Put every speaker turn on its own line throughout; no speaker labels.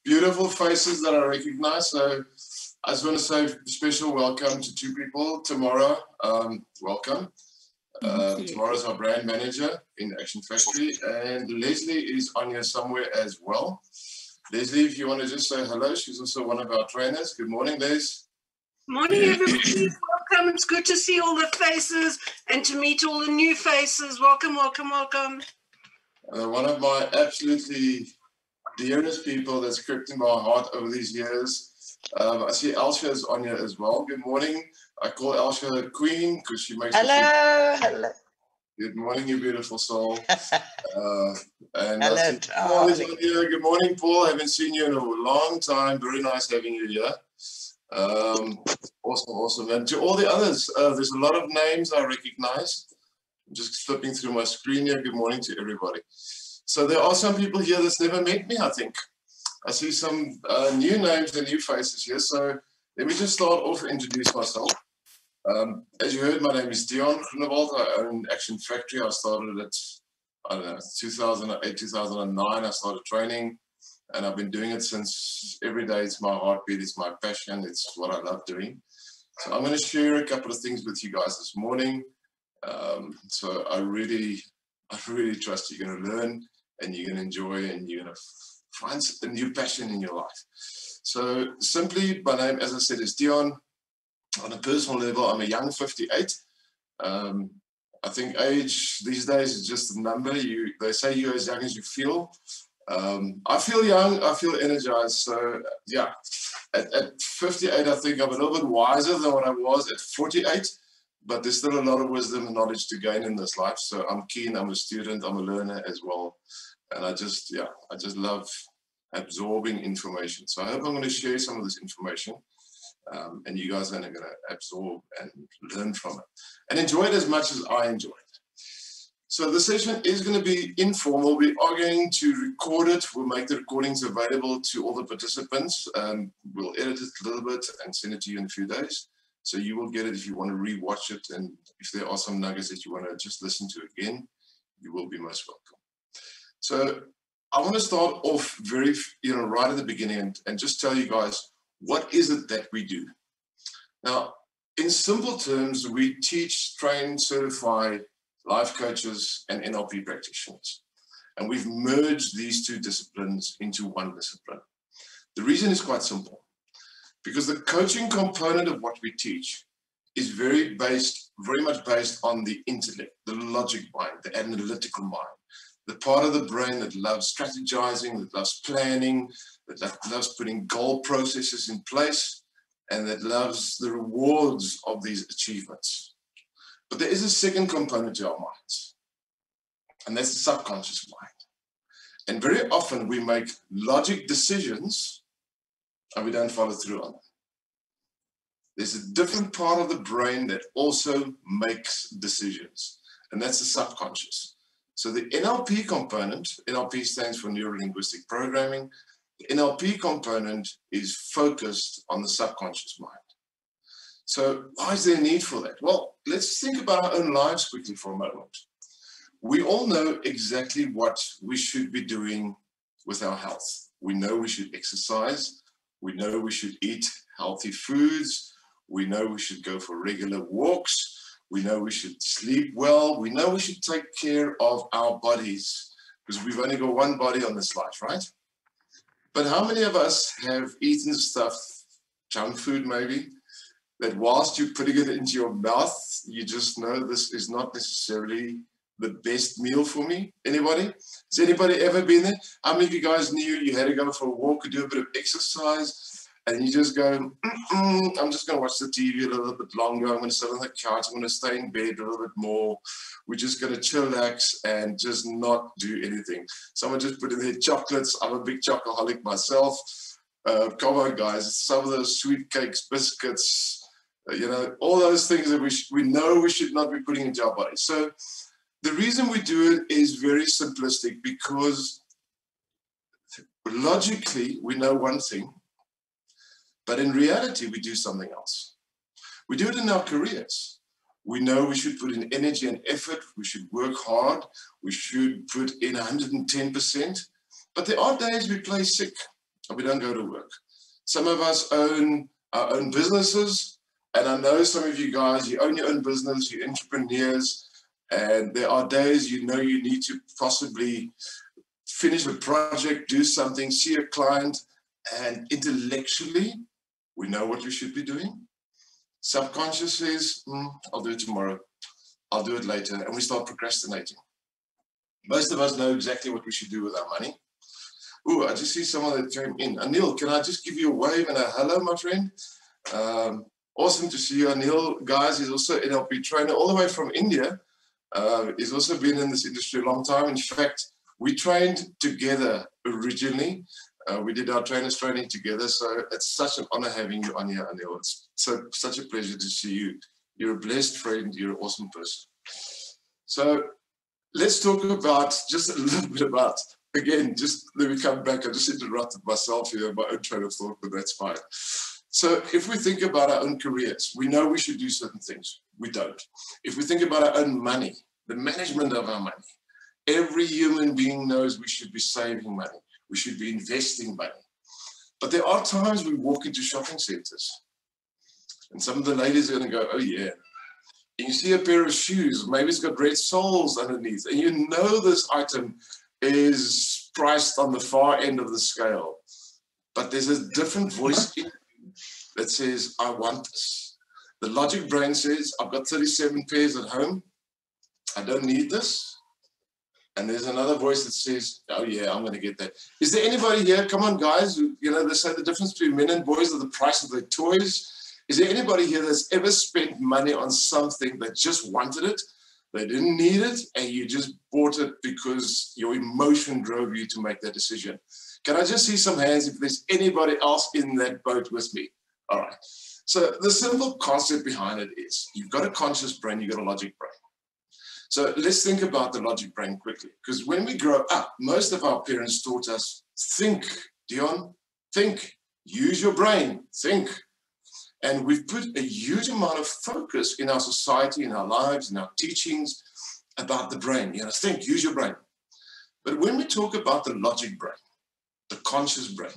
Beautiful faces that I recognize. So I just want to say special welcome to two people. Tamara, welcome. Tamara's our brand manager in Action Factory, and Leslie is on here somewhere as well. Leslie, if you want to just say hello, she's also one of our trainers. Good morning, Les.
Morning, everybody. Welcome. It's good to see all the faces and to meet all the new faces. Welcome, welcome, welcome.
One of my absolutely dearest people that's crept in my heart over these years. I see Elsha is on here as well. Good morning. I call Elsha Queen because she makes
Hello.
Good morning, you beautiful soul. And
Hello,
I see Paul is on here. Good morning, Paul. I haven't seen you in a long time. Very nice having you here. Awesome. And to all the others, there's a lot of names I recognize. I'm just flipping through my screen here. Good morning to everybody. So there are some people here that's never met me, I think. I see some new names and new faces here. So let me just start off and introduce myself. As you heard, my name is Dion Groenewald. I own Action Factory. I started it, I don't know, 2008, 2009. I started training, and I've been doing it since. Every day. It's my heartbeat. It's my passion. It's what I love doing. So I'm going to share a couple of things with you guys this morning. So I really trust you're going to learn and you're going to enjoy and you're going to find a new passion in your life. So simply, my name, as I said, is Dion. On a personal level, I'm a young 58. I think age these days is just a number. They say you're as young as you feel. I feel young, I feel energized. So yeah, at 58, I think I'm a little bit wiser than what I was at 48. But there's still a lot of wisdom and knowledge to gain in this life. So I'm keen, I'm a student, I'm a learner as well. And I just love absorbing information. So I hope I'm going to share some of this information and you guys are going to absorb and learn from it and enjoy it as much as I enjoy it. So the session is going to be informal. We are going to record it. We'll make the recordings available to all the participants. We'll edit it a little bit and send it to you in a few days. So you will get it if you want to re-watch it, and if there are some nuggets that you want to just listen to again, you will be most welcome. So I want to start off very, right at the beginning and just tell you guys, what is it that we do? Now, in simple terms, we teach, train, certify life coaches and NLP practitioners. And we've merged these two disciplines into one discipline. The reason is quite simple. Because the coaching component of what we teach is very much based on the intellect, the logic mind, the analytical mind, the part of the brain that loves strategizing, that loves planning, that loves putting goal processes in place, and that loves the rewards of these achievements. But there is a second component to our minds, and that's the subconscious mind. And very often we make logic decisions and we don't follow through on them. There's a different part of the brain that also makes decisions, and that's the subconscious. So the NLP component, NLP stands for Neuro-Linguistic Programming, the NLP component is focused on the subconscious mind. So why is there a need for that? Well, let's think about our own lives quickly for a moment. We all know exactly what we should be doing with our health. We know we should exercise. We know we should eat healthy foods. We know we should go for regular walks. We know we should sleep well. We know we should take care of our bodies because we've only got one body on this life, right? But how many of us have eaten stuff, junk food maybe, that whilst you're putting it into your mouth, you just know this is not necessarily the best meal for me? Anybody? Has anybody ever been there? How many of you guys knew you had to go for a walk or do a bit of exercise and you just go, I'm just going to watch the TV a little bit longer. I'm going to sit on the couch. I'm going to stay in bed a little bit more. We're just going to chillax and just not do anything. Someone just put in their chocolates. I'm a big chocoholic myself. Come on, guys. Some of those sweet cakes, biscuits, all those things that we know we should not be putting into our body. So the reason we do it is very simplistic because logically we know one thing, but in reality we do something else. We do it in our careers. We know we should put in energy and effort. We should work hard. We should put in 110%. But there are days we play sick. and we don't go to work. Some of us own our own businesses, and I know some of you guys, you own your own business, you're entrepreneurs, and there are days you know you need to possibly finish a project, do something, see a client, and intellectually, we know what we should be doing. Subconscious says, I'll do it tomorrow, I'll do it later, and we start procrastinating. Most of us know exactly what we should do with our money. Oh, I just see someone that came in. Anil, can I just give you a wave and a hello, my friend? Awesome to see you, Anil. Guys, he's also an NLP trainer all the way from India. He's also been in this industry a long time. In fact, we trained together originally. We did our trainers training together. So it's such an honor having you on here, Anil. It's such a pleasure to see you. You're a blessed friend. You're an awesome person. So let's talk about just a little bit about, again, just let me come back. I just interrupted myself here, my own train of thought, but that's fine. So if we think about our own careers, we know we should do certain things. We don't. If we think about our own money, the management of our money, every human being knows we should be saving money. We should be investing money. But there are times we walk into shopping centers and some of the ladies are going to go, oh yeah. And you see a pair of shoes, maybe it's got red soles underneath, and you know this item is priced on the far end of the scale. But there's a different voice in you that says, I want this. The logic brain says, I've got 37 pairs at home. I don't need this. And there's another voice that says, oh yeah, I'm going to get that. Is there anybody here? Come on, guys. You know, they say the difference between men and boys is the price of their toys. Is there anybody here that's ever spent money on something that just wanted it? They didn't need it, and you just bought it because your emotion drove you to make that decision. Can I just see some hands if there's anybody else in that boat with me? All right. So the simple concept behind it is you've got a conscious brain, you've got a logic brain. So let's think about the logic brain quickly, because when we grow up, most of our parents taught us, think, Dion, think, use your brain, think. And we've put a huge amount of focus in our society, in our lives, in our teachings about the brain. You know, think, use your brain. But when we talk about the logic brain, the conscious brain,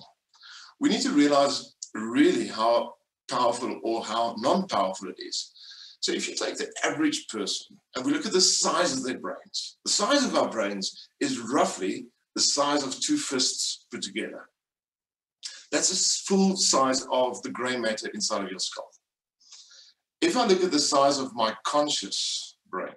we need to realize really how powerful or how non-powerful it is. So if you take the average person and we look at the size of their brains, the size of our brains is roughly the size of 2 fists put together. That's a full size of the gray matter inside of your skull. If I look at the size of my conscious brain,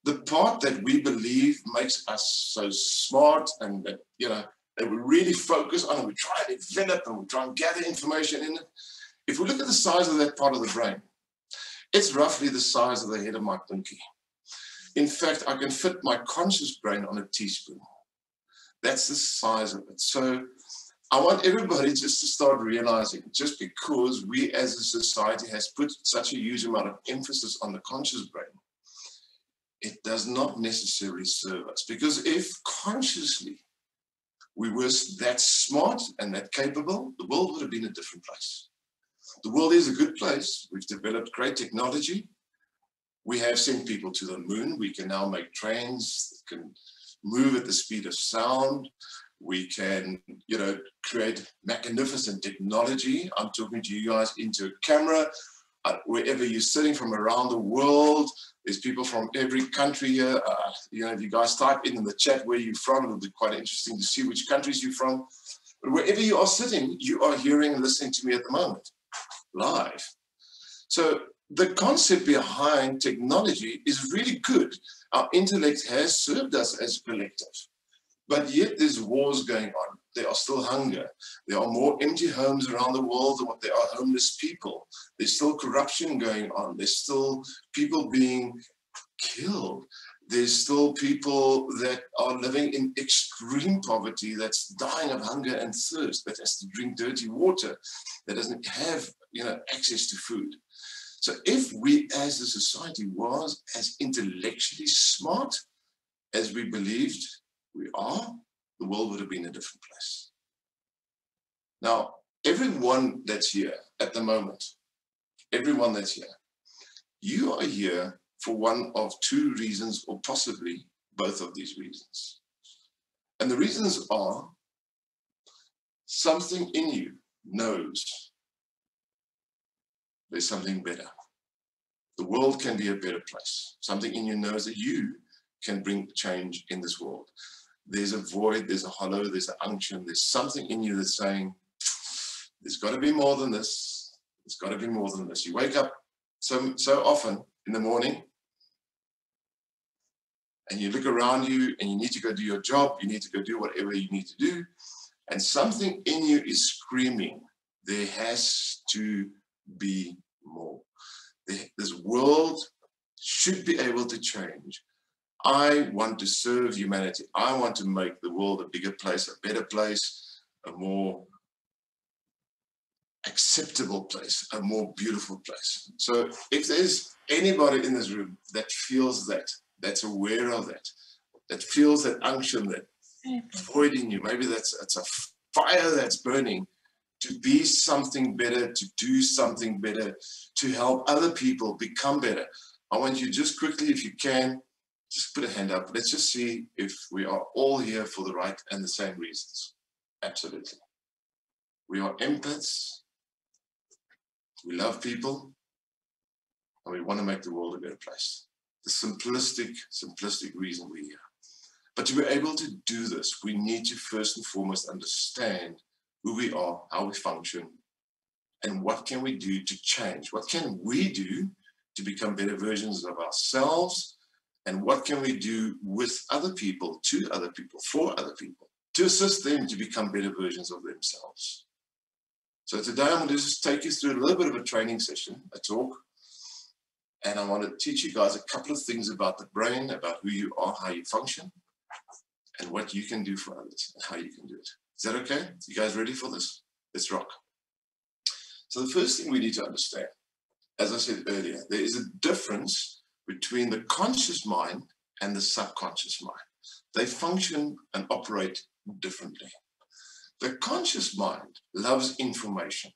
the part that we believe makes us so smart and that, you know, that we really focus on and we try and develop and we try and gather information in it. If we look at the size of that part of the brain, it's roughly the size of the head of my pinky. In fact, I can fit my conscious brain on a teaspoon. That's the size of it. So I want everybody just to start realizing, just because we as a society has put such a huge amount of emphasis on the conscious brain, it does not necessarily serve us. Because if consciously we were that smart and that capable, the world would have been a different place. The world is a good place. We've developed great technology. We have sent people to the moon. We can now make trains that can move at the speed of sound. We can, you know, create magnificent technology. I'm talking to you guys into a camera. Wherever you're sitting from around the world, there's people from every country here. You know, if you guys type in the chat where you're from, it'll be quite interesting to see which countries you're from. But wherever you are sitting, you are hearing and listening to me at the moment, live. So the concept behind technology is really good. Our intellect has served us as a collective. But yet there's wars going on. There are still hunger. There are more empty homes around the world than what there are homeless people. There's still corruption going on. There's still people being killed. There's still people that are living in extreme poverty, that's dying of hunger and thirst, that has to drink dirty water, that doesn't have, you know, access to food. So if we as a society was as intellectually smart as we believed we are, the world would have been a different place. Now, everyone that's here at the moment, everyone that's here, you are here for one of 2 reasons, or possibly both of these reasons. And the reasons are something in you knows there's something better. The world can be a better place. Something in you knows that you can bring change in this world. There's a void, there's a hollow, there's an unction, there's something in you that's saying, there's got to be more than this. There's got to be more than this. You wake up so often in the morning and you look around you and you need to go do your job, you need to go do whatever you need to do, and something in you is screaming, there has to be more. This world should be able to change. I want to serve humanity. I want to make the world a bigger place, a better place, a more acceptable place, a more beautiful place. So if there's anybody in this room that feels that, that's aware of that, that feels that unction, that void in you, maybe it's a fire that's burning to be something better, to do something better, to help other people become better. I want you just quickly, if you can, just put a hand up. Let's just see if we are all here for the right and the same reasons. Absolutely. We are empaths. We love people. And we want to make the world a better place. The simplistic reason we're here. But to be able to do this, we need to first and foremost understand who we are, how we function, and what can we do to change? What can we do to become better versions of ourselves? And what can we do with other people, to other people, for other people, to assist them to become better versions of themselves? So today I'm going to just take you through a little bit of a training session, a talk, and I want to teach you guys a couple of things about the brain, about who you are, how you function, and what you can do for others, and how you can do it. Is that okay? You guys ready for this? Let's rock. So the first thing we need to understand, as I said earlier, there is a difference between the conscious mind and the subconscious mind. They function and operate differently. The conscious mind loves information.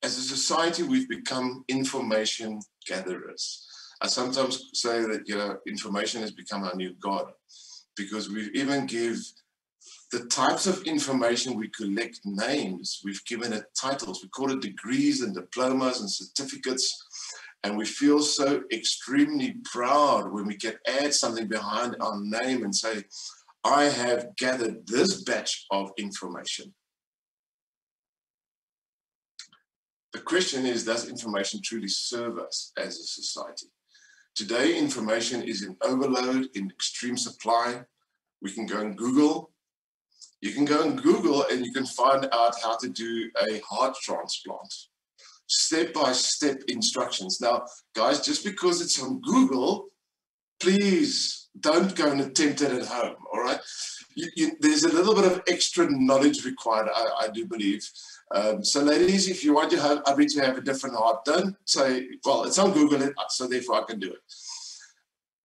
As a society, we've become information gatherers. I sometimes say that, information has become our new God, because we've even give the types of information we collect names. We've given it titles. We call it degrees and diplomas and certificates. And we feel so extremely proud when we can add something behind our name and say, I have gathered this batch of information. The question is, does information truly serve us as a society? Today, information is in overload, in extreme supply. We can go and Google. You can go and Google and you can find out how to do a heart transplant. Step-by-step instructions. Now, guys, just because it's on Google, please don't go and attempt it at home, all right? There's a little bit of extra knowledge required, I do believe. So ladies, if you want to have a different heart, don't say, well, it's on Google, so therefore I can do it.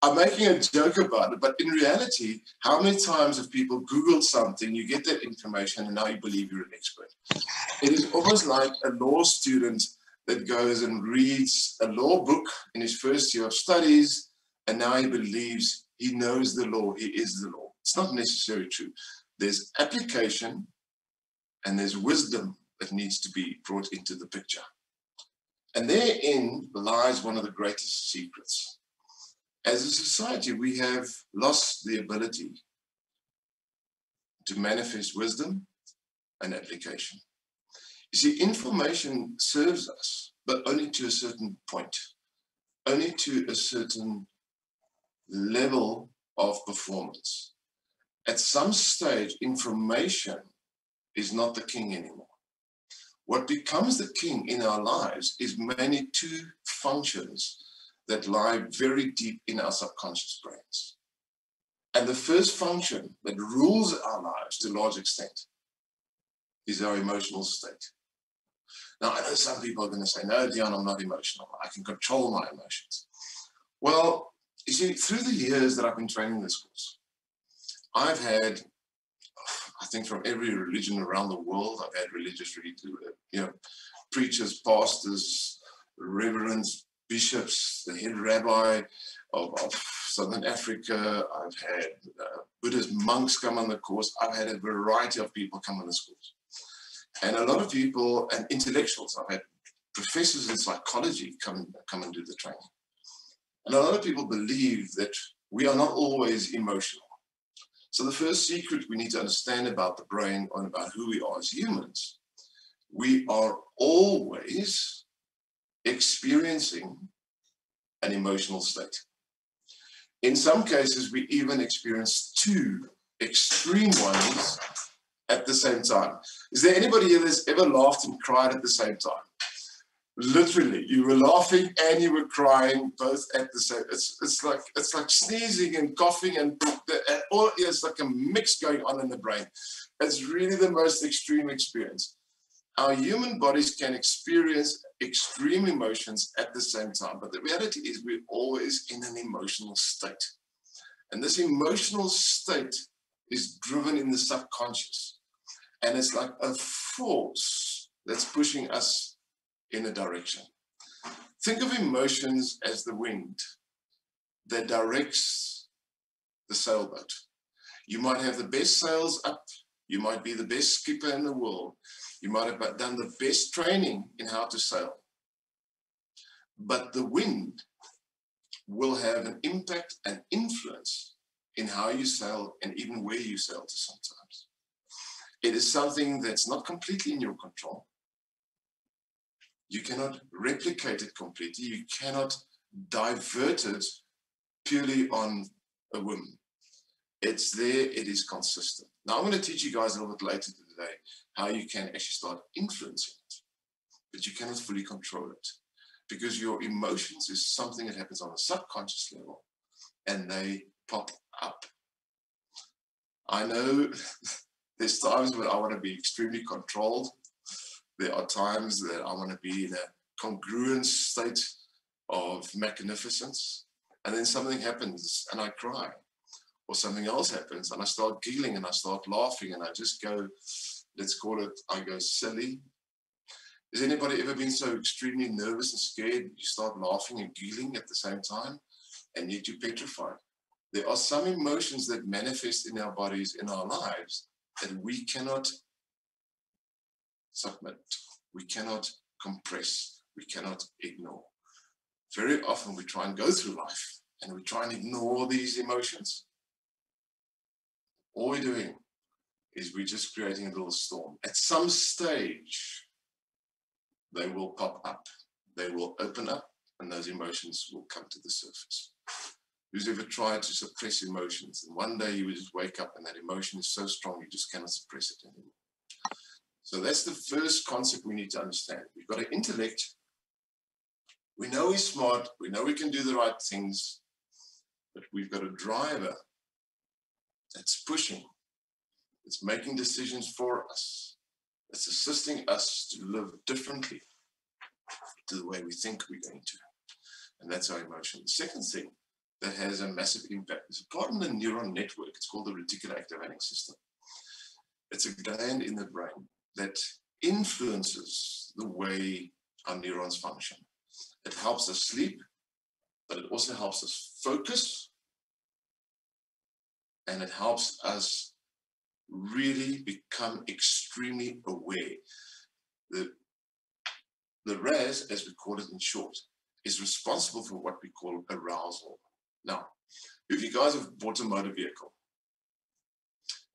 I'm making a joke about it, but in reality, how many times have people Googled something, you get that information, and now you believe you're an expert? It is almost like a law student that goes and reads a law book in his first year of studies, and now he believes he knows the law, he is the law. It's not necessarily true. There's application and there's wisdom that needs to be brought into the picture. And therein lies one of the greatest secrets. As a society, we have lost the ability to manifest wisdom and application. You see, information serves us, but only to a certain point, only to a certain level of performance. At some stage, information is not the king anymore. What becomes the king in our lives is mainly two functions that lie very deep in our subconscious brains. And the first function that rules our lives to a large extent is our emotional state. Now, I know some people are going to say, no, Dion, I'm not emotional. I can control my emotions. Well, you see, through the years that I've been training this course, I've had, I think from every religion around the world, I've had religious, preachers, pastors, reverends, bishops, the head rabbi of Southern Africa. I've had Buddhist monks come on the course. I've had a variety of people come on this course. And a lot of people and intellectuals, I've had professors in psychology come and do the training. And a lot of people believe that we are not always emotional. So the first secret we need to understand about the brain and about who we are as humans, we are always experiencing an emotional state. In some cases, we even experience two extreme ones at the same time. Is there anybody here that's ever laughed and cried at the same time? Literally, you were laughing and you were crying both at the same. It's like sneezing and coughing and all. It's like a mix going on in the brain. It's really the most extreme experience. Our human bodies can experience extreme emotions at the same time, but the reality is we're always in an emotional state, and this emotional state is driven in the subconscious, and it's like a force that's pushing us in a direction. Think of emotions as the wind that directs the sailboat. You might have the best sails up, you might be the best skipper in the world, you might have done the best training in how to sail, but the wind will have an impact and influence in how you sail and even where you sail to sometimes. It is something that's not completely in your control. You cannot replicate it completely. You cannot divert it purely on a whim. It's there, it is consistent. Now I'm going to teach you guys a little bit later today how you can actually start influencing it, but you cannot fully control it because your emotions is something that happens on a subconscious level and they pop up. I know there's times when I want to be extremely controlled. There are times that I want to be in a congruent state of magnificence, and then something happens and I cry, or something else happens and I start giggling and I start laughing and I just go, let's call it, I go silly. Has anybody ever been so extremely nervous and scared you start laughing and giggling at the same time, and yet you're petrified? There are some emotions that manifest in our bodies, in our lives, that we cannot submit, we cannot compress, we cannot ignore. Very often we try and go through life and we try and ignore these emotions. All we're doing is we're just creating a little storm. At some stage, they will pop up, they will open up, and those emotions will come to the surface. Who's ever tried to suppress emotions? And one day you will just wake up and that emotion is so strong you just cannot suppress it anymore. So that's the first concept we need to understand. We've got an intellect. We know we're smart. We know we can do the right things. But we've got a driver that's pushing. It's making decisions for us. It's assisting us to live differently to the way we think we're going to. And that's our emotion. The second thing that has a massive impact is a part in the neuron network. It's called the reticular activating system. It's a gland in the brain that influences the way our neurons function. It helps us sleep, but it also helps us focus, and it helps us really become extremely aware. The RAS, as we call it in short, is responsible for what we call arousal. Now, if you guys have bought a motor vehicle,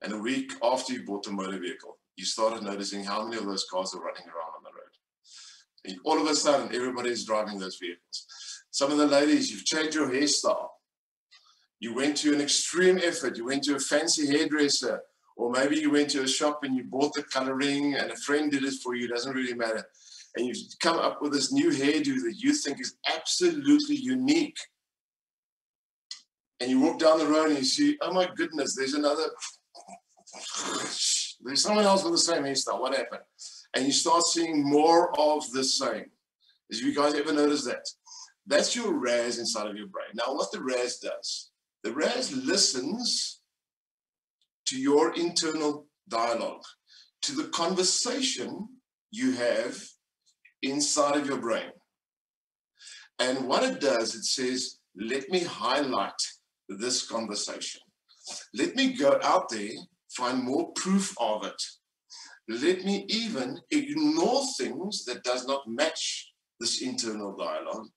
and a week after you bought the motor vehicle, you started noticing how many of those cars are running around on the road. And all of a sudden, everybody's driving those vehicles. Some of the ladies, you've changed your hairstyle. You went to an extreme effort. You went to a fancy hairdresser, or maybe you went to a shop and you bought the coloring and a friend did it for you. It doesn't really matter. And you've come up with this new hairdo that you think is absolutely unique. And you walk down the road and you see, oh my goodness, there's someone else with the same hairstyle. What happened? And you start seeing more of the same. Have you guys ever noticed that? That's your RAS inside of your brain. Now, what the RAS does, the RAS listens to your internal dialogue, to the conversation you have inside of your brain. And what it does, it says, let me highlight this conversation. Let me go out there, find more proof of it. Let me even ignore things that does not match this internal dialogue,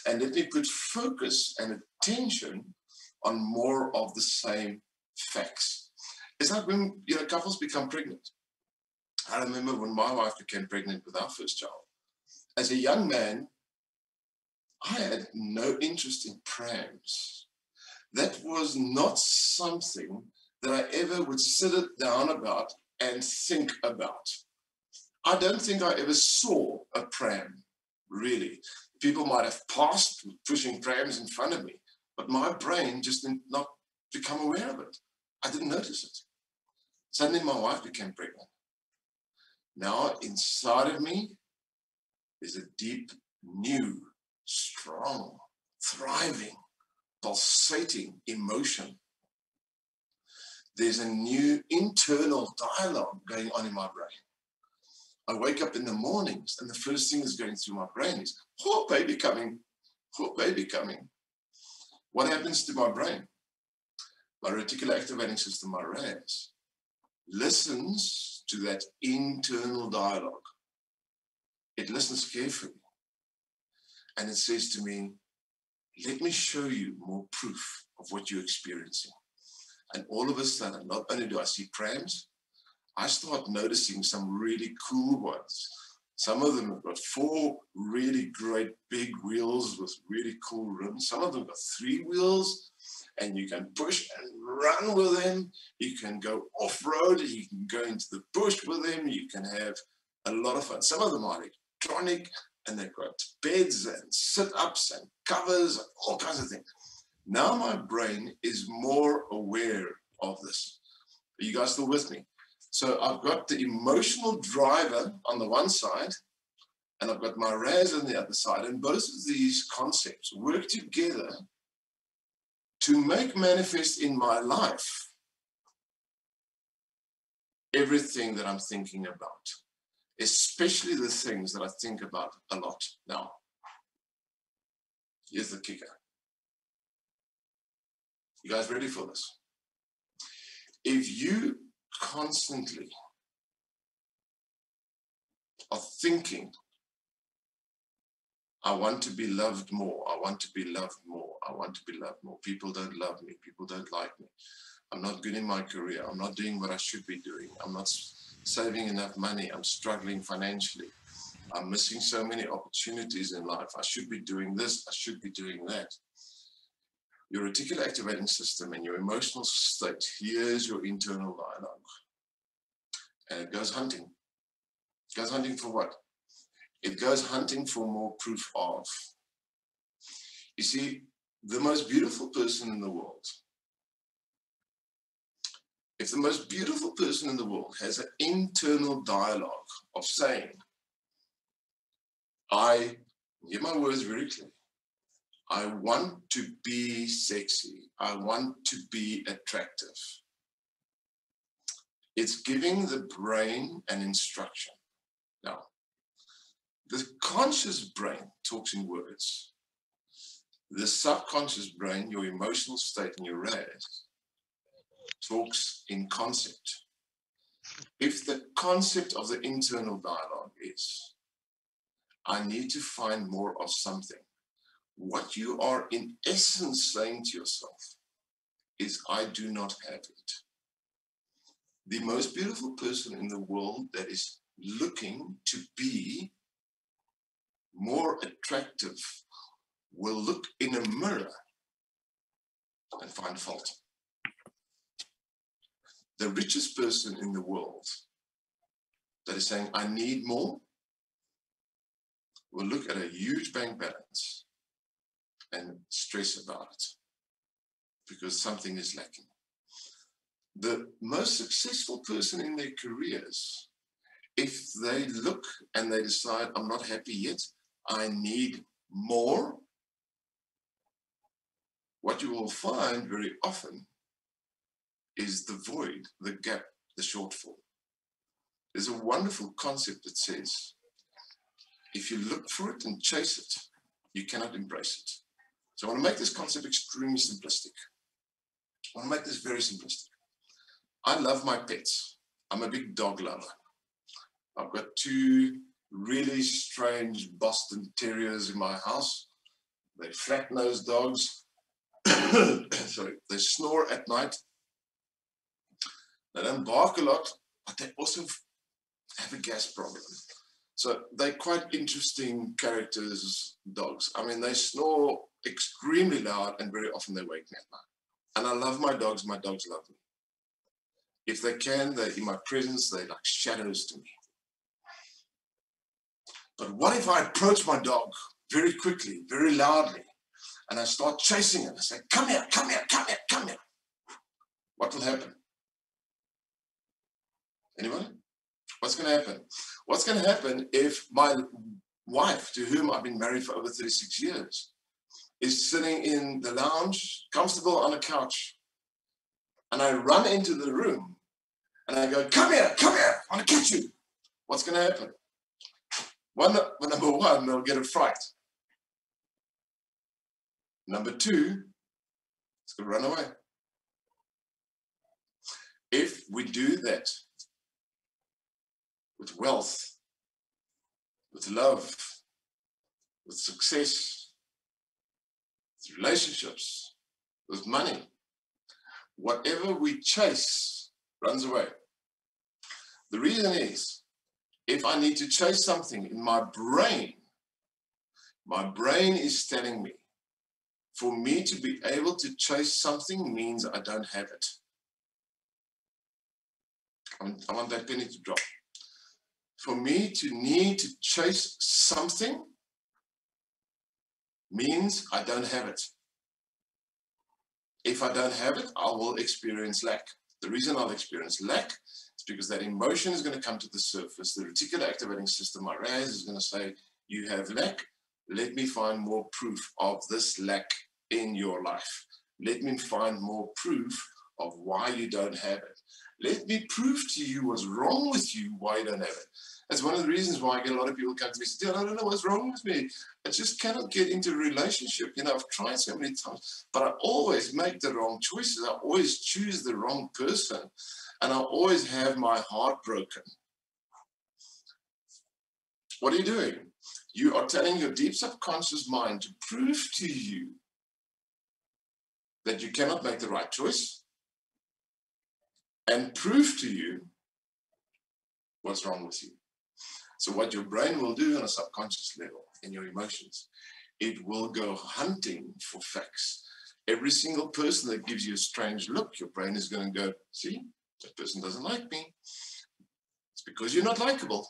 and let me put focus and attention on more of the same facts. It's like when couples become pregnant. I remember when my wife became pregnant with our first child. As a young man, I had no interest in prams. That was not something that I ever would sit down about and think about. I don't think I ever saw a pram, really. People might have passed pushing prams in front of me, but my brain just did not become aware of it. I didn't notice it. Suddenly my wife became pregnant. Now inside of me is a deep, new, strong, thriving, pulsating emotion. There's a new internal dialogue going on in my brain. I wake up in the mornings and the first thing that's going through my brain is, oh, baby coming, oh, baby coming. What happens to my brain? My reticular activating system, my RAS, listens to that internal dialogue. It listens carefully. And it says to me, let me show you more proof of what you're experiencing. And all of a sudden, not only do I see prams, I start noticing some really cool ones. Some of them have got 4 really great big wheels with really cool rims. Some of them have got 3 wheels, and you can push and run with them. You can go off-road, you can go into the bush with them, you can have a lot of fun. Some of them are electronic, and they've got beds and sit-ups and covers and all kinds of things. Now my brain is more aware of this. Are you guys still with me? So I've got the emotional driver on the one side, and I've got my RAS on the other side, and both of these concepts work together to make manifest in my life everything that I'm thinking about, especially the things that I think about a lot. Now, here's the kicker. You guys ready for this? If you constantly are thinking, I want to be loved more, I want to be loved more, I want to be loved more, people don't love me, people don't like me, I'm not good in my career, I'm not doing what I should be doing, I'm not saving enough money, I'm struggling financially, I'm missing so many opportunities in life, I should be doing this, I should be doing that. Your reticular activating system and your emotional state, here's your internal dialogue. And it goes hunting. It goes hunting for what? It goes hunting for more proof of. You see, the most beautiful person in the world, if the most beautiful person in the world has an internal dialogue of saying, I, hear my words very clearly, I want to be sexy. I want to be attractive. It's giving the brain an instruction. Now, the conscious brain talks in words. The subconscious brain, your emotional state and your RAS, talks in concept. If the concept of the internal dialogue is, I need to find more of something, what you are in essence saying to yourself is, I do not have it. The most beautiful person in the world that is looking to be more attractive will look in a mirror and find fault. The richest person in the world that is saying, I need more, will look at a huge bank balance and stress about it because something is lacking. The most successful person in their careers, if they look and they decide, I'm not happy yet, I need more, what you will find very often is the void, the gap, the shortfall. There's a wonderful concept that says, if you look for it and chase it, you cannot embrace it. So I want to make this concept extremely simplistic. I want to make this very simplistic. I love my pets. I'm a big dog lover. I've got two really strange Boston Terriers in my house. They're flat-nosed dogs. Sorry, they snore at night. They don't bark a lot, but they also have a gas problem. So they're quite interesting characters, dogs. I mean, they snore extremely loud and very often they wake me at night. And I love my dogs love me. If they can, they're in my presence, they're like shadows to me. But what if I approach my dog very quickly, very loudly, and I start chasing him? I say, come here, come here, come here, come here. What will happen? Anybody? What's going to happen? What's going to happen if my wife, to whom I've been married for over 36 years, is sitting in the lounge, comfortable on a couch, and I run into the room and I go, come here, I want to catch you. What's going to happen? Number one, they'll get a fright. Number two, it's going to run away. If we do that with wealth, with love, with success, with relationships, with money, whatever we chase runs away. The reason is, if I need to chase something in my brain is telling me, for me to be able to chase something means I don't have it. I want that penny to drop. For me to need to chase something means I don't have it. If I don't have it, I will experience lack. The reason I'll experience lack is because that emotion is going to come to the surface. The reticular activating system, my RAS, is going to say, you have lack. Let me find more proof of this lack in your life. Let me find more proof of why you don't have it. Let me prove to you what's wrong with you, why you don't have it. That's one of the reasons why I get a lot of people come to me and say, I don't know what's wrong with me. I just cannot get into a relationship. You know, I've tried so many times, but I always make the wrong choices. I always choose the wrong person, and I always have my heart broken. What are you doing? You are telling your deep subconscious mind to prove to you that you cannot make the right choice, and prove to you what's wrong with you. So what your brain will do on a subconscious level, in your emotions, it will go hunting for facts. Every single person that gives you a strange look, your brain is going to go, see, that person doesn't like me. It's because you're not likable.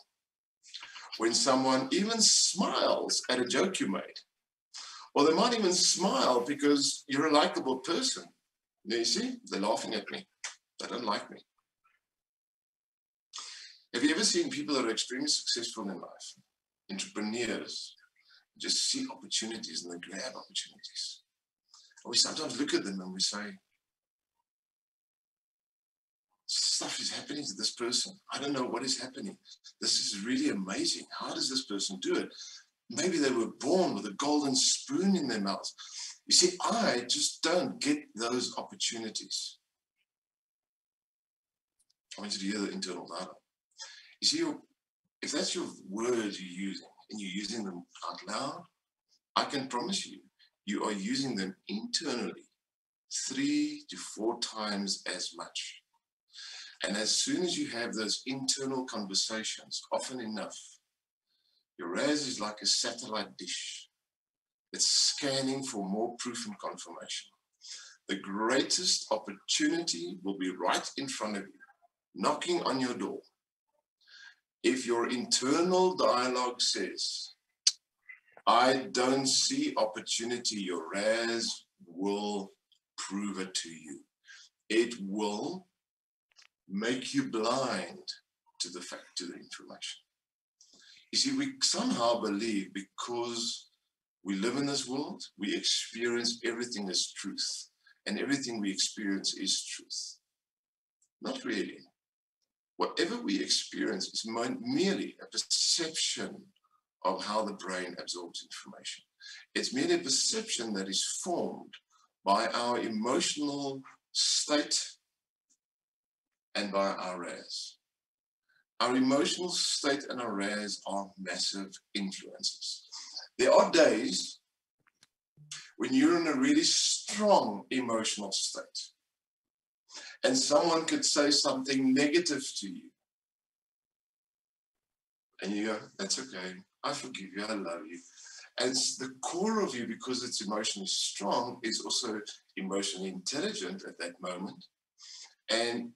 When someone even smiles at a joke you made, or they might even smile because you're a likable person. Now you see, they're laughing at me. They don't like me. Have you ever seen people that are extremely successful in life, entrepreneurs, just see opportunities and they grab opportunities? And we sometimes look at them and we say, stuff is happening to this person. I don't know what is happening. This is really amazing. How does this person do it? Maybe they were born with a golden spoon in their mouth. You see, I just don't get those opportunities. I want you to hear the internal data. You see, if that's your words you're using, and you're using them out loud, I can promise you, you are using them internally 3 to 4 times as much. And as soon as you have those internal conversations, often enough, your RAS is like a satellite dish. It's scanning for more proof and confirmation. The greatest opportunity will be right in front of you, knocking on your door. If your internal dialogue says, I don't see opportunity, your RAS will prove it to you. It will make you blind to the fact, to the information. You see, we somehow believe because we live in this world, we experience everything as truth, and everything we experience is truth. Not really. Whatever we experience is merely a perception of how the brain absorbs information. It's merely a perception that is formed by our emotional state and by our RAS. Our emotional state and our RAS are massive influences. There are days when you're in a really strong emotional state and someone could say something negative to you. And you go, that's okay, I forgive you, I love you. And the core of you, because it's emotionally strong, is also emotionally intelligent at that moment. And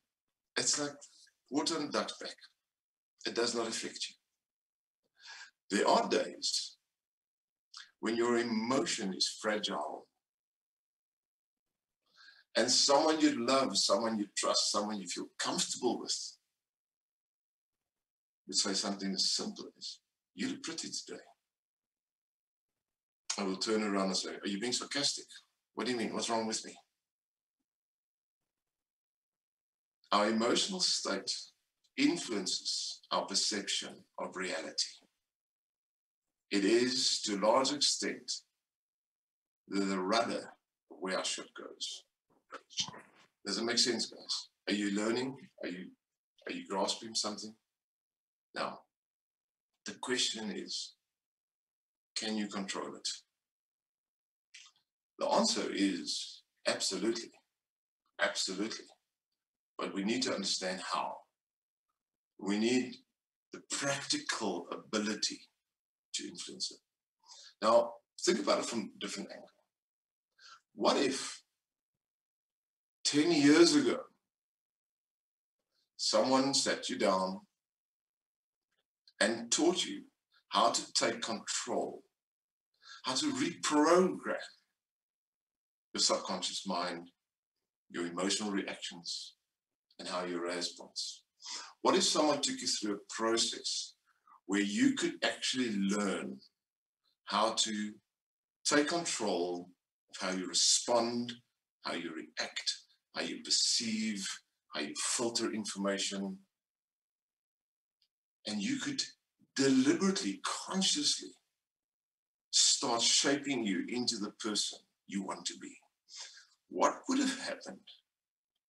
it's like water on a duck's back. It does not affect you. There are days when your emotion is fragile and someone you love, someone you trust, someone you feel comfortable with would say something as simple as, you look pretty today. I will turn around and say, are you being sarcastic? What do you mean? What's wrong with me? Our emotional state influences our perception of reality. It is, to a large extent, the rudder where our ship goes. Does it make sense, guys? Are you learning? Are you grasping something? Now, the question is, can you control it? The answer is absolutely, absolutely. But we need to understand how. We need the practical ability to influence it. Now, think about it from a different angle. What if 10 years ago, someone sat you down and taught you how to take control, how to reprogram your subconscious mind, your emotional reactions, and how you response? What if someone took you through a process where you could actually learn how to take control of how you respond, how you react, how you perceive, how you filter information, and you could deliberately, consciously start shaping you into the person you want to be? What would have happened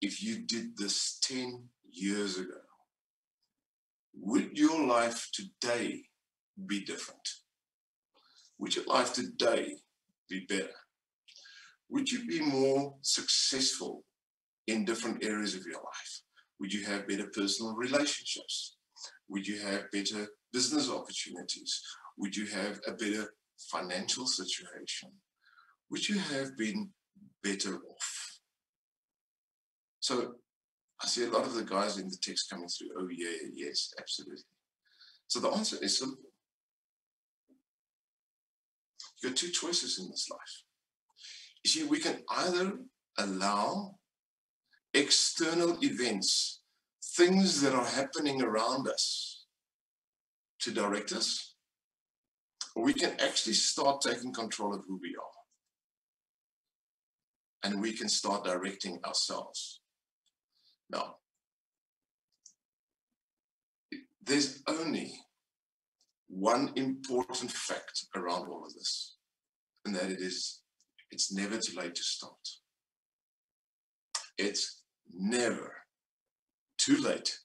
if you did this 10 years ago? Would your life today be different? Would your life today be better? Would you be more successful in different areas of your life? Would you have better personal relationships? Would you have better business opportunities? Would you have a better financial situation? Would you have been better off? So I see a lot of the guys in the text coming through, oh yeah, yes, absolutely. So the answer is simple. You've got two choices in this life. You see, we can either allow external events, things that are happening around us, to direct us, or we can actually start taking control of who we are. And we can start directing ourselves. Now, there's only one important fact around all of this, and that it's never too late to start. It's never too late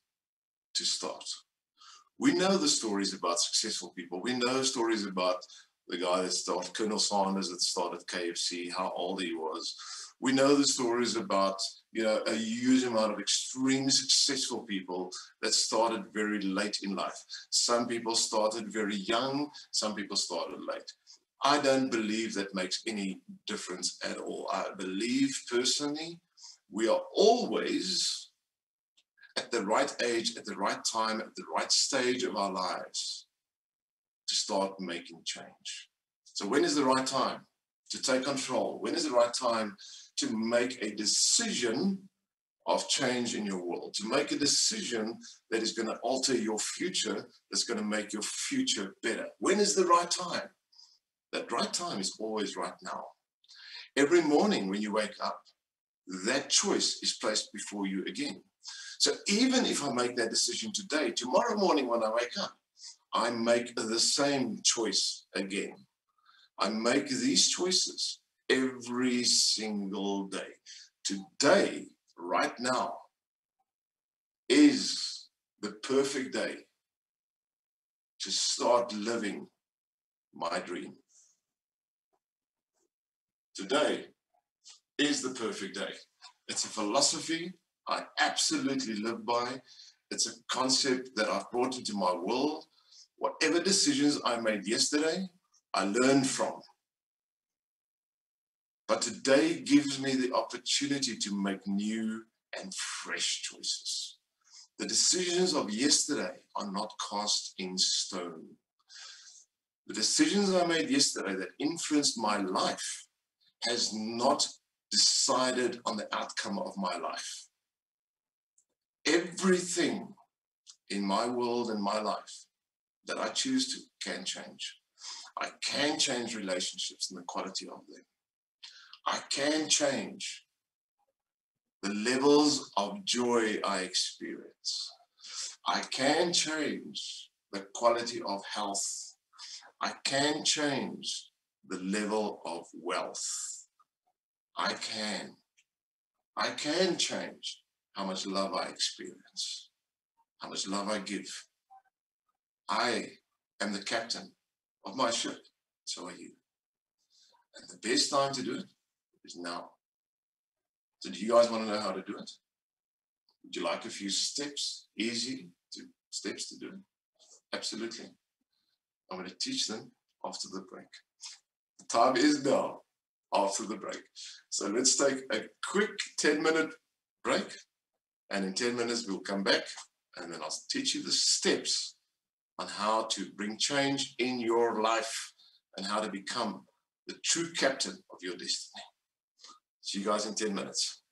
to start. We know the stories about successful people. We know stories about the guy that started, Colonel Sanders, that started KFC, how old he was. We know the stories about, a huge amount of extremely successful people that started very late in life. Some people started very young, some people started late. I don't believe that makes any difference at all. I believe personally, we are always at the right age, at the right time, at the right stage of our lives to start making change. So when is the right time to take control? When is the right time to make a decision of change in your world, to make a decision that is going to alter your future, that's going to make your future better? When is the right time? That right time is always right now. Every morning when you wake up, that choice is placed before you again. So even if I make that decision today, tomorrow morning when I wake up, I make the same choice again. I make these choices every single day. Today, right now, is the perfect day to start living my dream. Today is the perfect day. It's a philosophy I absolutely live by. It's a concept that I've brought into my world. Whatever decisions I made yesterday, I learned from. But today gives me the opportunity to make new and fresh choices. The decisions of yesterday are not cast in stone. The decisions I made yesterday that influenced my life has not decided on the outcome of my life. Everything in my world and my life that I choose to can change. I can change relationships and the quality of them. I can change the levels of joy I experience. I can change the quality of health. I can change the level of wealth. I can change how much love I experience, how much love I give. I am the captain of my ship, so are you. And the best time to do it is now. So do you guys want to know how to do it? Would you like a few steps, steps to do it? Absolutely. I'm going to teach them after the break. The time is now after the break. So let's take a quick 10-minute break, and in 10 minutes we'll come back, and then I'll teach you the steps on how to bring change in your life and how to become the true captain of your destiny. See you guys in 10 minutes.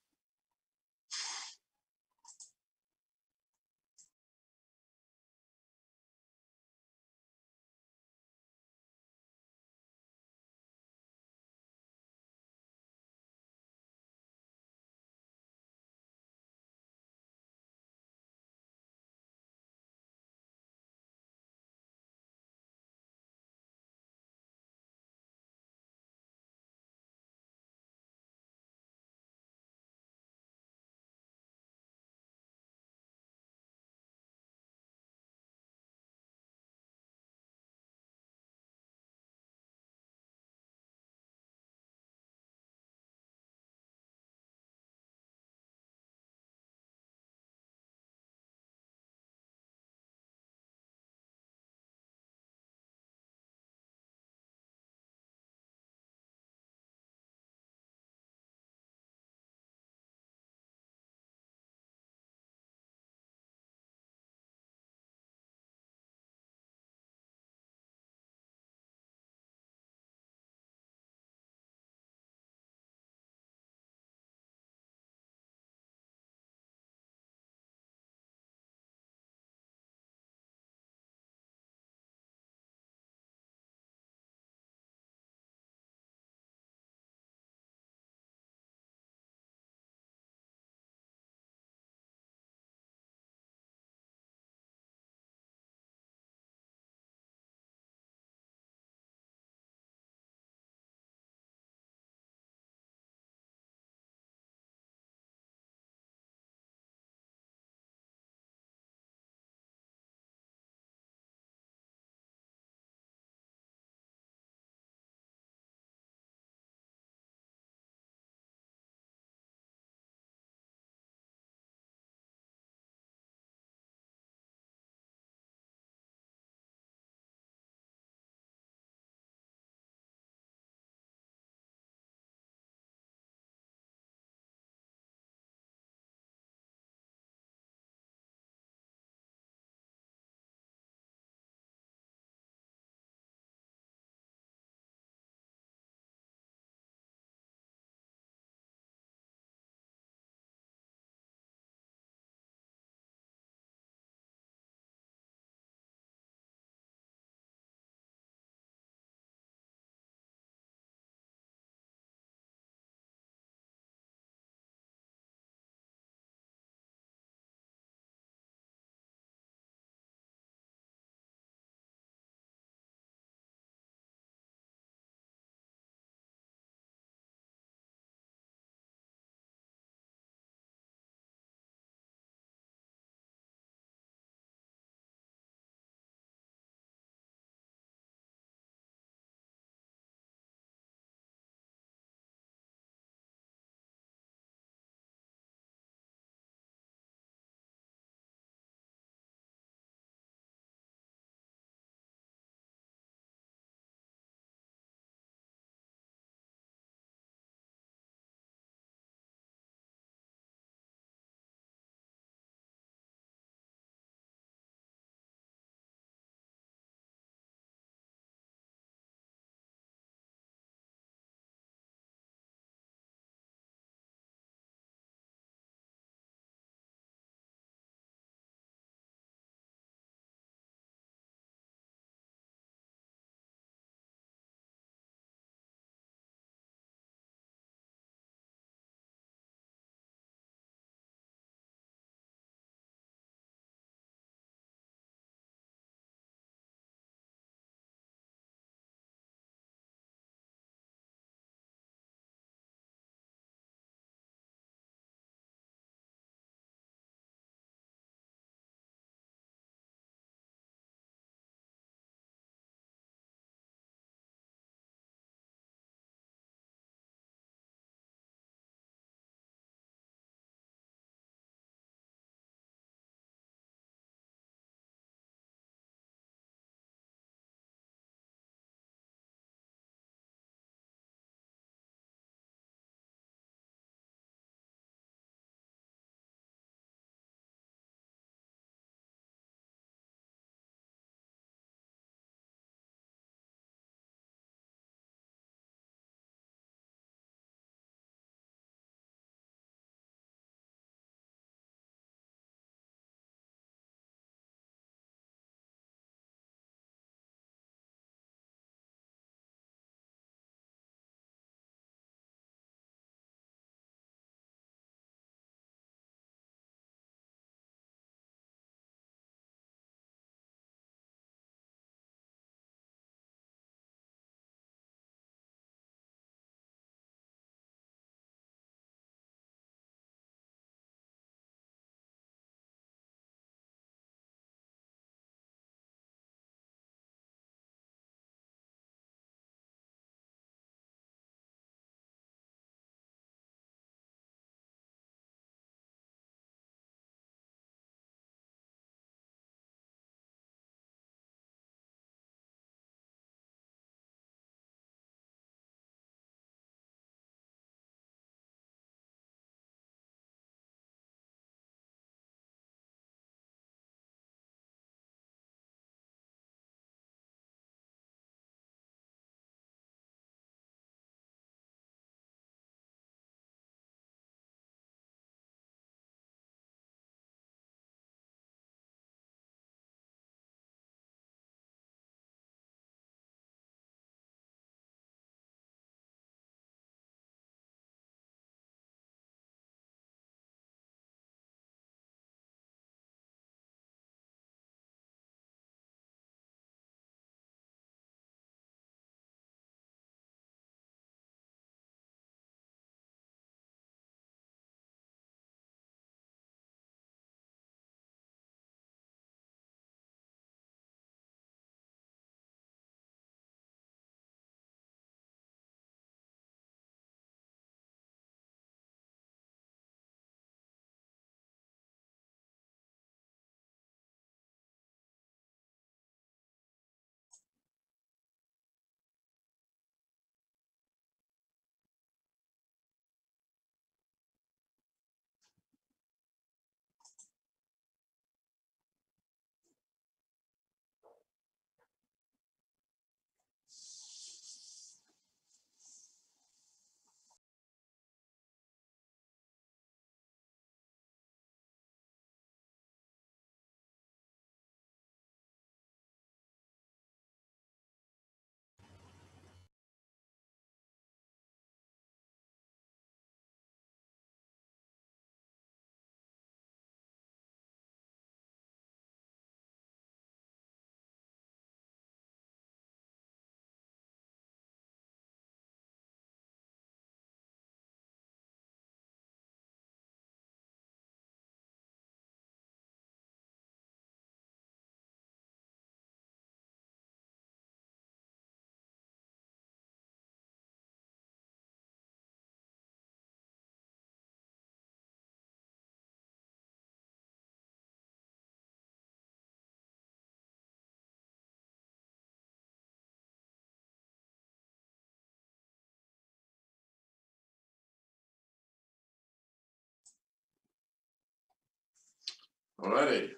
Alrighty.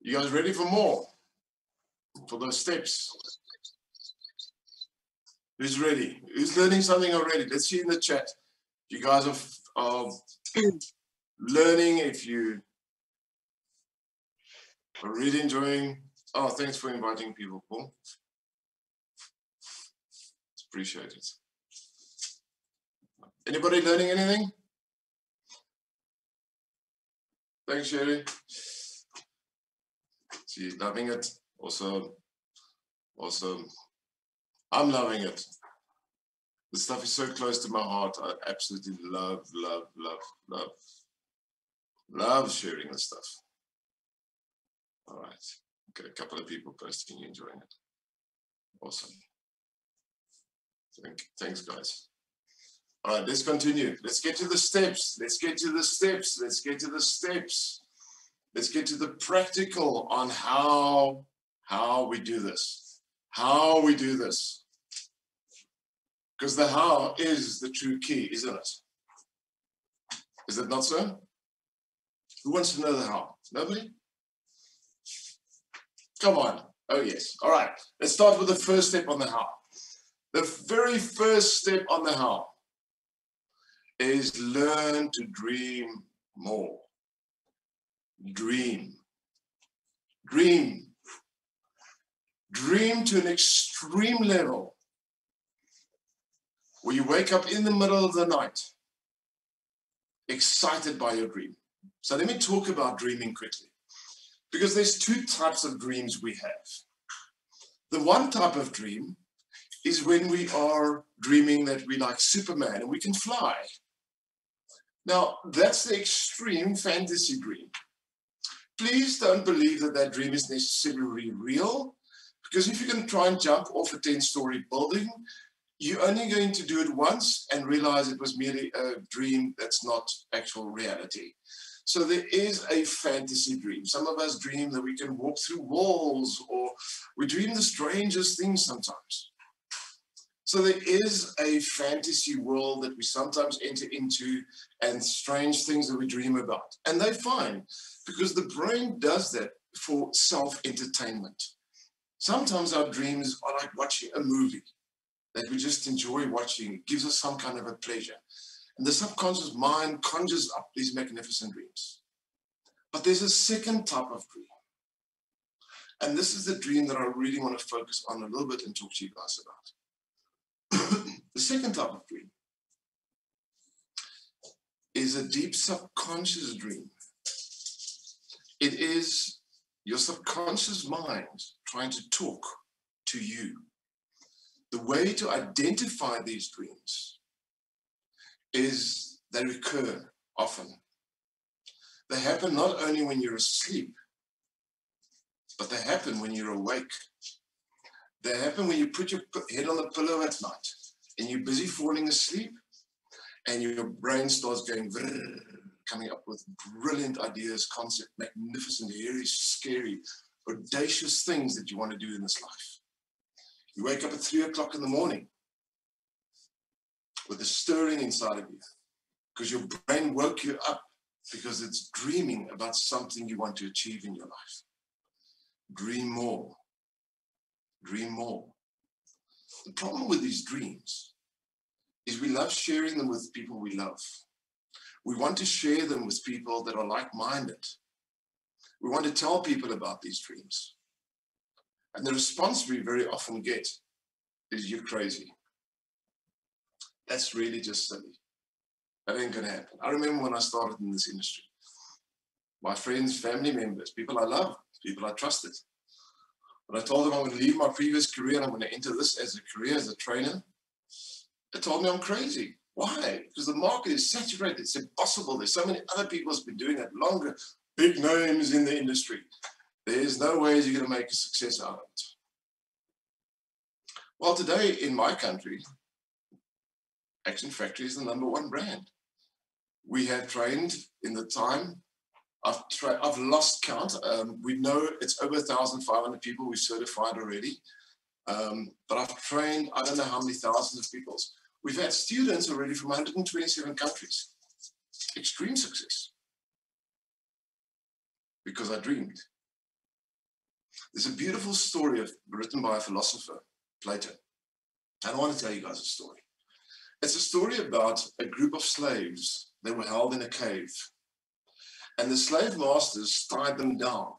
You guys ready for more? For those steps? Who's ready? Who's learning something already? Let's see in the chat. You guys are learning, if you are really enjoying. Oh, thanks for inviting people, Paul. It's appreciated. Anybody learning anything? Thanks, Sherry. She's loving it. Awesome. Awesome. I'm loving it. The stuff is so close to my heart. I absolutely love sharing this stuff. All right. Okay, a couple of people posting, you enjoying it. Awesome. Thanks, guys. All right, let's continue. Let's get to the steps. Let's get to the steps. Let's get to the steps. Let's get to the practical on how we do this. How we do this. Because the how is the true key, isn't it? Is it not so? Who wants to know the how? Nobody? Come on. Oh, yes. All right. Let's start with the first step on the how. The very first step on the how is learn to dream more. Dream. Dream. Dream to an extreme level where you wake up in the middle of the night excited by your dream. So let me talk about dreaming quickly, because there's two types of dreams we have. The one type of dream is when we are dreaming that we're like Superman and we can fly. Now, that's the extreme fantasy dream. Please don't believe that that dream is necessarily real, because if you can try and jump off a 10-story building, you're only going to do it once and realize it was merely a dream that's not actual reality. So there is a fantasy dream. Some of us dream that we can walk through walls, or we dream the strangest things sometimes. So there is a fantasy world that we sometimes enter into, and strange things that we dream about. And they're fine, because the brain does that for self-entertainment. Sometimes our dreams are like watching a movie that we just enjoy watching. It gives us some kind of a pleasure. And the subconscious mind conjures up these magnificent dreams. But there's a second type of dream. And this is the dream that I really want to focus on a little bit and talk to you guys about. The second type of dream is a deep subconscious dream. It is your subconscious mind trying to talk to you. The way to identify these dreams is they recur often. They happen not only when you're asleep, but they happen when you're awake. They happen when you put your head on the pillow at night and you're busy falling asleep, and your brain starts going, coming up with brilliant ideas, concepts, magnificent, hairy, scary, audacious things that you want to do in this life. You wake up at 3 o'clock in the morning with a stirring inside of you, because your brain woke you up because it's dreaming about something you want to achieve in your life. Dream more. Dream more. The problem with these dreams is we love sharing them with people we love. We want to share them with people that are like-minded. We want to tell people about these dreams. And the response we very often get is, "You're crazy." That's really just silly. That ain't gonna happen. I remember when I started in this industry, my friends, family members, people I love, people I trusted, when I told them I'm going to leave my previous career and I'm going to enter this as a career, as a trainer, they told me I'm crazy. Why? Because the market is saturated. It's impossible. There's so many other people who've been doing it longer, big names in the industry. There's no way you're going to make a success out of it. Well, today in my country, Action Factory is the #1 brand. We have trained in the time, I've lost count. We know it's over 1,500 people we've certified already. But I've trained, I don't know how many thousands of people. We've had students already from 127 countries. extreme success. Because I dreamed. There's a beautiful story written by a philosopher, Plato. And I want to tell you guys a story. It's a story about a group of slaves that were held in a cave. And the slave masters tied them down.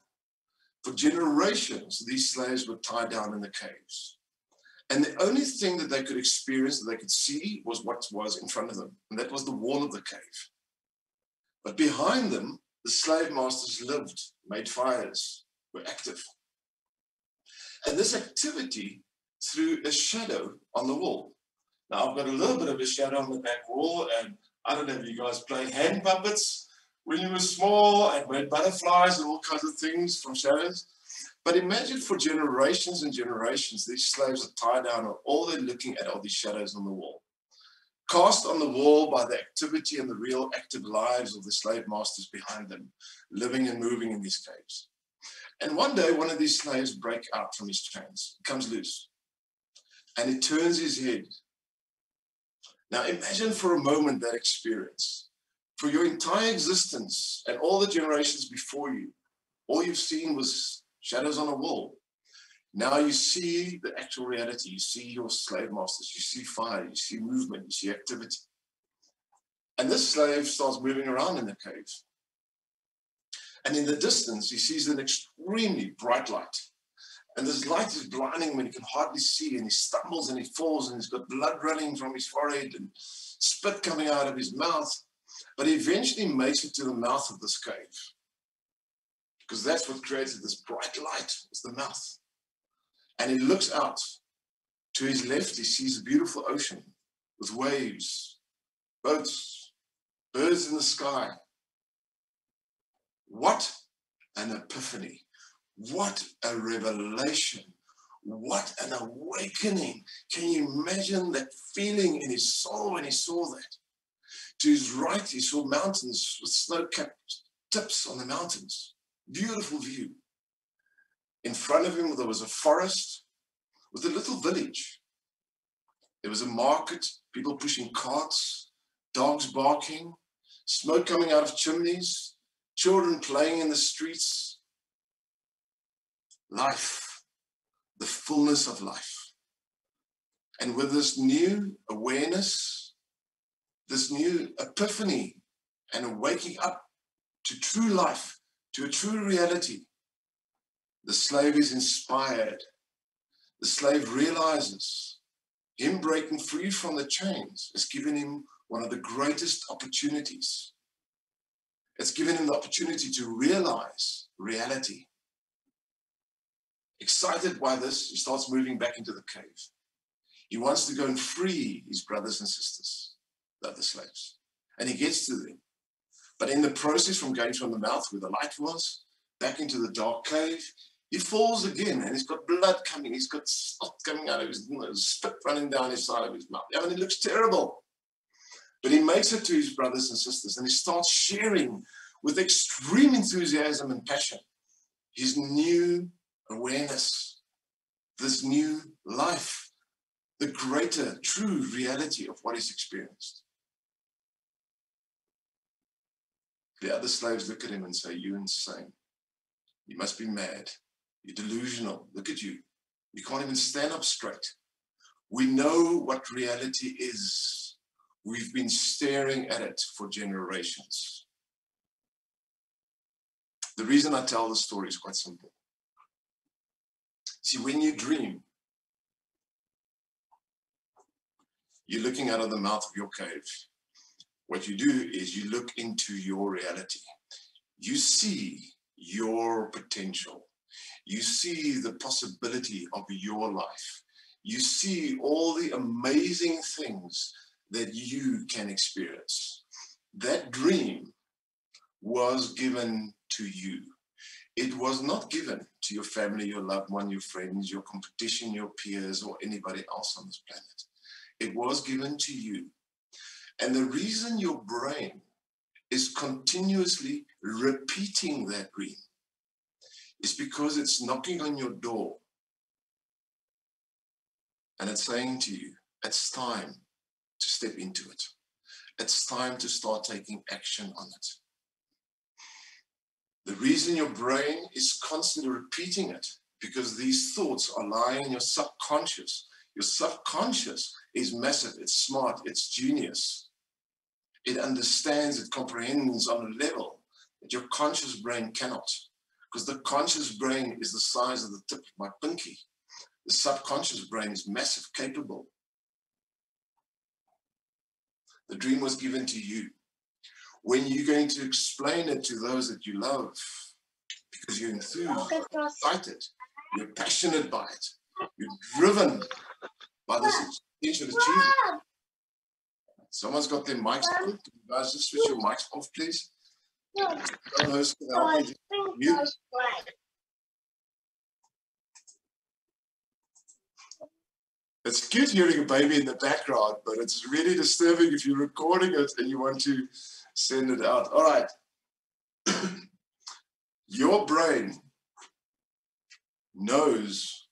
For generations, these slaves were tied down in the caves. And the only thing that they could experience, that they could see, was what was in front of them. And that was the wall of the cave. But behind them, the slave masters lived, made fires, were active. And this activity threw a shadow on the wall. Now, I've got a little bit of a shadow on the back wall, and I don't know if you guys played hand puppets when you were small and made butterflies and all kinds of things from shadows. But imagine for generations and generations, these slaves are tied down, and all they're looking at are these shadows on the wall. Cast on the wall by the activity and the real active lives of the slave masters behind them, living and moving in these caves. And one day, one of these slaves breaks out from his chains, comes loose, and he turns his head. Now imagine for a moment that experience. For your entire existence and all the generations before you, all you've seen was shadows on a wall. Now you see the actual reality. You see your slave masters, you see fire, you see movement, you see activity. And this slave starts moving around in the cave. And in the distance, he sees an extremely bright light. And this light is blinding him and he can hardly see, and he stumbles and he falls, and he's got blood running from his forehead and spit coming out of his mouth. But he eventually makes it to the mouth of this cave, because that's what created this bright light, is the mouth. And he looks out. To his left, he sees a beautiful ocean with waves, boats, birds in the sky. What an epiphany. What a revelation. What an awakening. Can you imagine that feeling in his soul when he saw that? To his right, he saw mountains with snow-capped tips on the mountains. Beautiful view. In front of him, there was a forest with a little village. There was a market, people pushing carts, dogs barking, smoke coming out of chimneys, children playing in the streets. Life, the fullness of life. And with this new awareness, this new epiphany, and a waking up to true life, to a true reality, the slave is inspired. The slave realizes him breaking free from the chains has given him one of the greatest opportunities. It's given him the opportunity to realize reality. Excited by this, he starts moving back into the cave. He wants to go and free his brothers and sisters, the other slaves. And he gets to them. But in the process from going from the mouth where the light was, back into the dark cave, he falls again, and he's got blood coming. He's got snot coming out of his nose, spit running down his side of his mouth. I mean, it looks terrible. But he makes it to his brothers and sisters, and he starts sharing with extreme enthusiasm and passion his new awareness, this new life, the greater, true reality of what he's experienced. The other slaves look at him and say, "You're insane. You must be mad. You're delusional. Look at you. You can't even stand up straight. We know what reality is. We've been staring at it for generations." The reason I tell this story is quite simple. See, when you dream, you're looking out of the mouth of your cave. What you do is you look into your reality. You see your potential. You see the possibility of your life. You see all the amazing things that you can experience. That dream was given to you. It was not given to your family, your loved one, your friends, your competition, your peers, or anybody else on this planet. It was given to you. And the reason your brain is continuously repeating that dream is because it's knocking on your door and it's saying to you, it's time to step into it. it's time to start taking action on it. The reason your brain is constantly repeating it, because these thoughts are lying in your subconscious. Your subconscious is massive, it's smart, it's genius. It understands, it comprehends on a level that your conscious brain cannot. Because the conscious brain is the size of the tip of my pinky. The subconscious brain is massive, capable. The dream was given to you. When you're going to explain it to those that you love, because you're enthused, you're excited, you're passionate by it, you're driven by this potential achievement. Someone's got their mics on. Can you guys just switch your mics off, please? Co-host can help me mute. It's cute hearing a baby in the background, but it's really disturbing if you're recording it and you want to send it out. All right. Your brain knows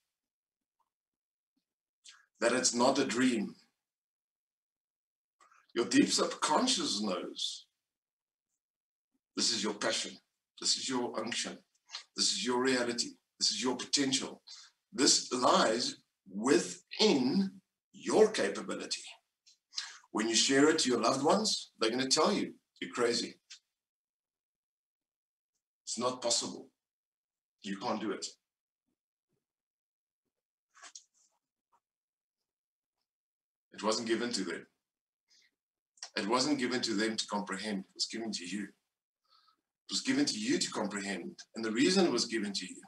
that it's not a dream. Your deep subconscious knows this is your passion. This is your unction. This is your reality. This is your potential. This lies within your capability. When you share it to your loved ones, they're going to tell you, you're crazy. It's not possible. You can't do it. It wasn't given to them. It wasn't given to them to comprehend. It was given to you. It was given to you to comprehend. And the reason it was given to you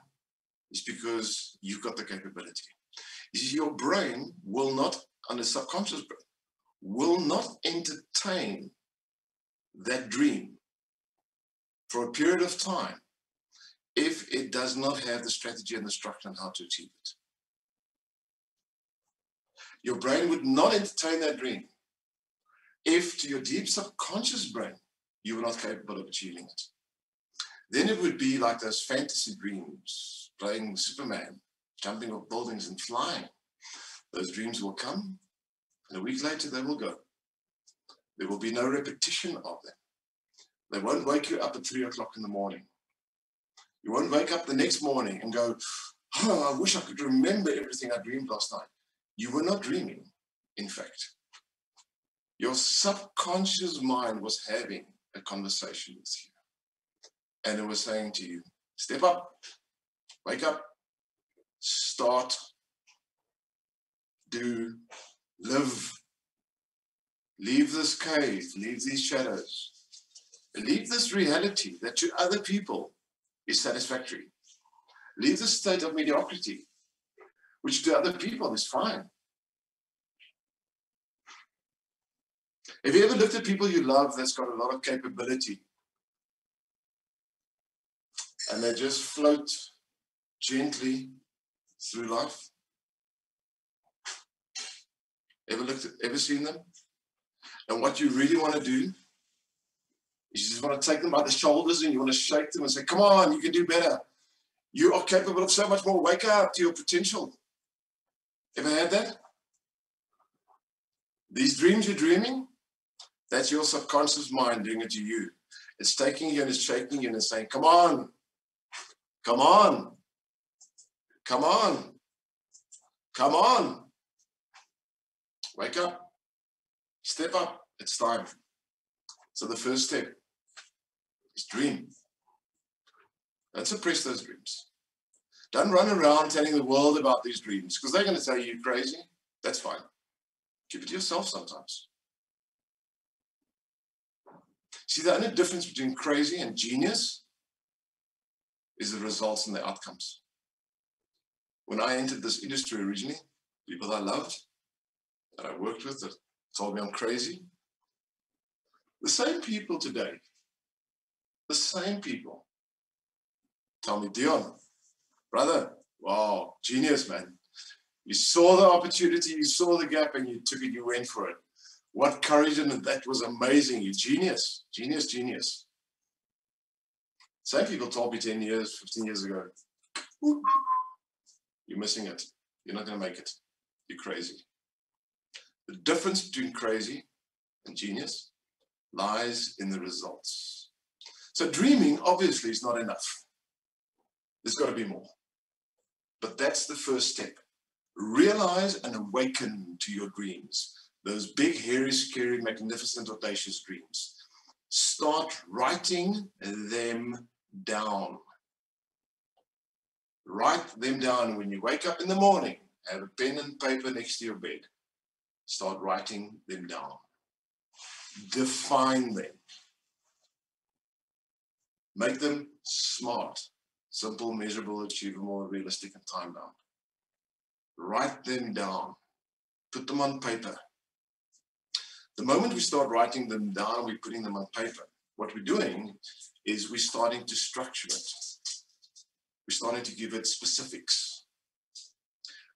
is because you've got the capability. You see, your brain will not, and the subconscious brain, will not entertain that dream for a period of time if it does not have the strategy and the structure on how to achieve it. Your brain would not entertain that dream if to your deep subconscious brain, you were not capable of achieving it. Then it would be like those fantasy dreams, playing Superman, jumping off buildings and flying. Those dreams will come, and a week later they will go. There will be no repetition of them. They won't wake you up at 3 o'clock in the morning. You won't wake up the next morning and go, oh, I wish I could remember everything I dreamed last night. You were not dreaming, in fact. Your subconscious mind was having a conversation with you. And it was saying to you, step up, wake up, start, do, live, leave this cave, leave these shadows, leave this reality that to other people is satisfactory. Leave the state of mediocrity, which to other people is fine. Have you ever looked at people you love that's got a lot of capability and they just float gently through life? Ever seen them? And what you really want to do is you just want to take them by the shoulders and you want to shake them and say, come on, you can do better. You are capable of so much more. Wake up to your potential. Ever had that? These dreams you're dreaming, that's your subconscious mind doing it to you. It's taking you and it's shaking you and it's saying, come on, come on, come on, come on. Wake up, step up, it's time. So the first step is dream. Don't suppress those dreams. Don't run around telling the world about these dreams because they're going to tell you you're crazy. That's fine. Keep it to yourself sometimes. See, the only difference between crazy and genius is the results and the outcomes. When I entered this industry originally, people I loved, that I worked with, that told me I'm crazy, the same people today, the same people tell me, Dion, brother, wow, genius, man. You saw the opportunity, you saw the gap, and you took it, you went for it. What courage, and that was amazing. You genius, genius, genius. Same people told me 10 years, 15 years ago, you're missing it. You're not going to make it. You're crazy. The difference between crazy and genius lies in the results. So dreaming obviously is not enough. There's got to be more. But that's the first step. Realize and awaken to your dreams. Those big, hairy, scary, magnificent, audacious dreams. Start writing them down. Write them down when you wake up in the morning. Have a pen and paper next to your bed. Start writing them down. Define them. Make them smart, simple, measurable, achievable, realistic, and time-bound. Write them down. Put them on paper. The moment we start writing them down, we're putting them on paper. What we're doing is we're starting to structure it. We're starting to give it specifics.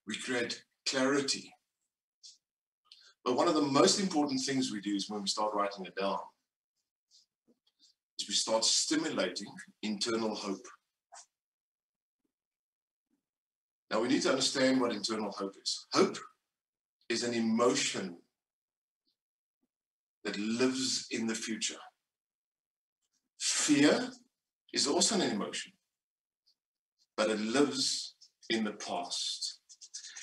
We create clarity. But one of the most important things we do is when we start writing it down, is we start stimulating internal hope. Now we need to understand what internal hope is. Hope is an emotion that lives in the future. Fear is also an emotion, but it lives in the past.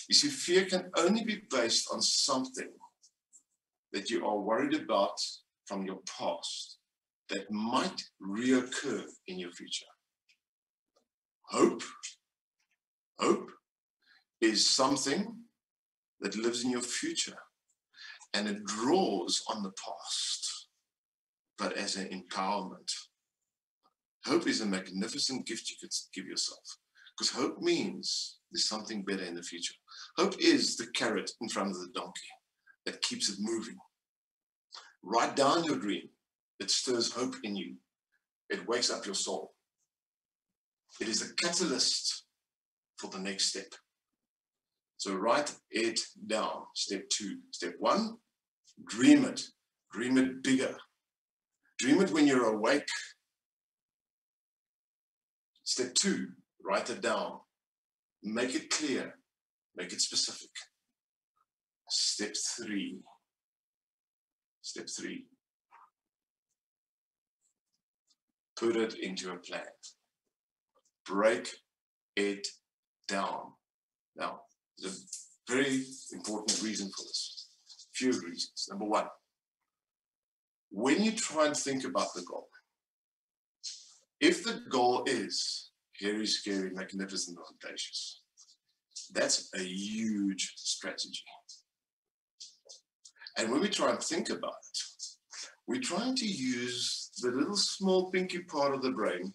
You see, fear can only be based on something that you are worried about from your past that might reoccur in your future. Hope is something that lives in your future, and it draws on the past, but as an empowerment. Hope is a magnificent gift you could give yourself, because hope means there's something better in the future. Hope is the carrot in front of the donkey that keeps it moving. Write down your dream. It stirs hope in you. It wakes up your soul. It is a catalyst for the next step. So write it down. Step 2. Step 1, dream it. Dream it bigger. Dream it when you're awake. Step 2, write it down. Make it clear. Make it specific. Step 3. Step 3. Put it into a plan. Break it down. Now, there's a very important reason for this. A few reasons. Number 1, when you try and think about the goal, if the goal is hairy, scary, magnificent, audacious, that's a huge strategy. And when we try and think about it, we're trying to use the little small pinky part of the brain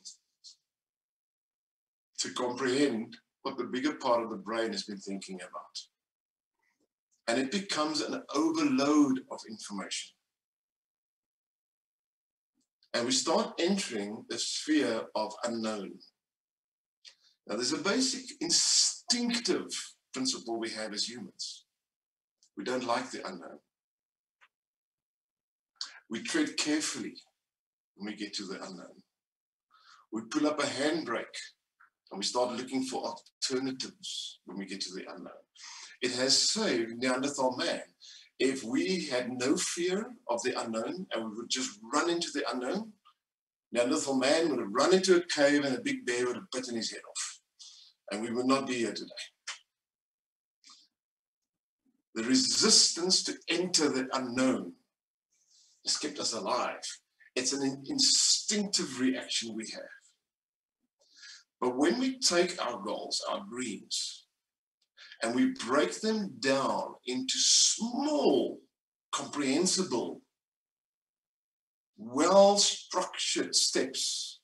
to comprehend what the bigger part of the brain has been thinking about. And it becomes an overload of information. And we start entering the sphere of unknown. Now, there's a basic instinctive principle we have as humans. We don't like the unknown. We tread carefully when we get to the unknown. We pull up a handbrake and we start looking for alternatives when we get to the unknown. It has saved Neanderthal man. If we had no fear of the unknown and we would just run into the unknown, Neanderthal man would have run into a cave and a big bear would have bitten his head off. And we would not be here today. The resistance to enter the unknown has kept us alive. It's an instinctive reaction we have. But when we take our goals, our dreams, and we break them down into small, comprehensible, well-structured steps,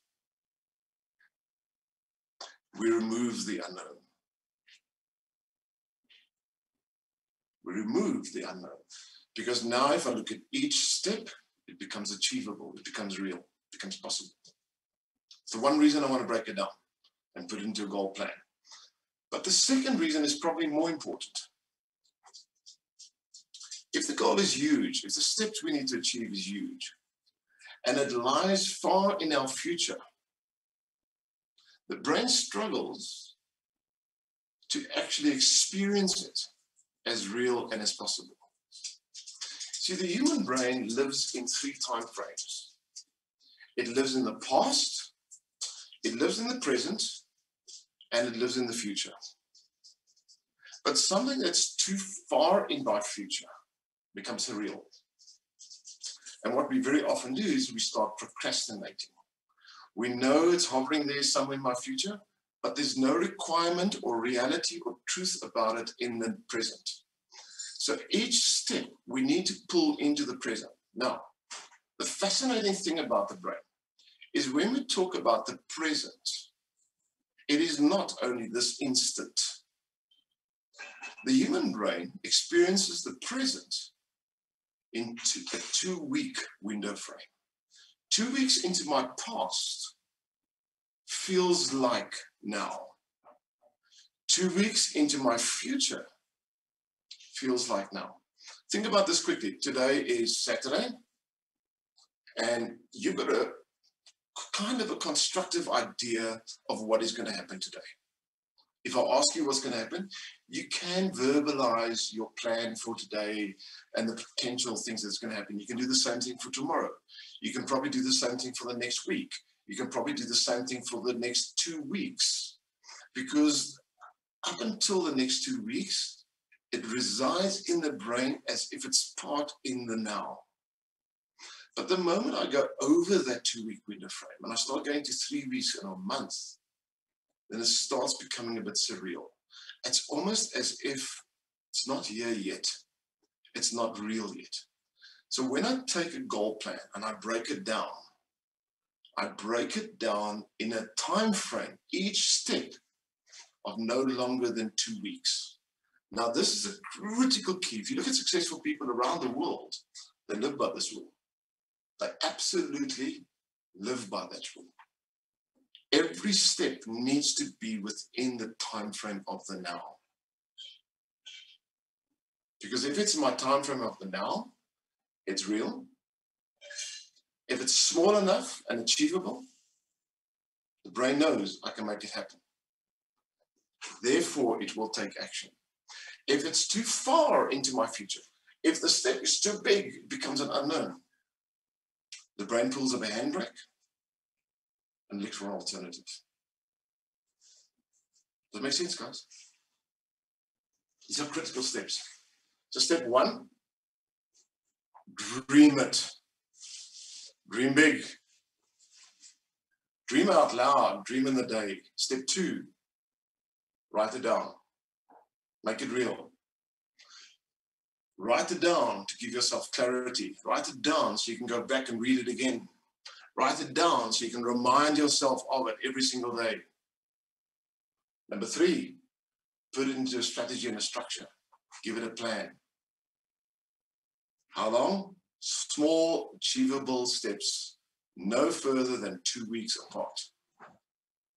we remove the unknown. We remove the unknown. Because now if I look at each step, it becomes achievable, it becomes real, it becomes possible. It's the one reason I want to break it down and put it into a goal plan. But the second reason is probably more important. If the goal is huge, if the steps we need to achieve is huge, and it lies far in our future, the brain struggles to actually experience it as real and as possible. See, the human brain lives in 3 time frames. It lives in the past, it lives in the present, and it lives in the future. But something that's too far in my future becomes surreal. And what we very often do is we start procrastinating. We know it's hovering there somewhere in my future, but there's no requirement or reality or truth about it in the present. So each step we need to pull into the present. Now, the fascinating thing about the brain is when we talk about the present, it is not only this instant. The human brain experiences the present into a 2-week window frame. 2 weeks into my past feels like now. 2 weeks into my future feels like now. Think about this quickly. Today is Saturday, and you've got a kind of a constructive idea of what is going to happen today. If I ask you what's going to happen, you can verbalize your plan for today and the potential things that's going to happen. You can do the same thing for tomorrow. You can probably do the same thing for the next week. You can probably do the same thing for the next 2 weeks. Because up until the next 2 weeks, it resides in the brain as if it's part in the now. But the moment I go over that 2-week window frame and I start going to 3 weeks and a month, then it starts becoming a bit surreal. It's almost as if it's not here yet. It's not real yet. So when I take a goal plan and I break it down in a time frame, each step of no longer than 2 weeks. Now, this is a critical key. If you look at successful people around the world, they live by this rule. They absolutely live by that rule. Every step needs to be within the time frame of the now. Because if it's my time frame of the now, it's real. If it's small enough and achievable, the brain knows I can make it happen. Therefore, it will take action. If it's too far into my future, if the step is too big, it becomes an unknown. The brain pulls up a handbrake and looks for an alternative. Does that make sense, guys? These are critical steps. So step 1, dream it. Dream big. Dream out loud. Dream in the day. Step 2, write it down. Make it real. Write it down to give yourself clarity. Write it down so you can go back and read it again. Write it down so you can remind yourself of it every single day. Number 3, put it into a strategy and a structure. Give it a plan. How long? Small, achievable steps, no further than 2 weeks apart.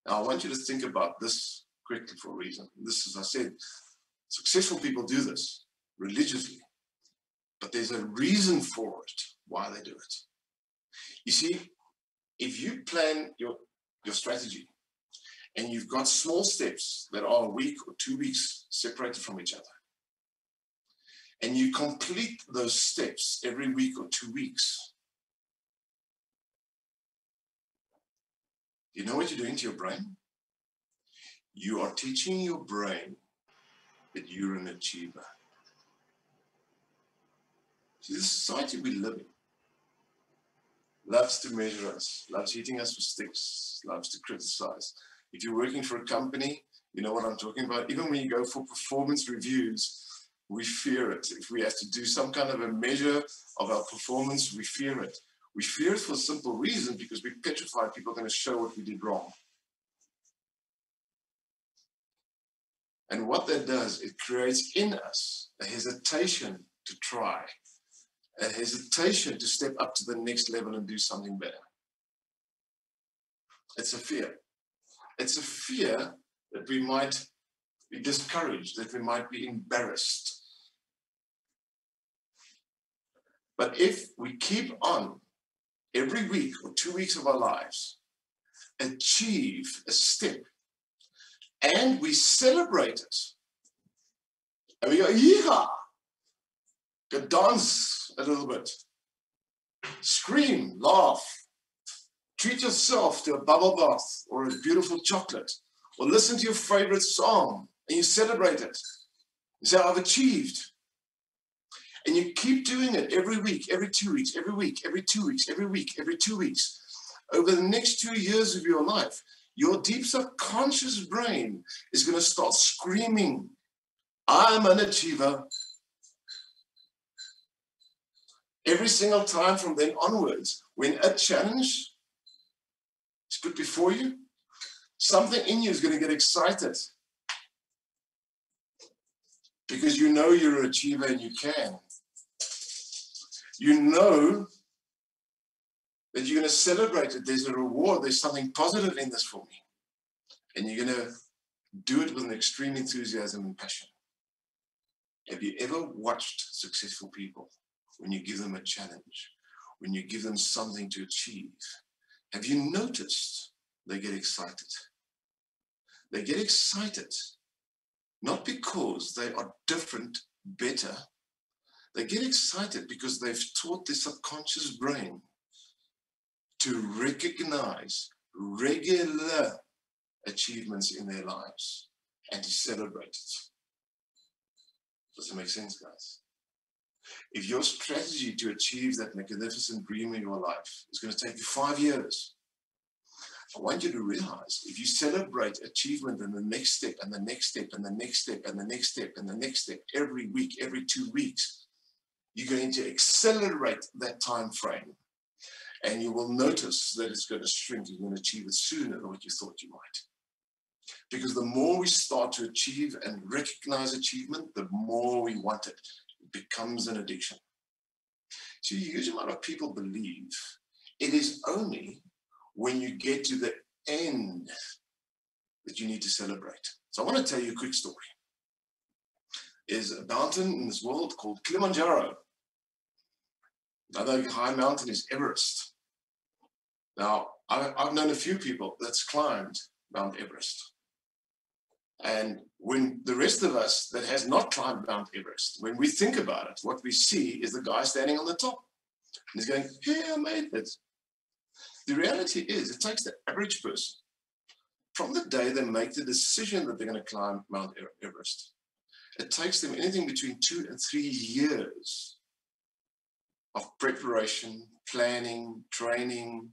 Now, I want you to think about this quickly for a reason. This, as I said, successful people do this religiously, but there's a reason for it, why they do it. You see, if you plan your strategy and you've got small steps that are a week or 2 weeks separated from each other, and you complete those steps every week or 2 weeks, you know what you're doing to your brain? You are teaching your brain that you're an achiever. See, the society we live in loves to measure us, loves hitting us with sticks, loves to criticize. If you're working for a company, you know what I'm talking about. Even when you go for performance reviews, we fear it. If we have to do some kind of a measure of our performance, we fear it. We fear it for a simple reason, because we're petrified people are going to show what we did wrong. And what that does, it creates in us a hesitation to try, a hesitation to step up to the next level and do something better. It's a fear. It's a fear that we might be discouraged, that we might be embarrassed. But if we keep on every week or 2 weeks of our lives, achieve a step, and we celebrate it, and we go, yeah, Go dance a little bit. Scream, laugh. Treat yourself to a bubble bath or a beautiful chocolate, or listen to your favorite song and you celebrate it. You say, I've achieved. And you keep doing it every week, every 2 weeks, every week, every 2 weeks, every week, every 2 weeks. Over the next 2 years of your life, your deep subconscious brain is going to start screaming, I'm an achiever. Every single time from then onwards, when a challenge is put before you, something in you is going to get excited. Because you know you're an achiever and you can. You know that you're going to celebrate it. There's a reward. There's something positive in this for me. And you're going to do it with an extreme enthusiasm and passion. Have you ever watched successful people when you give them a challenge, when you give them something to achieve? Have you noticed they get excited? They get excited not because they are different, better. They get excited because they've taught their subconscious brain to recognize regular achievements in their lives and to celebrate it. Does it make sense, guys? If your strategy to achieve that magnificent dream in your life is going to take you 5 years, I want you to realize if you celebrate achievement in the next step and the next step and the next step and the next step and the next step every week, every 2 weeks, you're going to accelerate that time frame. And you will notice that it's going to shrink. You're going to achieve it sooner than what you thought you might. Because the more we start to achieve and recognize achievement, the more we want it. It becomes an addiction. So a huge amount of people believe it is only when you get to the end that you need to celebrate. So I want to tell you a quick story. There's a mountain in this world called Kilimanjaro. Another high mountain is Everest. Now, I've known a few people that's climbed Mount Everest. And when the rest of us that has not climbed Mount Everest, when we think about it, what we see is the guy standing on the top. And he's going, hey, I made it. The reality is it takes the average person from the day they make the decision that they're going to climb Mount Everest. It takes them anything between 2 and 3 years of preparation, planning, training,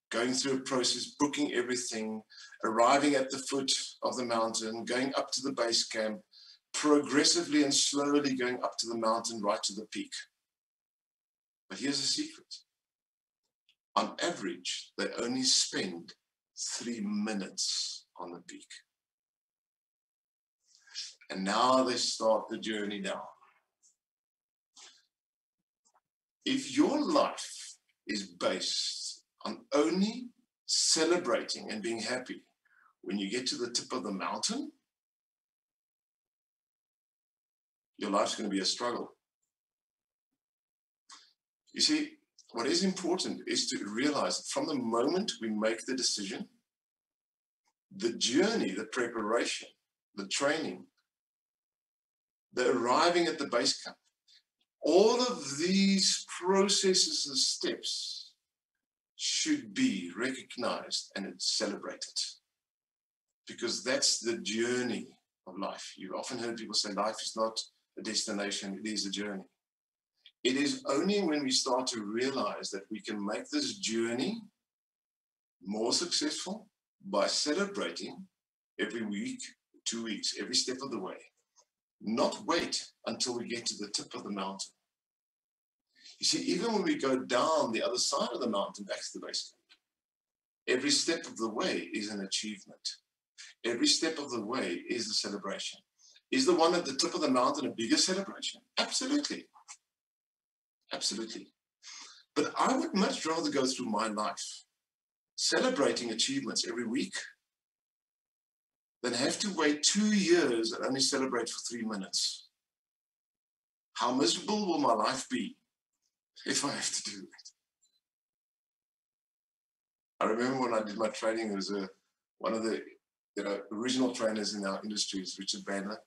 going through a process, booking everything, arriving at the foot of the mountain, going up to the base camp, progressively and slowly going up to the mountain, right to the peak. But here's the secret. On average, they only spend 3 minutes on the peak. And now they start the journey down. If your life is based on only celebrating and being happy when you get to the tip of the mountain, your life's going to be a struggle. You see, what is important is to realize that from the moment we make the decision, the journey, the preparation, the training, the arriving at the base camp, all of these processes and steps should be recognized and celebrated, because that's the journey of life. You've often heard people say life is not a destination, it is a journey. It is only when we start to realize that we can make this journey more successful by celebrating every week, 2 weeks, every step of the way. Not wait until we get to the tip of the mountain. You see, even when we go down the other side of the mountain back to the base camp, every step of the way is an achievement. Every step of the way is a celebration. Is the one at the tip of the mountain a bigger celebration? Absolutely. Absolutely. But I would much rather go through my life celebrating achievements every week than have to wait 2 years and only celebrate for 3 minutes. How miserable will my life be if I have to do it? I remember when I did my training, there was one of the original trainers in our industry is Richard Bandler.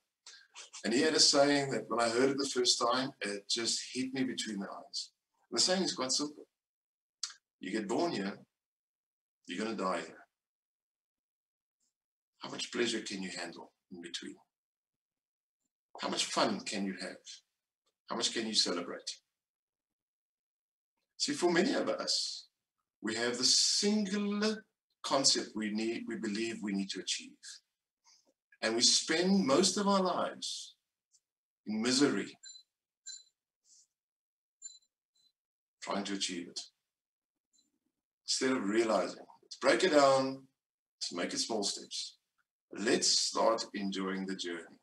And he had a saying that when I heard it the first time, it just hit me between the eyes. And the saying is quite simple. You get born here, you're going to die here. How much pleasure can you handle in between? How much fun can you have? How much can you celebrate? See, for many of us, we have the singular concept we believe we need to achieve. And we spend most of our lives in misery trying to achieve it. Instead of realizing, let's break it down, let's make it small steps. Let's start enjoying the journey.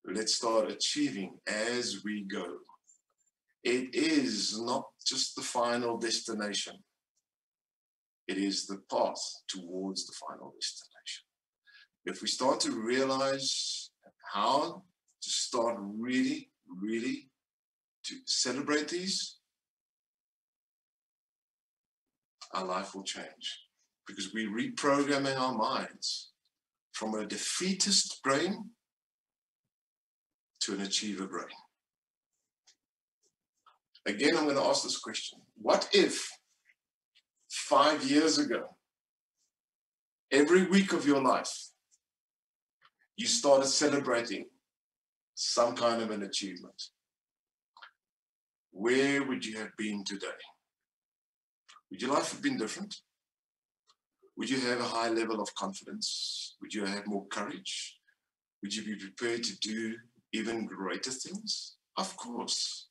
Let's start achieving as we go. It is not just the final destination. It is the path towards the final destination. If we start to realize how to start really to celebrate these, our life will change, because we're reprogramming our minds from a defeatist brain to an achiever brain. Again, I'm going to ask this question. What if 5 years ago, every week of your life, you started celebrating some kind of an achievement? Where would you have been today? Would your life have been different? Would you have a high level of confidence? Would you have more courage? Would you be prepared to do even greater things? Of course.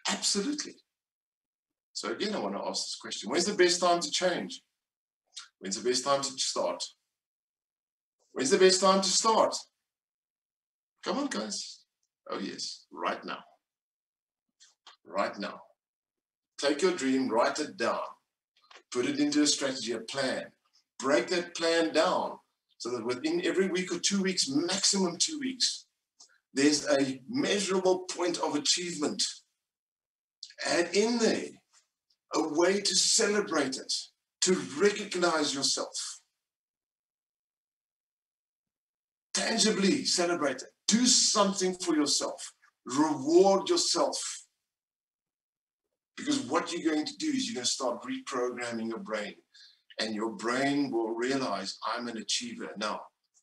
Absolutely. So again, I want to ask this question. When's the best time to change? When's the best time to start? When's the best time to start? Come on, guys. Oh, yes. Right now. Right now. Take your dream, write it down. Put it into a strategy, a plan. Break that plan down so that within every week or 2 weeks, maximum 2 weeks, there's a measurable point of achievement. Add in there a way to celebrate it, to recognize yourself. Tangibly celebrate it. Do something for yourself. Reward yourself. Because what you're going to do is you're going to start reprogramming your brain. And your brain will realize, I'm an achiever. Now,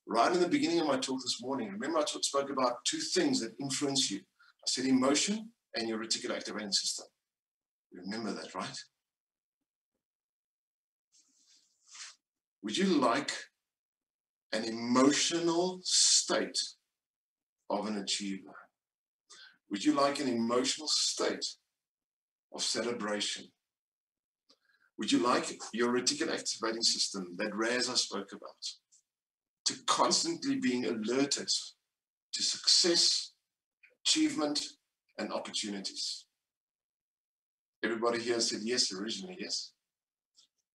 right in the beginning of my talk this morning, remember I spoke about two things that influence you. I said emotion and your reticular activating system. Remember that, right? Would you like an emotional state of an achiever? Would you like an emotional state of celebration? Would you like your reticular activating system that Raza spoke about to constantly being alerted to success, achievement, and opportunities? Everybody here said yes originally, yes?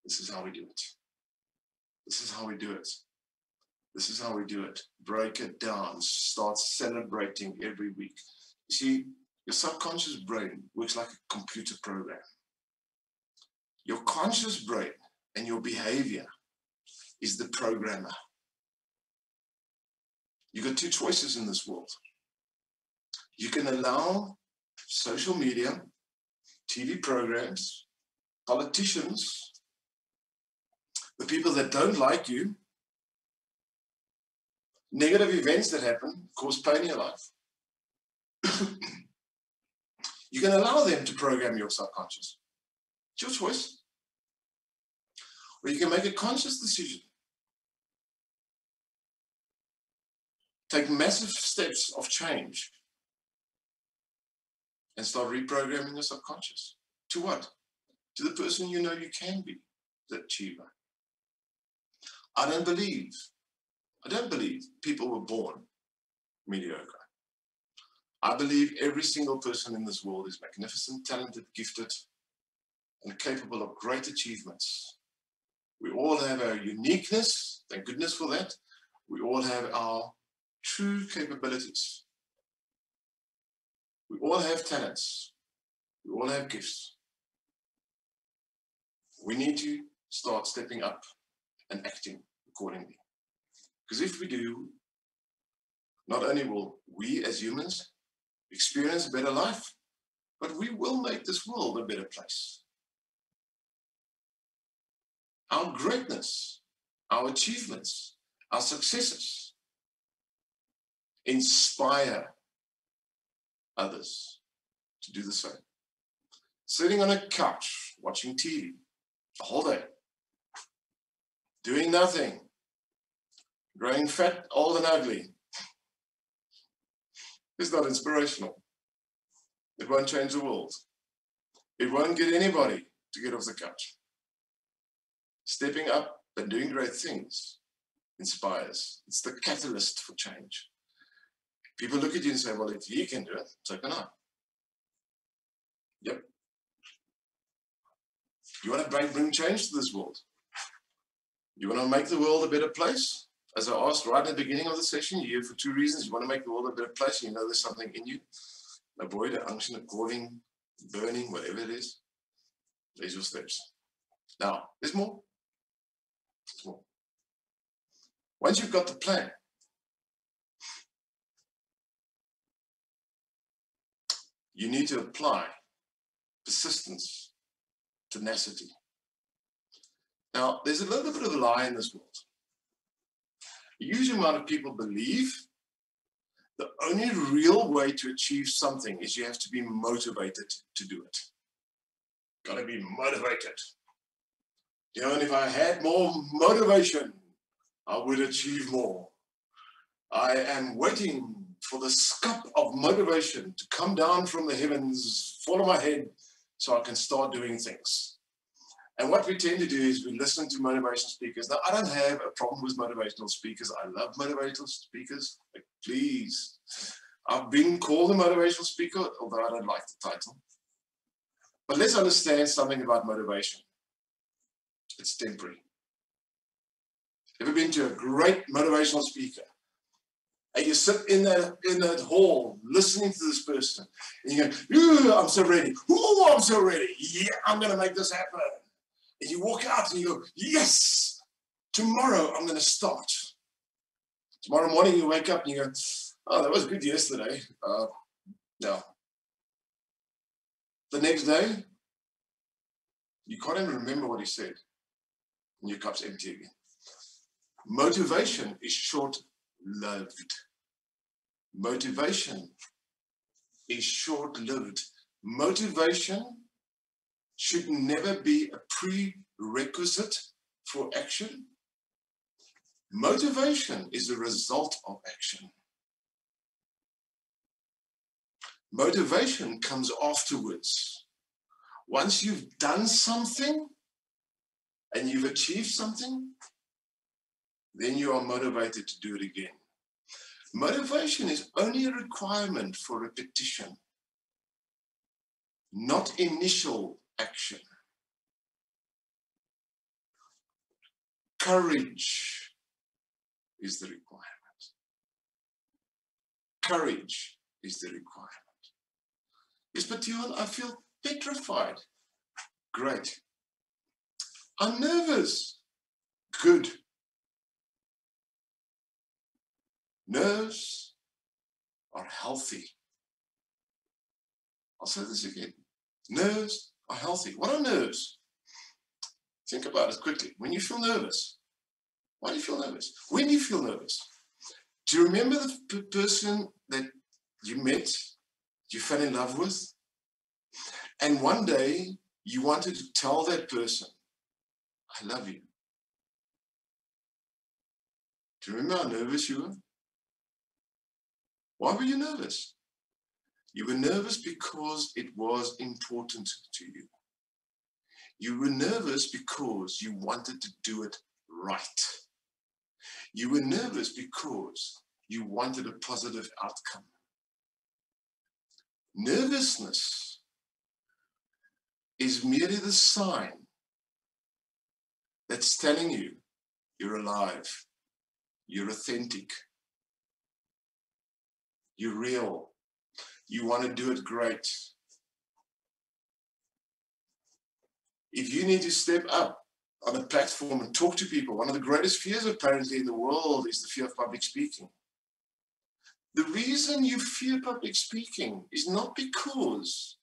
This is how we do it. This is how we do it. This is how we do it. Break it down. Start celebrating every week. You see, your subconscious brain works like a computer program. Your conscious brain and your behavior is the programmer. You got two choices in this world. You can allow social media, TV programs, politicians, the people that don't like you, negative events that happen, cause pain in your life. You can allow them to program your subconscious. It's your choice. Or you can make a conscious decision. Take massive steps of change and start reprogramming your subconscious. To what? To the person you know you can be, the achiever. I don't believe people were born mediocre. I believe every single person in this world is magnificent, talented, gifted, and capable of great achievements. We all have our uniqueness, thank goodness for that. We all have our true capabilities. We all have talents. We all have gifts. We need to start stepping up and acting accordingly. Because if we do, not only will we as humans experience a better life, but we will make this world a better place. Our greatness, our achievements, our successes inspire others to do the same. Sitting on a couch, watching TV the whole day, doing nothing, growing fat, old and ugly, is not inspirational. It won't change the world. It won't get anybody to get off the couch. Stepping up and doing great things inspires. It's the catalyst for change. People look at you and say, well, if he can do it, so can I. Yep. You want to bring change to this world? You want to make the world a better place? As I asked right at the beginning of the session, you're here for two reasons. You want to make the world a better place, and you know there's something in you. A void, an unction, a calling, burning, whatever it is. There's your steps. Now, there's more. There's more. Once you've got the plan, you need to apply persistence, tenacity. Now, there's a little bit of a lie in this world. A huge amount of people believe the only real way to achieve something is you have to be motivated to do it. Got to be motivated. You know, and if I had more motivation, I would achieve more. I am waiting for the scup of motivation to come down from the heavens, fall on my head, so I can start doing things. And what we tend to do is we listen to motivational speakers. Now, I don't have a problem with motivational speakers. I love motivational speakers. Like, please. I've been called a motivational speaker, although I don't like the title. But let's understand something about motivation. It's temporary. Ever been to a great motivational speaker? And you sit in that hall listening to this person, and you go, ooh, I'm so ready. Ooh, I'm so ready. Yeah, I'm going to make this happen. And you walk out and you go, yes, tomorrow I'm going to start. Tomorrow morning you wake up and you go, oh, that was good yesterday. No. The next day, you can't even remember what he said. And your cup's empty again. Motivation is short-lived. Motivation is short-lived. Motivation should never be a prerequisite for action. Motivation is a result of action. Motivation comes afterwards. Once you've done something and you've achieved something, then you are motivated to do it again. Motivation is only a requirement for repetition, not initial action. Courage is the requirement. Courage is the requirement. Yes, but Johan, I feel petrified. Great. I'm nervous. Good. Nerves are healthy. I'll say this again. Nerves are healthy. What are nerves? Think about it quickly. When you feel nervous, why do you feel nervous? When you feel nervous, do you remember the person that you met, you fell in love with, and one day you wanted to tell that person, I love you? Do you remember how nervous you were? Why were you nervous? You were nervous because it was important to you. You were nervous because you wanted to do it right. You were nervous because you wanted a positive outcome. Nervousness is merely the sign that's telling you you're alive, you're authentic, you're real, you want to do it great. If you need to step up on a platform and talk to people, one of the greatest fears apparently in the world is the fear of public speaking. The reason you fear public speaking is not because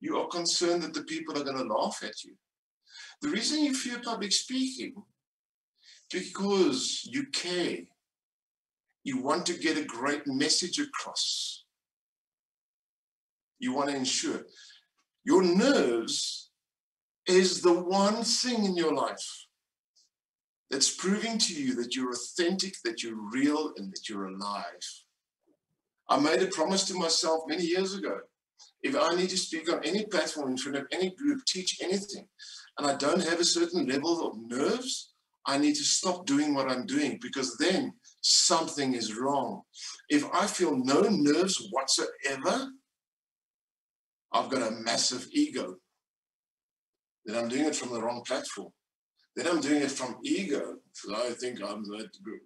you are concerned that the people are going to laugh at you. The reason you fear public speaking is because you care. You want to get a great message across. You want to ensure. Your nerves is the one thing in your life that's proving to you that you're authentic, that you're real, and that you're alive. I made a promise to myself many years ago. If I need to speak on any platform, in front of any group, teach anything, and I don't have a certain level of nerves, I need to stop doing what I'm doing, because then something is wrong. If I feel no nerves whatsoever, I've got a massive ego. Then I'm doing it from the wrong platform. Then I'm doing it from ego, because I think I'm that good.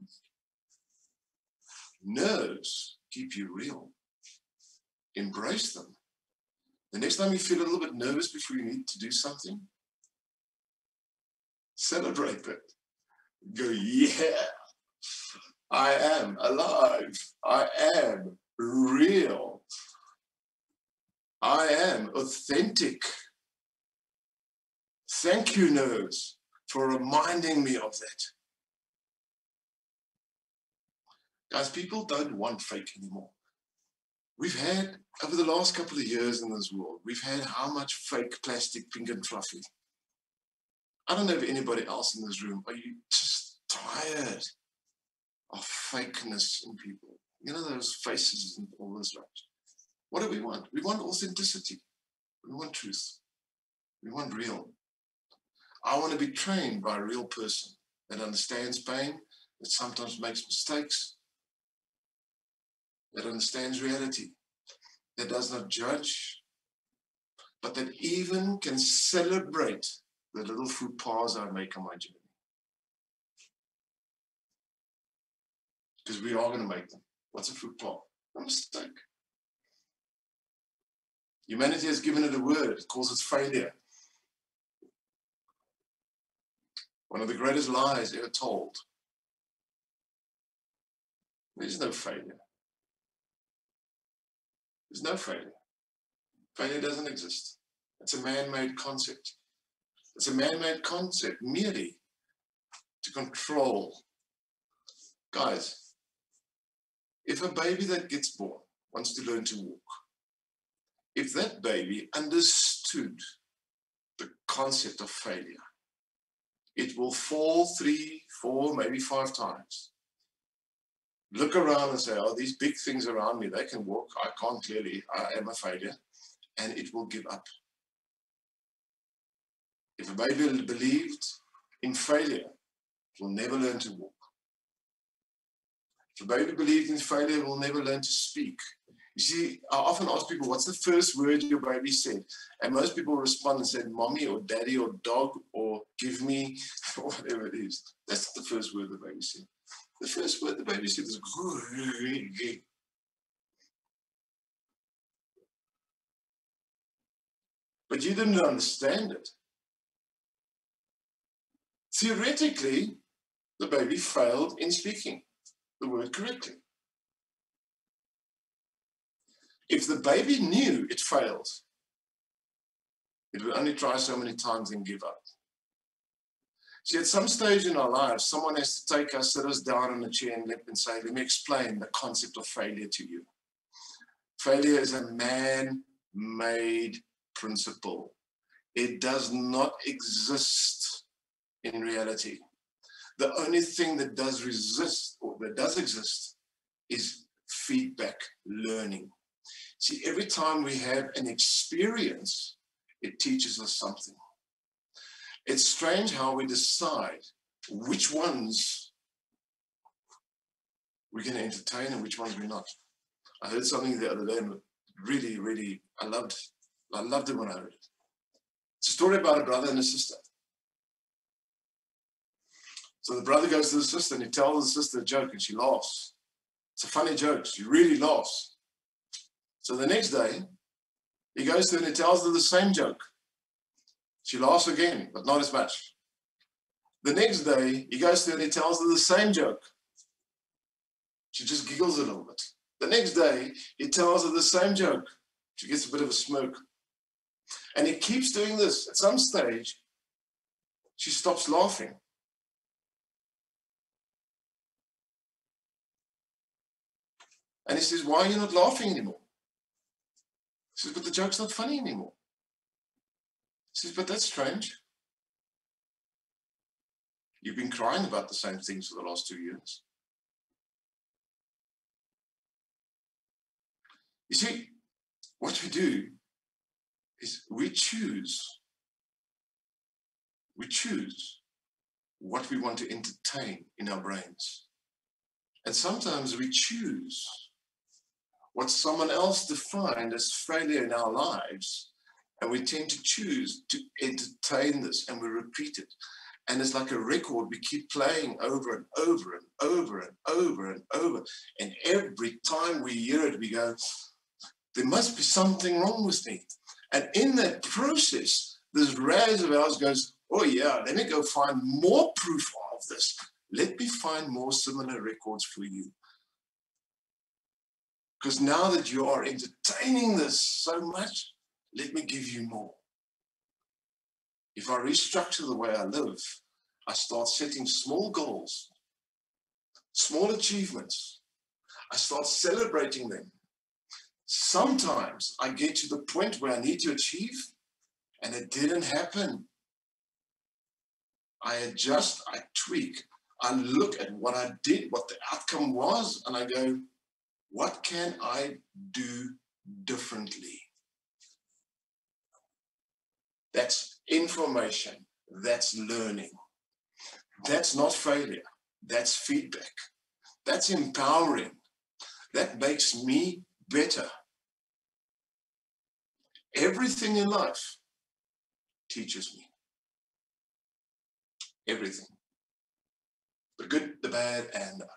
Nerves keep you real. Embrace them. The next time you feel a little bit nervous before you need to do something, celebrate it. Go, yeah, I am alive. I am real. I am authentic. Thank you, nerves, for reminding me of that. Guys, people don't want fake anymore. We've had, over the last couple of years in this world, we've had how much fake plastic, pink and fluffy. I don't know if anybody else in this room, are you just tired of fakeness in people? You know, those faces and all this rubbish. What do we want? We want authenticity. We want truth. We want real. I want to be trained by a real person that understands pain, that sometimes makes mistakes, that understands reality, that does not judge, but that even can celebrate the little faux pas I make on my journey. Because we are going to make them. What's a faux pas? A mistake. Humanity has given it a word. It calls it failure. One of the greatest lies ever told. There's no failure. There's no failure. Failure doesn't exist. It's a man-made concept. It's a man-made concept merely to control. Guys, if a baby that gets born wants to learn to walk, if that baby understood the concept of failure, it will fall 3, 4, maybe 5 times. Look around and say, oh, these big things around me, they can walk. I can't clearly. I am a failure. And it will give up. If a baby believed in failure, it will never learn to walk. If a baby believed in failure, it will never learn to speak. You see, I often ask people, what's the first word your baby said? And most people respond and say, mommy or daddy or dog or give me, or whatever it is. That's the first word the baby said. The first word the baby said is good. But you didn't understand it. Theoretically, the baby failed in speaking the word correctly. If the baby knew it failed, it would only try so many times and give up. See, at some stage in our lives, someone has to take us, sit us down in a chair and say, let me explain the concept of failure to you. Failure is a man-made principle. It does not exist in reality. The only thing that does exist is feedback learning. See, every time we have an experience, it teaches us something. It's strange how we decide which ones we're going to entertain and which ones we're not. I heard something the other day and really, I loved it when I heard it. It's a story about a brother and a sister. So the brother goes to the sister and he tells the sister a joke and she laughs. It's a funny joke. She really laughs. So the next day, he goes to her and he tells her the same joke. She laughs again, but not as much. The next day, he goes to her and he tells her the same joke. She just giggles a little bit. The next day, he tells her the same joke. She gets a bit of a smirk. And he keeps doing this. At some stage, she stops laughing. And he says, why are you not laughing anymore? She says, but the joke's not funny anymore. He says, but that's strange. You've been crying about the same things for the last 2 years. You see, what we do is we choose what we want to entertain in our brains. And sometimes we choose what someone else defined as failure in our lives, and we tend to choose to entertain this, and we repeat it. And it's like a record we keep playing over and over and over and over and over. And every time we hear it, we go, there must be something wrong with me. And in that process, this Raz of ours goes, oh yeah, let me go find more proof of this. Let me find more similar records for you. Because now that you are entertaining this so much, let me give you more. If I restructure the way I live, I start setting small goals, small achievements. I start celebrating them. Sometimes I get to the point where I need to achieve, and it didn't happen. I adjust, I tweak, I look at what I did, what the outcome was, and I go, what can I do differently? That's information, that's learning. That's not failure, that's feedback. That's empowering. That makes me better. Everything in life teaches me. Everything. The good, the bad, and the ugly.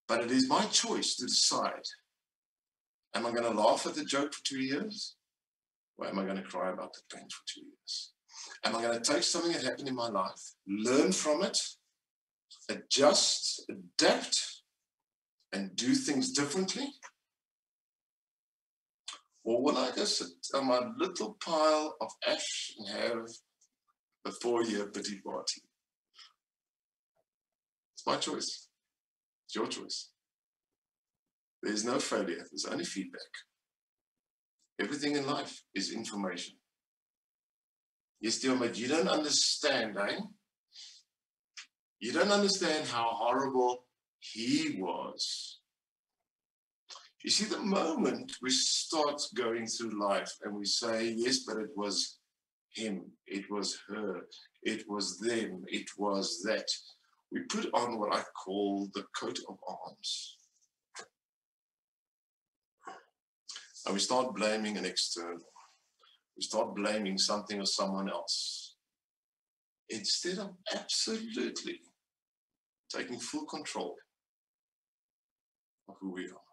But it is my choice to decide, am I going to laugh at the joke for 2 years? Or am I going to cry about the pain for 2 years? Am I going to take something that happened in my life, learn from it, adjust, adapt, and do things differently? Or will I go sit on my little pile of ash and have a 4-year pity party? It's my choice. It's your choice. There's no failure. There's only feedback. Everything in life is information. Yes, dear, but you don't understand, eh? You don't understand how horrible he was. You see, the moment we start going through life and we say, yes, but it was him, it was her, it was them, it was that, we put on what I call the coat of arms. And we start blaming an external. We start blaming something or someone else. Instead of absolutely taking full control of who we are.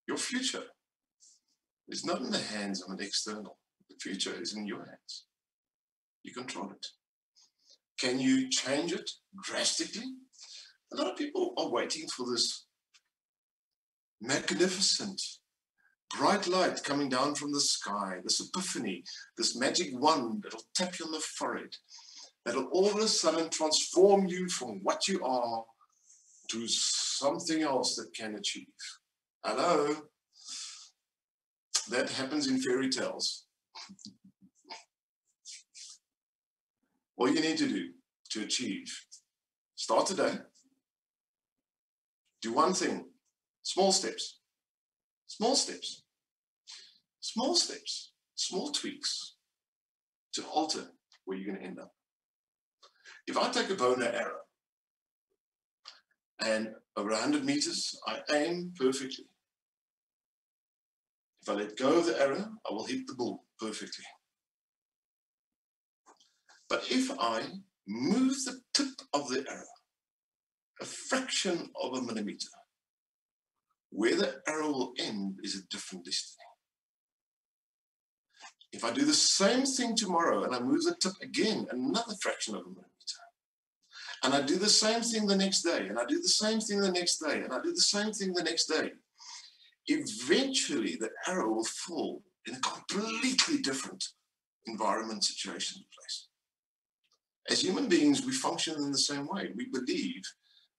Your future is not in the hands of an external. The future is in your hands. You control it. Can you change it drastically? A lot of people are waiting for this magnificent, bright light coming down from the sky, this epiphany, this magic wand that'll tap you on the forehead, that'll all of a sudden transform you from what you are to something else that can achieve. Hello? That happens in fairy tales. All you need to do to achieve, start today, do one thing, small steps, small steps, small steps, small tweaks to alter where you're going to end up. If I take a bow and arrow and over 100 meters, I aim perfectly. If I let go of the arrow, I will hit the bull perfectly. But if I move the tip of the arrow a fraction of a millimeter, where the arrow will end is a different destiny. If I do the same thing tomorrow and I move the tip again, another fraction of a millimeter, And I do the same thing the next day, and I do the same thing the next day, and I do the same thing the next day. Eventually, the arrow will fall in a completely different environment, situation, and place. As human beings, we function in the same way. We believe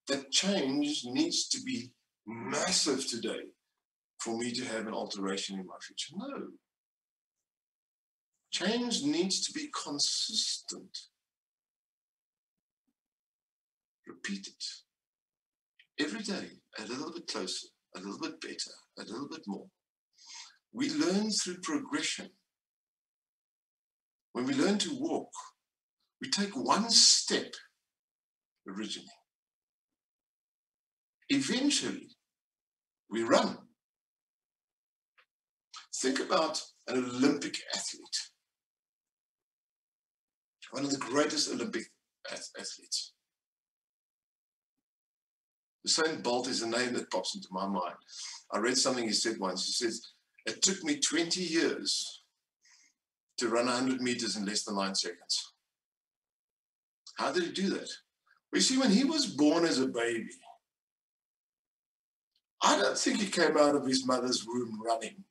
that change needs to be massive today for me to have an alteration in my future. No. Change needs to be consistent. Repeat it. Every day, a little bit closer, a little bit better, a little bit more. We learn through progression. When we learn to walk, we take one step originally. Eventually, we run. Think about an Olympic athlete, one of the greatest Olympic athletes. Usain Bolt is a name that pops into my mind. I read something he said once. He says, it took me 20 years to run 100 meters in less than 9 seconds. How did he do that? Well, you see, when he was born as a baby, I don't think he came out of his mother's womb running.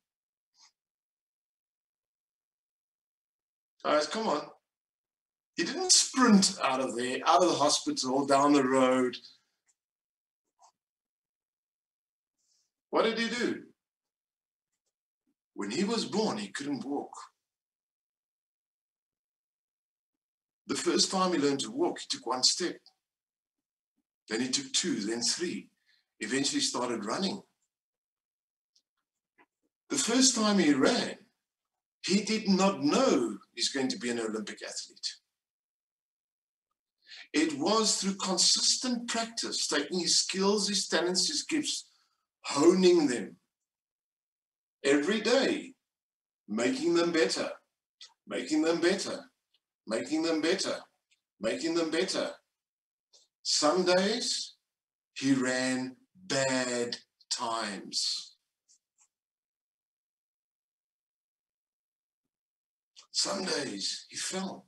Guys, come on. He didn't sprint out of there, out of the hospital, down the road. What did he do? When he was born, he couldn't walk. The first time he learned to walk, he took 1 step. Then he took 2, then 3. Eventually started running. The first time he ran, he did not know he's going to be an Olympic athlete. It was through consistent practice, taking his skills, his talents, his gifts, honing them every day, making them better, making them better, making them better, making them better. Some days he ran bad times. Some days he fell.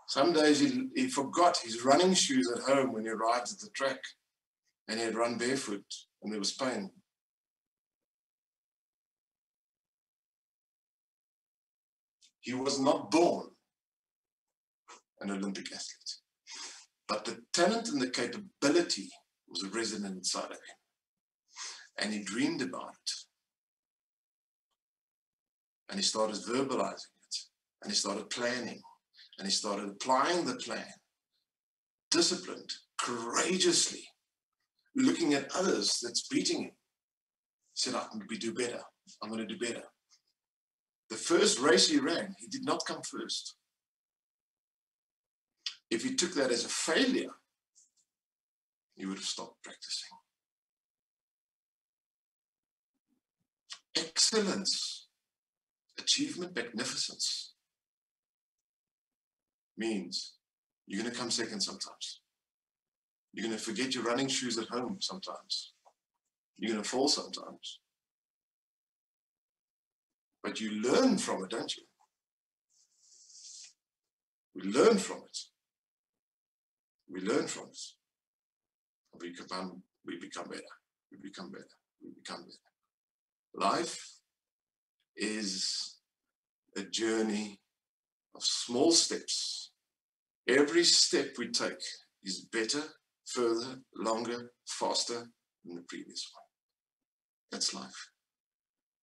Some days he forgot his running shoes at home when he arrived at the track, and he had run barefoot and there was pain. He was not born an Olympic athlete, but the talent and the capability was resident inside of him, and he dreamed about it. And he started verbalizing it, and he started planning, and he started applying the plan, disciplined, courageously, looking at others that's beating him. He said, I'm going to do better. I'm going to do better. The first race he ran, he did not come first. If he took that as a failure, he would have stopped practicing. Excellence, achievement, magnificence means you're going to come second sometimes. You're going to forget your running shoes at home sometimes. You're going to fall sometimes. But you learn from it, don't you? We learn from it. We learn from it. We become better. We become better. We become better. Life is a journey of small steps. Every step we take is better, further, longer, faster than the previous one. That's life.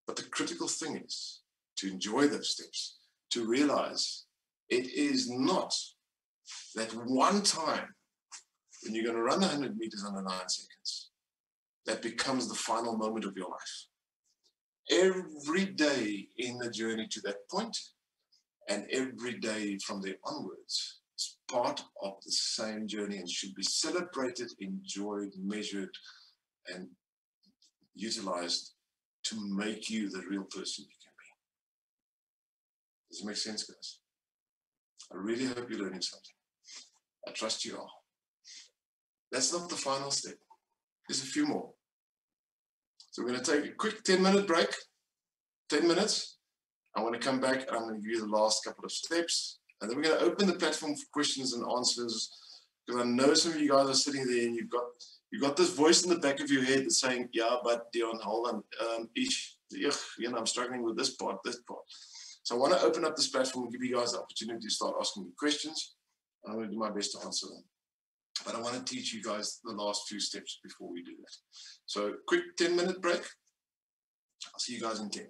But the critical thing is to enjoy those steps, to realize it is not that one time when you're going to run 100 meters under 9 seconds that becomes the final moment of your life. Every day in the journey to that point, and every day from there onwards, is part of the same journey and should be celebrated, enjoyed, measured, and utilized to make you the real person you can be. Does it make sense, guys? I really hope you're learning something. I trust you are. That's not the final step. There's a few more. So we're going to take a quick 10-minute break, 10 minutes. I'm going to come back and I'm going to give you the last couple of steps, And then we're going to open the platform for questions and answers, because I know some of you guys are sitting there and you've got this voice in the back of your head that's saying, yeah, but Dion, hold on, I'm struggling with this part. So I want to open up this platform and give you guys the opportunity to start asking me questions. I'm going to do my best to answer them. But I want to teach you guys the last few steps before we do that. So quick 10-minute break. I'll see you guys in 10.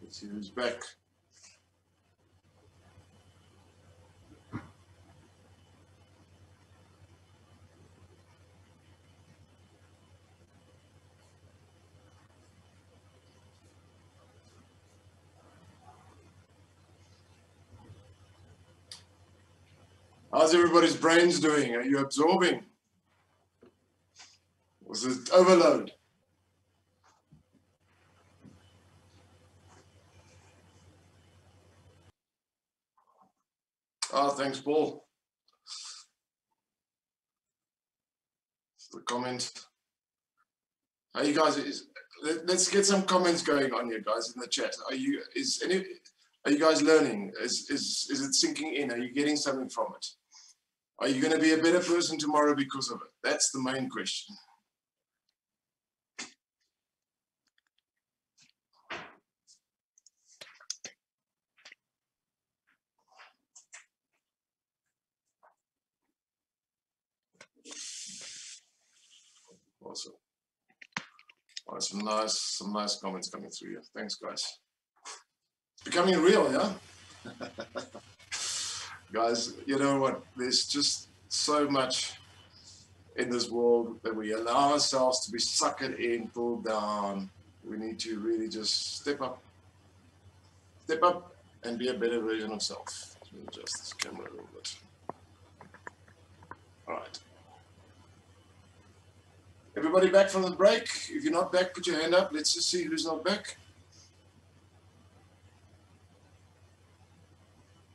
Let's see who's back. How's everybody's brains doing? Are you absorbing? Was it overload? Oh, thanks, Paul. The comment. How you guys? Let's get some comments going on here, guys, in the chat. Are you guys learning? Is it sinking in? Are you getting something from it? Are you going to be a better person tomorrow because of it? That's the main question. Awesome. Oh, some nice comments coming through here. Thanks, guys. It's becoming real, yeah? Guys, you know what? There's just so much in this world that we allow ourselves to be suckered in, pulled down. We need to really just step up and be a better version of self. Let me adjust this camera a little bit. All right. Everybody back from the break? If you're not back, put your hand up. Let's just see who's not back.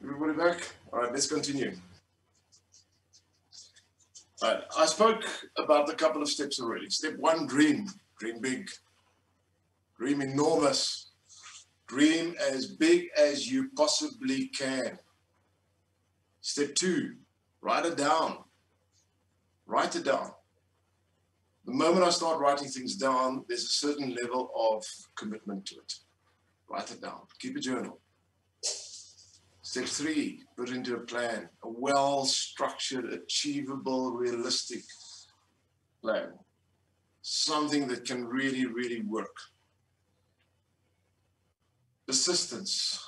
Everybody back? All right, let's continue. I spoke about a couple of steps already. Step 1, dream. Dream big. Dream enormous. Dream as big as you possibly can. Step 2, write it down. Write it down. The moment I start writing things down, there's a certain level of commitment to it. Write it down. Keep a journal. Step 3, put into a plan. A well-structured, achievable, realistic plan. Something that can really, really work. Persistence.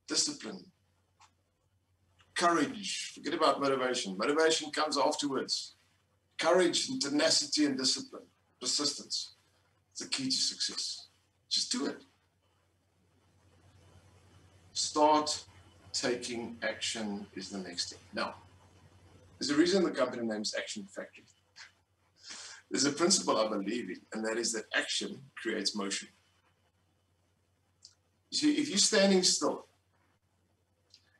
Discipline. Courage. Forget about motivation. Motivation comes afterwards. Courage and tenacity and discipline. Persistence. It's the key to success. Just do it. Start taking action is the next step. Now, there's a reason the company name is Action Factory. There's a principle I believe in, and that is that action creates motion. You see, if you're standing still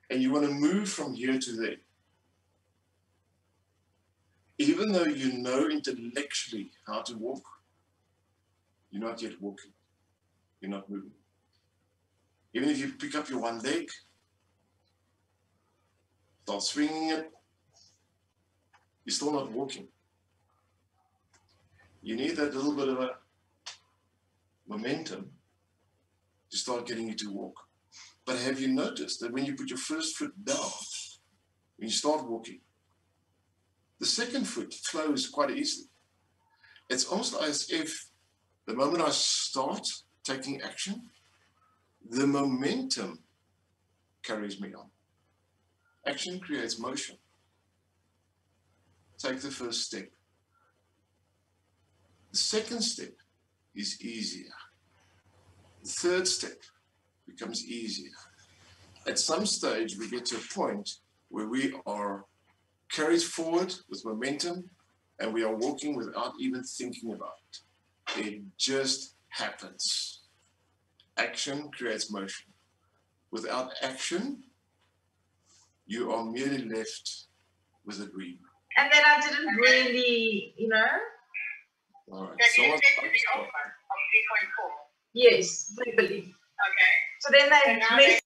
and you want to move from here to there, even though you know intellectually how to walk, you're not yet walking. You're not moving. Even if you pick up your one leg, start swinging it, you're still not walking. You need that little bit of a momentum to start getting you to walk. But have you noticed that when you put your first foot down, when you start walking, the second foot flows quite easily. It's almost as if the moment I start taking action, the momentum carries me on. Action creates motion. Take the first step. The second step is easier. The third step becomes easier. At some stage, we get to a point where we are carried forward with momentum and we are walking without even thinking about it. It just happens. Action creates motion. Without action, you are merely left with a dream.
And then I didn't really,
All right.
So you expected the offer of 3.4? Yes, verbally. Okay. So then they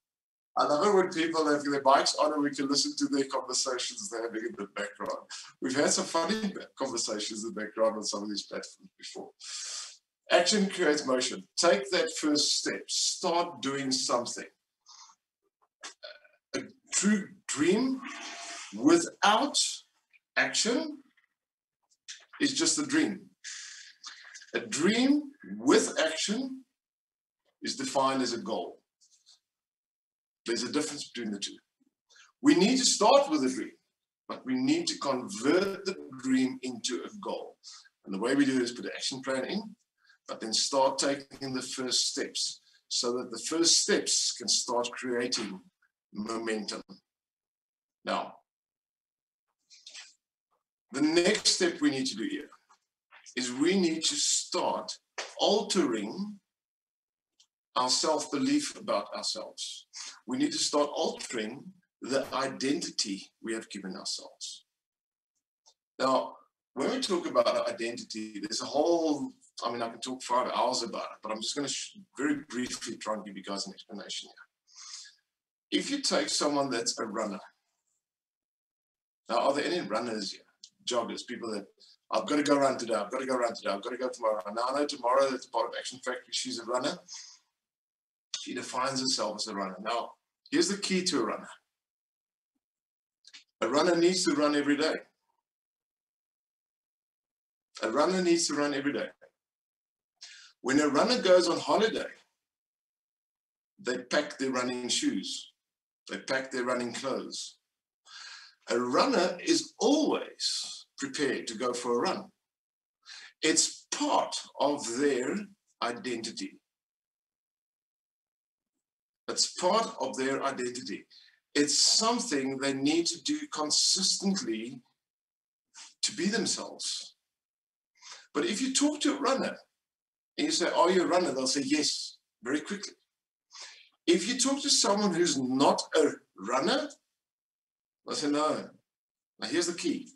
I love it when people have their bikes on and we can listen to their conversations they're having in the background. We've had some funny conversations in the background on some of these platforms before. Action creates motion. Take that first step. Start doing something. A true dream without action is just a dream. A dream with action is defined as a goal. There's a difference between the two. We need to start with a dream, but we need to convert the dream into a goal. And the way we do it is put an action plan in, but then start taking the first steps so that the first steps can start creating momentum. Now, the next step we need to do here is we need to start altering our self-belief about ourselves. We need to start altering the identity we have given ourselves. Now, when we talk about identity, there's a whole, I can talk 5 hours about it, but I'm just going to very briefly try and give you guys an explanation here. If you take someone that's a runner, now are there any runners here? Joggers, people that, I've got to go run today, I've got to go run today, I've got to go tomorrow. Now I know tomorrow that's part of Action Factory, she's a runner. She defines herself as a runner. Now, here's the key to a runner. A runner needs to run every day. A runner needs to run every day. When a runner goes on holiday, they pack their running shoes. They pack their running clothes. A runner is always prepared to go for a run. It's part of their identity. It's part of their identity. It's something they need to do consistently to be themselves. But if you talk to a runner and you say, are you a runner? They'll say yes, very quickly. If you talk to someone who's not a runner, they'll say no. Now here's the key.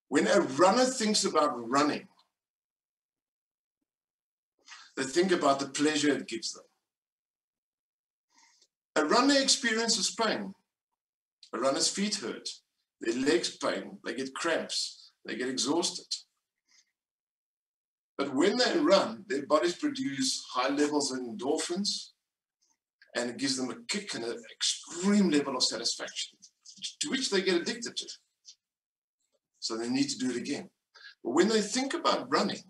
When a runner thinks about running, they think about the pleasure it gives them. A runner experiences pain. A runner's feet hurt, their legs pain, they get cramps, they get exhausted. But when they run, their bodies produce high levels of endorphins, and it gives them a kick and an extreme level of satisfaction, to which they get addicted to. So they need to do it again. But when they think about running,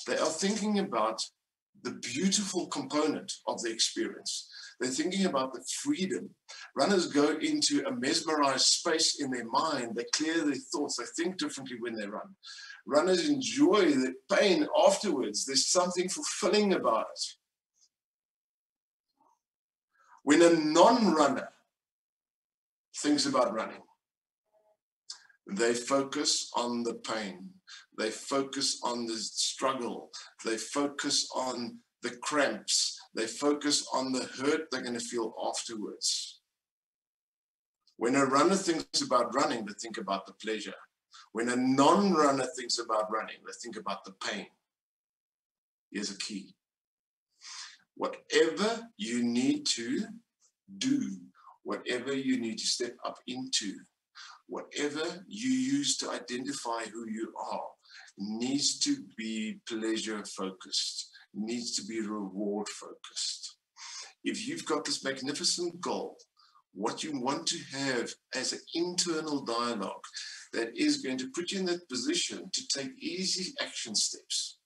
they are thinking about the beautiful component of the experience. They're thinking about the freedom. Runners go into a mesmerized space in their mind. They clear their thoughts. They think differently when they run. Runners enjoy the pain afterwards. There's something fulfilling about it. When a non-runner thinks about running, they focus on the pain. They focus on the struggle. They focus on the cramps. They focus on the hurt they're going to feel afterwards. When a runner thinks about running, they think about the pleasure. When a non-runner thinks about running, they think about the pain. Here's a key. Whatever you need to do, whatever you need to step up into, whatever you use to identify who you are, needs to be pleasure focused, needs to be reward focused. If you've got this magnificent goal, what you want to have as an internal dialogue that is going to put you in that position to take easy action steps,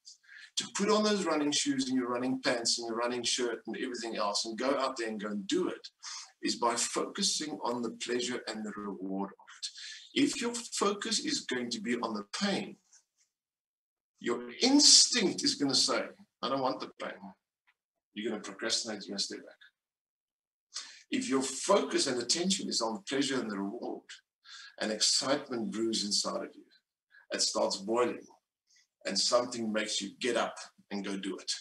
to put on those running shoes and your running pants and your running shirt and everything else and go out there and go and do it, is by focusing on the pleasure and the reward of it. If your focus is going to be on the pain, your instinct is going to say, I don't want the pain. You're going to procrastinate, you're going to step back. If your focus and attention is on the pleasure and the reward, and excitement brews inside of you, it starts boiling, and something makes you get up and go do it.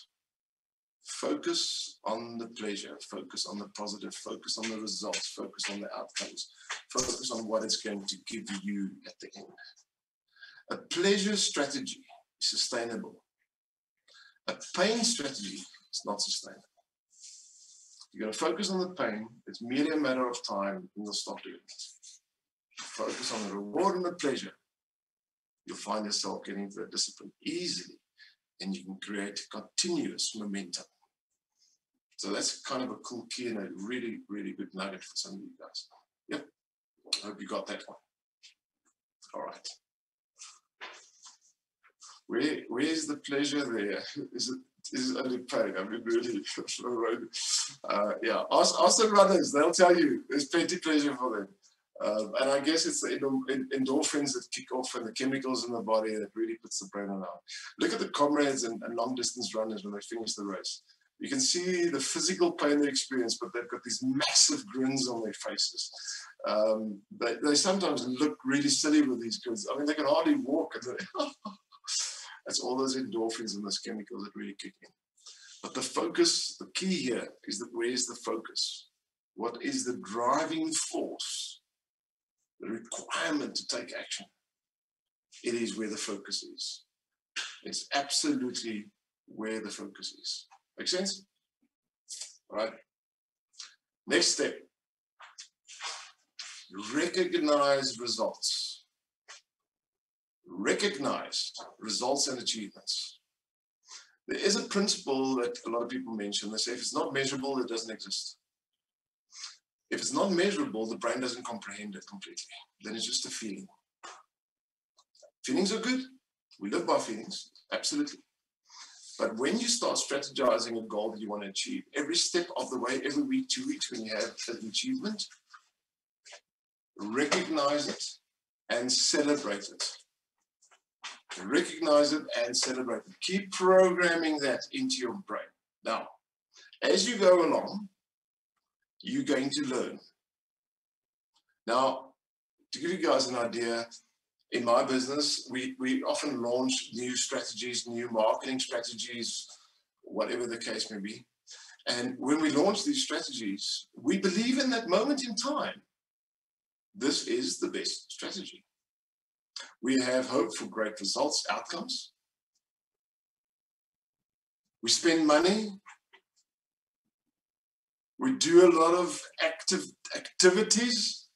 Focus on the pleasure, focus on the positive, focus on the results, focus on the outcomes, focus on what it's going to give you at the end. A pleasure strategy is sustainable. A pain strategy is not sustainable. You're going to focus on the pain, it's merely a matter of time, and you'll stop doing it. Focus on the reward and the pleasure. You'll find yourself getting into that discipline easily, and you can create continuous momentum. So that's kind of a cool key and a really, really good nugget for some of you guys. Yep, I hope you got that one. All right. Where's the pleasure there? Is it only pain? I mean, really, yeah. Ask the runners, they'll tell you there's plenty of pleasure for them. And I guess it's the endorphins that kick off and the chemicals in the body that really puts the brain on. Look at the comrades and long distance runners when they finish the race. You can see the physical pain they experience, but they've got these massive grins on their faces. They sometimes look really silly with these grins. I mean, they can hardly walk. And that's all those endorphins and those chemicals that really kick in. But the focus, the key here is that where's the focus? What is the driving force? The requirement to take action. It is where the focus is. It's absolutely where the focus is. Make sense? All right. Next step. Recognize results. Recognize results and achievements. There is a principle that a lot of people mention. They say if it's not measurable, it doesn't exist. If it's not measurable, the brain doesn't comprehend it completely. Then it's just a feeling. Feelings are good. We live by feelings, absolutely. But when you start strategizing a goal that you want to achieve, every step of the way, every week, 2 weeks, when you have an achievement, recognize it and celebrate it. Recognize it and celebrate it. Keep programming that into your brain. Now, as you go along, you're going to learn. Now, to give you guys an idea, in my business, we often launch new strategies, new marketing strategies, whatever the case may be. And when we launch these strategies, we believe in that moment in time, this is the best strategy. We have hope for great results, outcomes. We spend money. We do a lot of activities.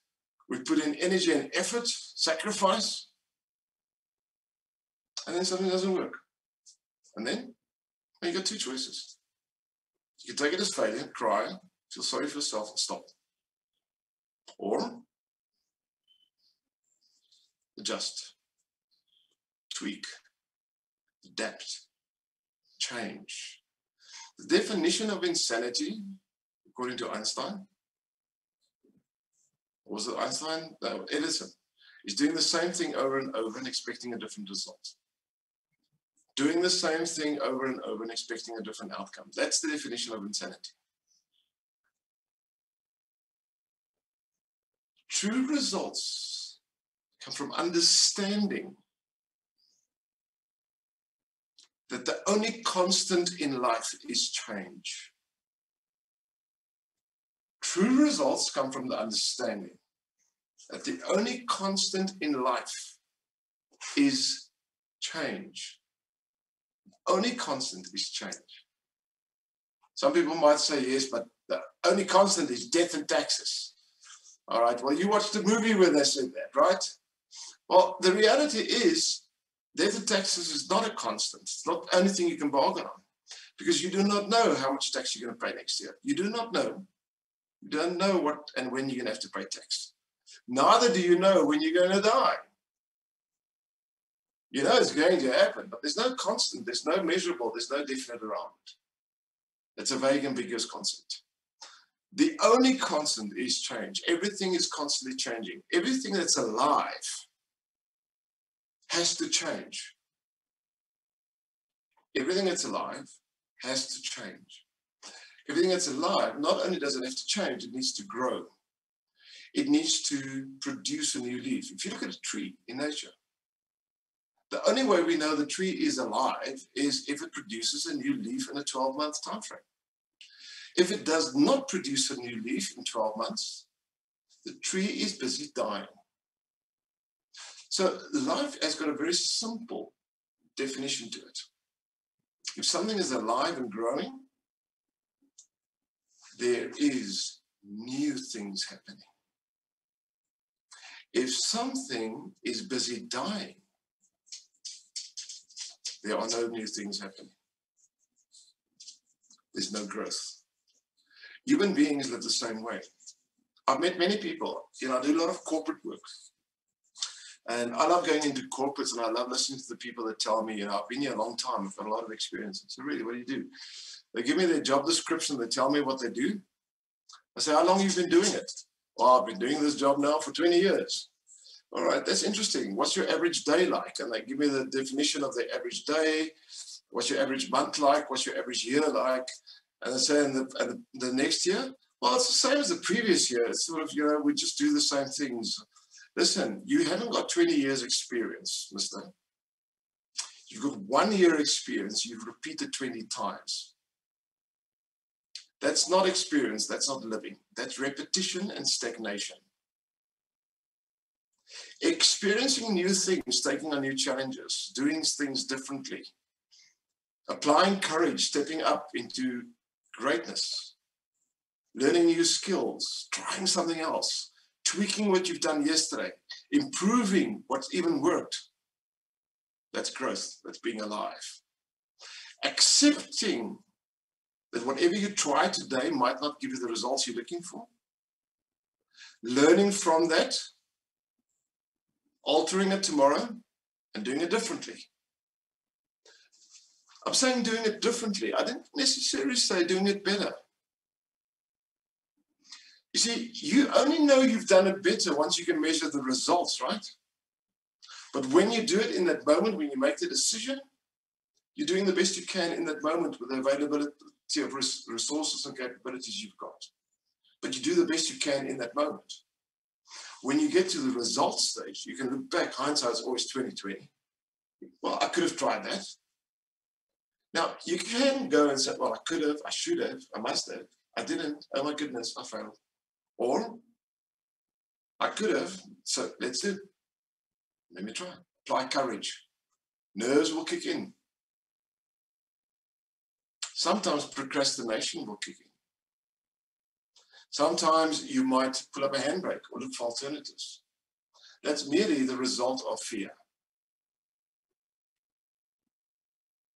We put in energy and effort, sacrifice. And then something doesn't work. And then you got two choices. You can take it as failure, cry, feel sorry for yourself and stop. Or adjust, tweak, adapt, change. The definition of insanity, according to Einstein, was it Einstein? No, Edison, is doing the same thing over and over and expecting a different result. Doing the same thing over and over and expecting a different outcome. That's the definition of insanity. True results come from understanding that the only constant in life is change. True results come from the understanding that the only constant in life is change. The only constant is change. Some people might say, yes, but the only constant is death and taxes. All right, well, you watched the movie where they said that, right? Well, the reality is death and taxes is not a constant. It's not the only thing you can bargain on, because you do not know how much tax you're going to pay next year. You do not know. You don't know what and when you're going to have to pay tax. Neither do you know when you're going to die. You know it's going to happen, but there's no constant, there's no measurable, there's no definite around it. It's a vague, ambiguous concept. The only constant is change. Everything is constantly changing. Everything that's alive has to change. Everything that's alive has to change. Everything that's alive, not only does it have to change, it needs to grow. It needs to produce a new leaf. If you look at a tree in nature, the only way we know the tree is alive is if it produces a new leaf in a 12-month time frame. If it does not produce a new leaf in 12 months, the tree is busy dying. So life has got a very simple definition to it. If something is alive and growing, there is new things happening. If something is busy dying, there are no new things happening. There's no growth. Human beings live the same way. I've met many people. I do a lot of corporate work. And I love going into corporates, and I love listening to the people that tell me, I've been here a long time, I've got a lot of experience. So really, what do you do? They give me their job description, they tell me what they do. I say, how long have you been doing it? Well, I've been doing this job now for 20 years. All right, that's interesting. What's your average day like? And they give me the definition of their average day. What's your average month like? What's your average year like? And they say, and the next year, well, it's the same as the previous year. It's sort of, we just do the same things. Listen, you haven't got 20 years experience, mister. You've got 1 year experience. You've repeated 20 times. That's not experience. That's not living. That's repetition and stagnation. Experiencing new things, taking on new challenges, doing things differently, applying courage, stepping up into greatness, learning new skills, trying something else, tweaking what you've done yesterday, improving what's even worked. That's growth. That's being alive. Accepting that whatever you try today might not give you the results you're looking for. Learning from that, altering it tomorrow, and doing it differently. I'm saying doing it differently. I didn't necessarily say doing it better. You see, you only know you've done it better once you can measure the results, right? But when you do it in that moment, when you make the decision, you're doing the best you can in that moment with the availability of resources and capabilities you've got. But you do the best you can in that moment. When you get to the results stage, you can look back. Hindsight's always 20/20. Well, I could have tried that. Now, you can go and say, well, I could have, I should have, I must have, I didn't, oh my goodness, I failed. Or, I could have, so let's do it. Let me try. apply courage. Nerves will kick in. Sometimes procrastination will kick in. Sometimes you might pull up a handbrake or look for alternatives. That's merely the result of fear.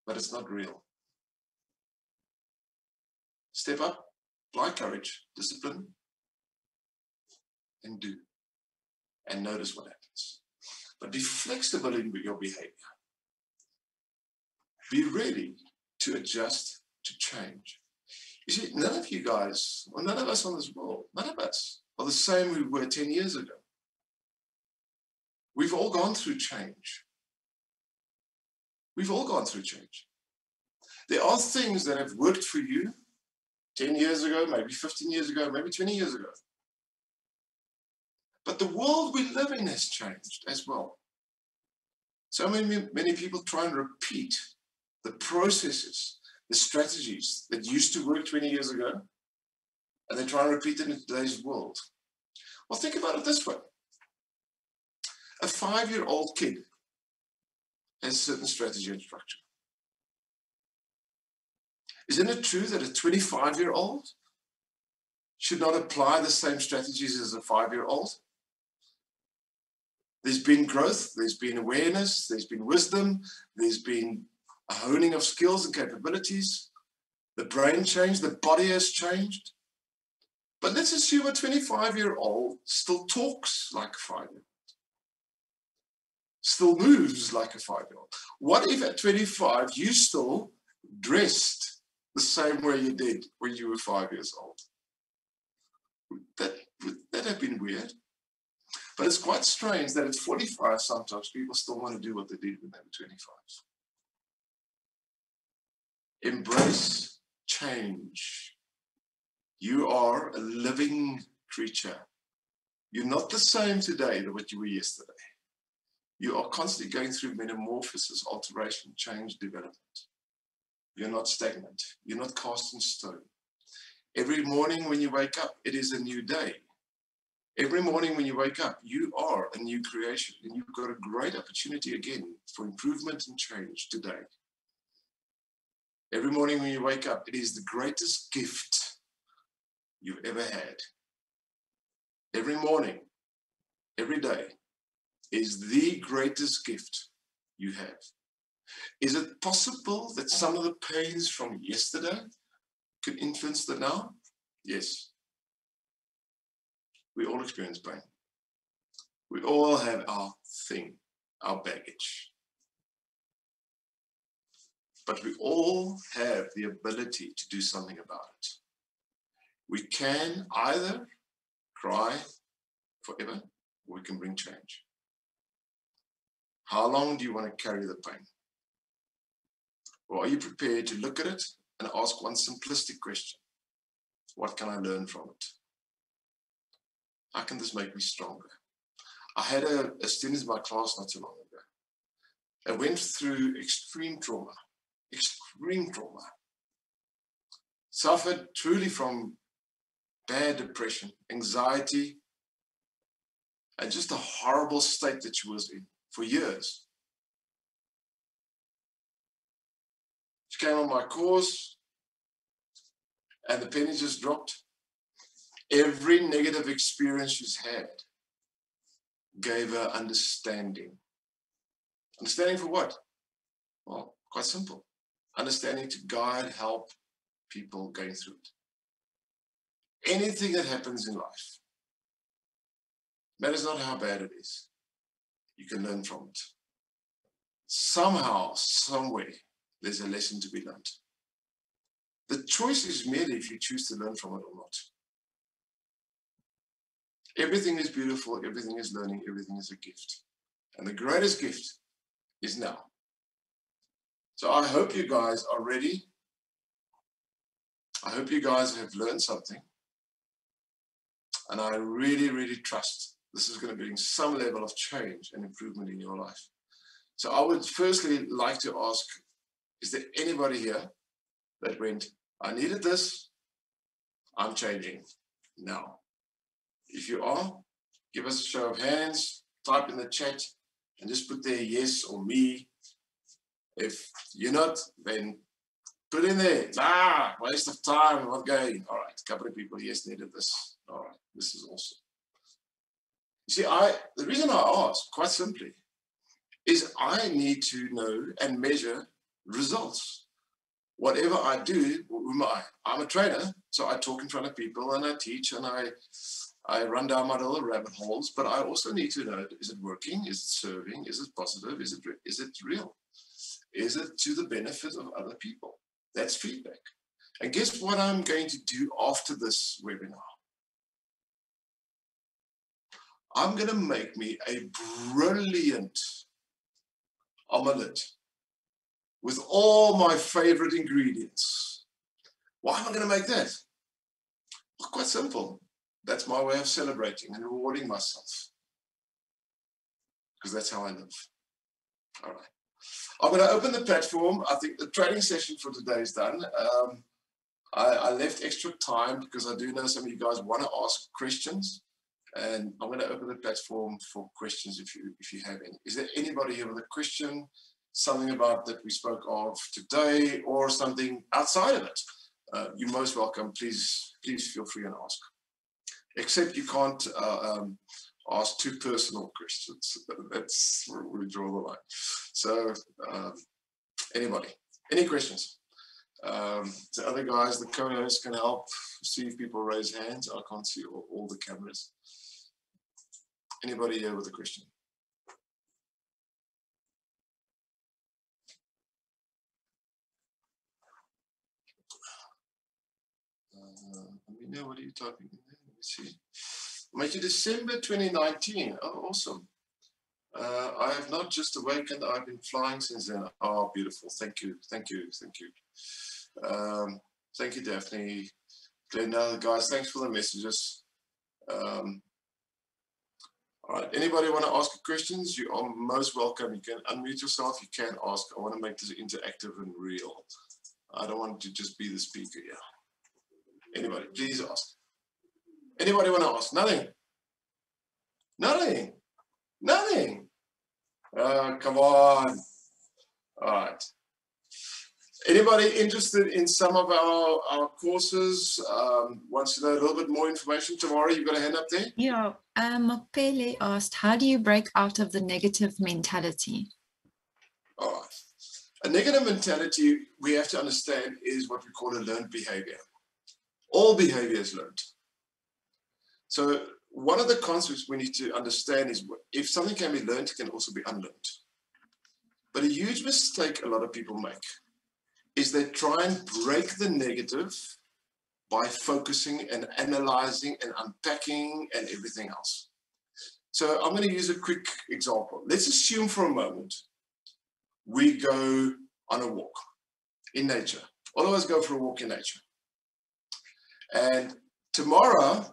But it's not real. Step up, apply courage, discipline, and do. And notice what happens. But be flexible in your behavior. Be ready to adjust, to change. You see, none of you guys, or none of us on this world, none of us are the same we were 10 years ago. We've all gone through change. We've all gone through change. There are things that have worked for you 10 years ago, maybe 15 years ago, maybe 20 years ago. But the world we live in has changed as well. So many people try and repeat the processes, the strategies that used to work 20 years ago, and they try and repeat it in today's world. Well, think about it this way. A 5-year-old kid has a certain strategy and structure. Isn't it true that a 25-year-old should not apply the same strategies as a 5-year-old? There's been growth, there's been awareness, there's been wisdom, there's been a honing of skills and capabilities. The brain changed, the body has changed. But let's assume a 25-year-old still talks like a 5-year-old, still moves like a 5-year-old. What if at 25 you still dressed the same way you did when you were 5 years old? Would that have been weird? But it's quite strange that at 45, sometimes people still want to do what they did when they were 25. Embrace change. You are a living creature. You're not the same today than what you were yesterday. You are constantly going through metamorphosis, alteration, change, development. You're not stagnant. You're not cast in stone. Every morning when you wake up, it is a new day. Every morning when you wake up, you are a new creation, and you've got a great opportunity again for improvement and change today. Every morning when you wake up, it is the greatest gift you've ever had. Every morning, every day, is the greatest gift you have. Is it possible that some of the pains from yesterday could influence the now? Yes. We all experience pain. We all have our thing, our baggage. But we all have the ability to do something about it. We can either cry forever, or we can bring change. How long do you want to carry the pain? Or are you prepared to look at it and ask one simplistic question? What can I learn from it? How can this make me stronger? I had a student in my class not too long ago. They went through extreme trauma, suffered truly from bad depression, anxiety, and just a horrible state that she was in for years. She came on my course, and the penny just dropped. Every negative experience she's had gave her understanding. Understanding for what? Well, quite simple. Understanding to guide, help people going through it. Anything that happens in life, matters not how bad it is, you can learn from it. Somehow, somewhere, there's a lesson to be learned. The choice is merely if you choose to learn from it or not. Everything is beautiful, everything is learning, everything is a gift. And the greatest gift is now. So I hope you guys are ready. I hope you guys have learned something. And I really, really trust this is going to bring some level of change and improvement in your life. So I would firstly like to ask, is there anybody here that went, I needed this, I'm changing now? If you are, give us a show of hands, type in the chat, and just put there yes or me. If you're not, then put in there, waste of time, not going. All right, a couple of people, yes, needed this. All right, this is awesome. You see, the reason I ask, quite simply, is I need to know and measure results. Whatever I do, I'm a trainer, so I talk in front of people and I teach and I run down my little rabbit holes, but I also need to know, is it working? Is it serving? Is it positive? Is it real? Is it to the benefit of other people? That's feedback. And guess what I'm going to do after this webinar? I'm going to make me a brilliant omelette with all my favorite ingredients. Why am I going to make that? Well, quite simple. That's my way of celebrating and rewarding myself. Because that's how I live. All right. I'm going to open the platform. I think the training session for today is done. I left extra time because I do know some of you guys want to ask questions. And I'm going to open the platform for questions if you have any. Is there anybody here with a question, something about that we spoke of today, or something outside of it? You're most welcome. Please feel free and ask. Except you can't ask too personal questions. That's where we draw the line. So anybody, any questions? The other guys, the co-hosts can help see if people raise hands. I can't see all the cameras. Anybody here with a question? Amina, what are you typing in there? Let me see. Make it December 2019. Oh, awesome. I have not just awakened, I've been flying since then. Oh, beautiful. Thank you. Thank you. Thank you. Thank you, Daphne. Glenda, guys, thanks for the messages. All right, anybody want to ask questions? You are most welcome. You can unmute yourself. You can ask. I want to make this interactive and real. I don't want to just be the speaker here. Anybody, please ask. Anybody want to ask? Nothing? Nothing? Nothing? Come on. All right. Anybody interested in some of our courses, wants to know a little bit more information? Tomorrow, you've got a hand up there?
Yeah, Mopele asked, how do you break out of the negative mentality?
All right. A negative mentality, we have to understand, is what we call a learned behavior. All behavior is learned. So one of the concepts we need to understand is if something can be learned, it can also be unlearned. But a huge mistake a lot of people make is they try and break the negative by focusing and analyzing and unpacking and everything else. So I'm going to use a quick example. Let's assume for a moment we go on a walk in nature. All of us go for a walk in nature. And Tamara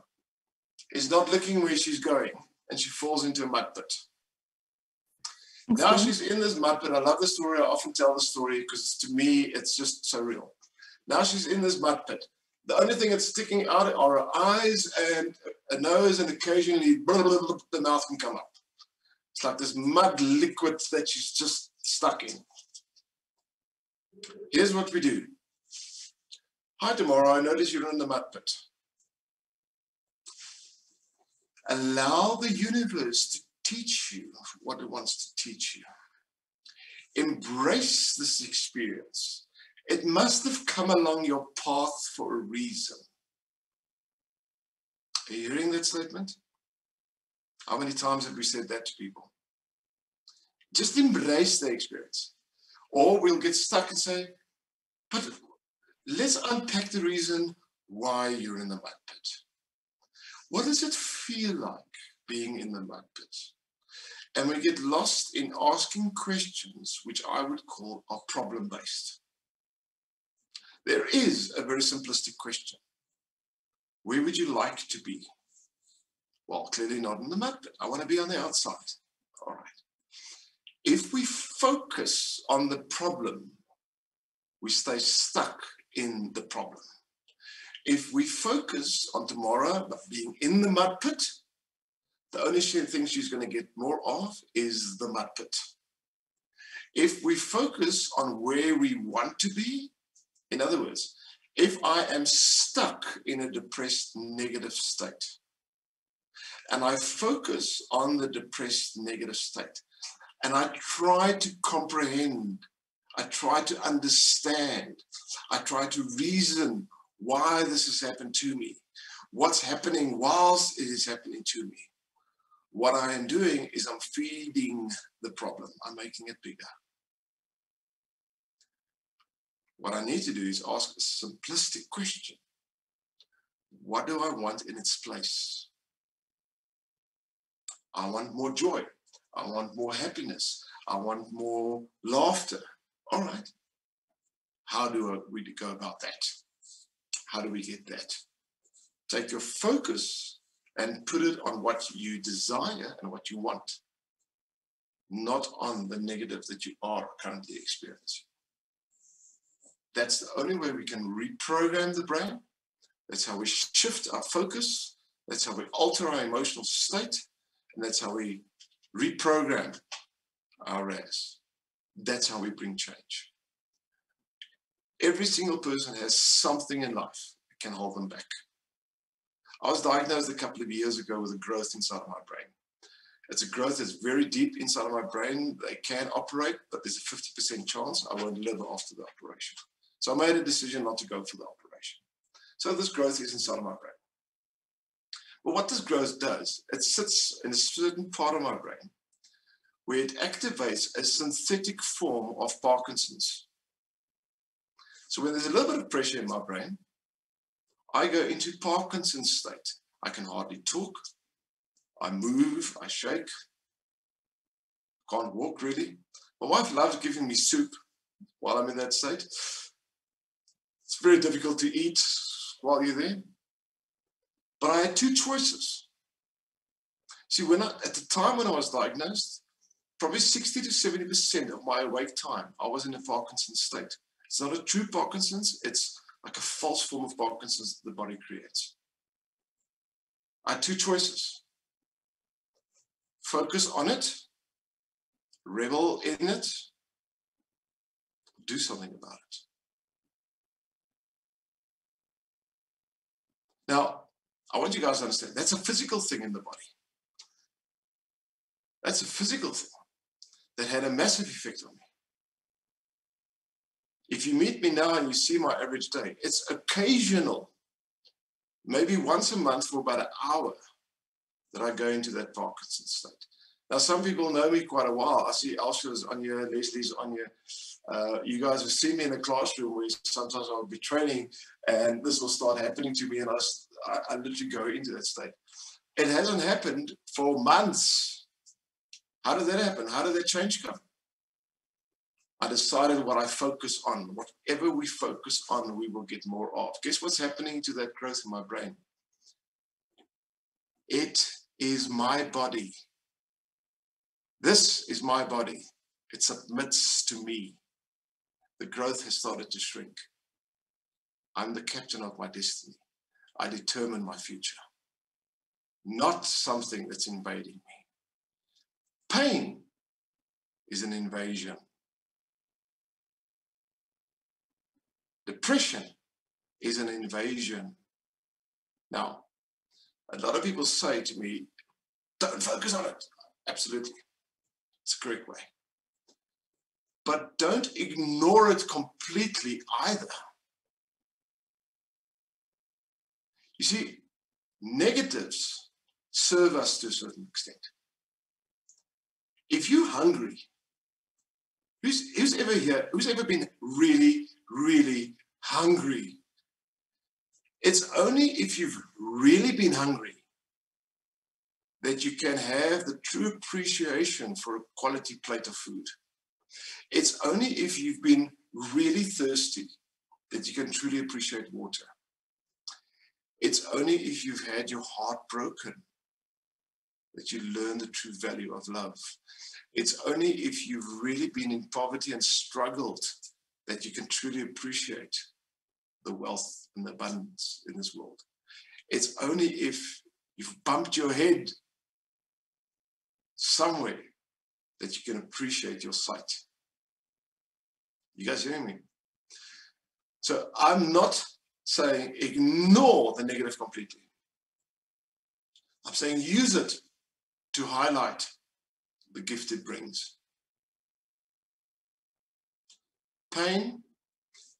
is not looking where she's going and she falls into a mud pit. Now she's in this mud pit. I love the story. I often tell the story because to me, it's just so real. Now she's in this mud pit. The only thing that's sticking out are her eyes and a nose, and occasionally the mouth can come up. It's like this mud liquid that she's just stuck in. Here's what we do. Hi, Tamara. I notice you're in the mud pit. Allow the universe to teach you what it wants to teach you. Embrace this experience. It must have come along your path for a reason. Are you hearing that statement? How many times have we said that to people? Just embrace the experience. Or we'll get stuck and say, but let's unpack the reason why you're in the mud pit. What does it feel like being in the mud pit? And we get lost in asking questions which I would call are problem-based. There is a very simplistic question. Where would you like to be? Well, clearly not in the mud pit. I want to be on the outside. All right. If we focus on the problem, we stay stuck in the problem. If we focus on tomorrow being in the mud pit, the only thing she's going to get more of is the mud pit. If we focus on where we want to be, in other words, if I am stuck in a depressed, negative state, and I focus on the depressed, negative state, and I try to comprehend, I try to understand, I try to reason why this has happened to me, what's happening whilst it is happening to me. What I am doing is I'm feeding the problem. I'm making it bigger. What I need to do is ask a simplistic question. What do I want in its place? I want more joy. I want more happiness. I want more laughter. All right. How do we go about that? How do we get that? Take your focus and put it on what you desire and what you want, not on the negative that you are currently experiencing. That's the only way we can reprogram the brain. That's how we shift our focus. That's how we alter our emotional state. And that's how we reprogram our RAS. That's how we bring change. Every single person has something in life that can hold them back. I was diagnosed a couple of years ago with a growth inside of my brain. It's a growth that's very deep inside of my brain. They can operate, but there's a 50% chance I won't live after the operation. So I made a decision not to go for the operation. So this growth is inside of my brain. But what this growth does, it sits in a certain part of my brain where it activates a synthetic form of Parkinson's. So when there's a little bit of pressure in my brain, I go into Parkinson's state. I can hardly talk. I move, I shake. Can't walk really. My wife loves giving me soup while I'm in that state. It's very difficult to eat while you're there. But I had two choices. See, at the time when I was diagnosed, probably 60 to 70% of my awake time, I was in a Parkinson's state. It's not a true Parkinson's, it's like a false form of Parkinson's that the body creates. I had two choices. Focus on it, revel in it, do something about it. Now, I want you guys to understand, that's a physical thing in the body. That's a physical thing that had a massive effect on me. If you meet me now and you see my average day, it's occasional, maybe once a month for about an hour, that I go into that Parkinson's state. Now, some people know me quite a while. I see Elsha's on here, Leslie's on here. You guys have seen me in the classroom where sometimes I'll be training and this will start happening to me and I literally go into that state. It hasn't happened for months. How did that happen? How did that change come? I decided what I focus on. Whatever we focus on, we will get more of. Guess what's happening to that growth in my brain? It is my body. This is my body. It submits to me. The growth has started to shrink. I'm the captain of my destiny. I determine my future. Not something that's invading me. Pain is an invasion. Depression is an invasion. Now, a lot of people say to me, don't focus on it. Absolutely. It's a correct way. But don't ignore it completely either. You see, negatives serve us to a certain extent. If you're hungry, who's ever here, who's ever been really, really hungry? It's only if you've really been hungry that you can have the true appreciation for a quality plate of food. It's only if you've been really thirsty that you can truly appreciate water. It's only if you've had your heart broken that you learn the true value of love. It's only if you've really been in poverty and struggled that you can truly appreciate the wealth and the abundance in this world. It's only if you've bumped your head somewhere that you can appreciate your sight. You guys hearing me? So I'm not saying ignore the negative completely. I'm saying use it to highlight the gift it brings. Pain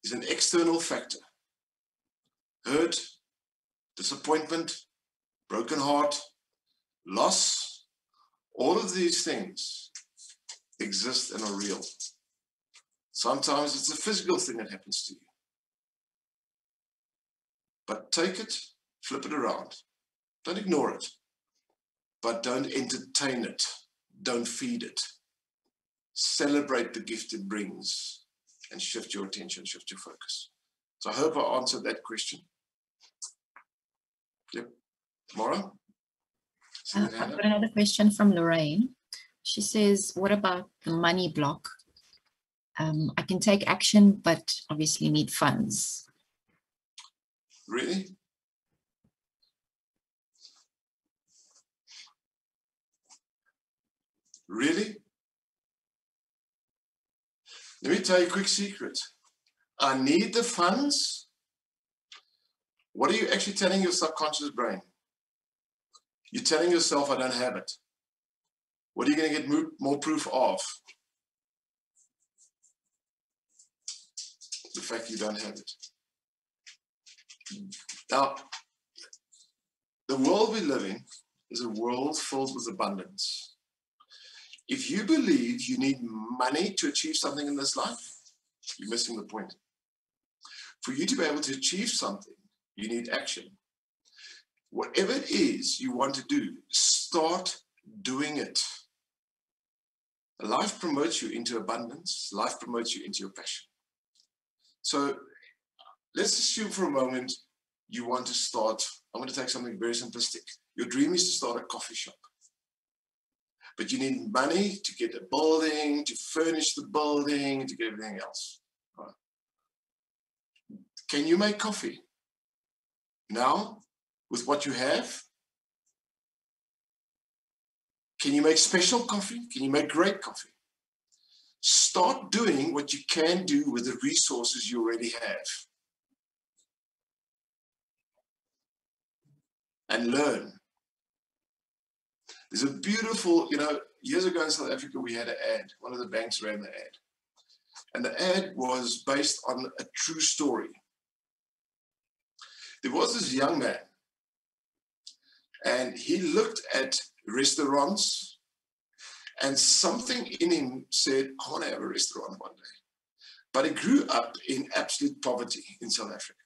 is an external factor. Hurt, disappointment, broken heart, loss, all of these things exist and are real. Sometimes it's a physical thing that happens to you. But take it, flip it around. Don't ignore it, but don't entertain it. Don't feed it. Celebrate the gift it brings and shift your attention, shift your focus. So I hope I answered that question. Yep. Tomorrow?
I've got another question from Lorraine. She says, what about the money block? I can take action, but obviously need funds.
Really? Really? Let me tell you a quick secret. I need the funds. What are you actually telling your subconscious brain? You're telling yourself, I don't have it. What are you going to get more proof of? The fact you don't have it. Now, the world we live in is a world filled with abundance. If you believe you need money to achieve something in this life, you're missing the point. For you to be able to achieve something, you need action. Whatever it is you want to do, start doing it. Life promotes you into abundance. Life promotes you into your passion. So let's assume for a moment you want to start. I'm going to take something very simplistic. Your dream is to start a coffee shop. But you need money to get a building, to furnish the building, to get everything else. Right. Can you make coffee now with what you have? Can you make special coffee? Can you make great coffee? Start doing what you can do with the resources you already have. And learn. There's a beautiful, years ago in South Africa, we had an ad. One of the banks ran the ad. And the ad was based on a true story. There was this young man, and he looked at restaurants, and something in him said, I want to have a restaurant one day. But he grew up in absolute poverty in South Africa.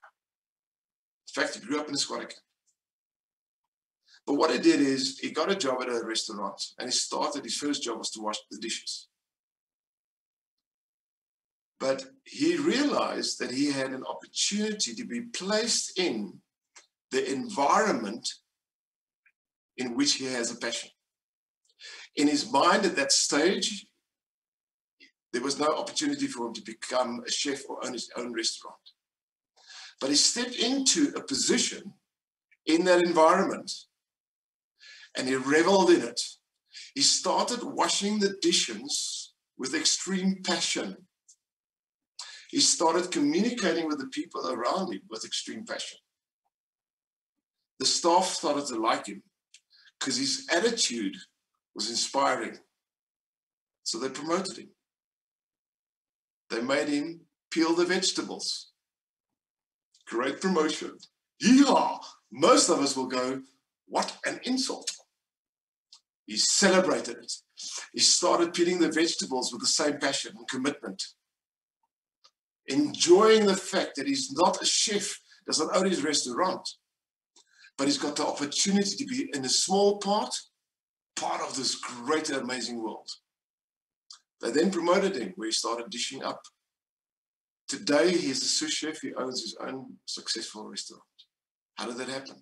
In fact, he grew up in a squatter camp. But what he did is he got a job at a restaurant, and his first job was to wash the dishes. But he realized that he had an opportunity to be placed in the environment in which he has a passion. In his mind at that stage, there was no opportunity for him to become a chef or own his own restaurant. But he stepped into a position in that environment, and he reveled in it. He started washing the dishes with extreme passion. He started communicating with the people around him with extreme passion. The staff started to like him because his attitude was inspiring. So they promoted him. They made him peel the vegetables. Great promotion. Yeehaw! Most of us will go, what an insult. He celebrated it. He started peeling the vegetables with the same passion and commitment. Enjoying the fact that he's not a chef, doesn't own his restaurant, but he's got the opportunity to be in a small part of this great, amazing world. They then promoted him, where he started dishing up. Today, he's a sous chef. He owns his own successful restaurant. How did that happen?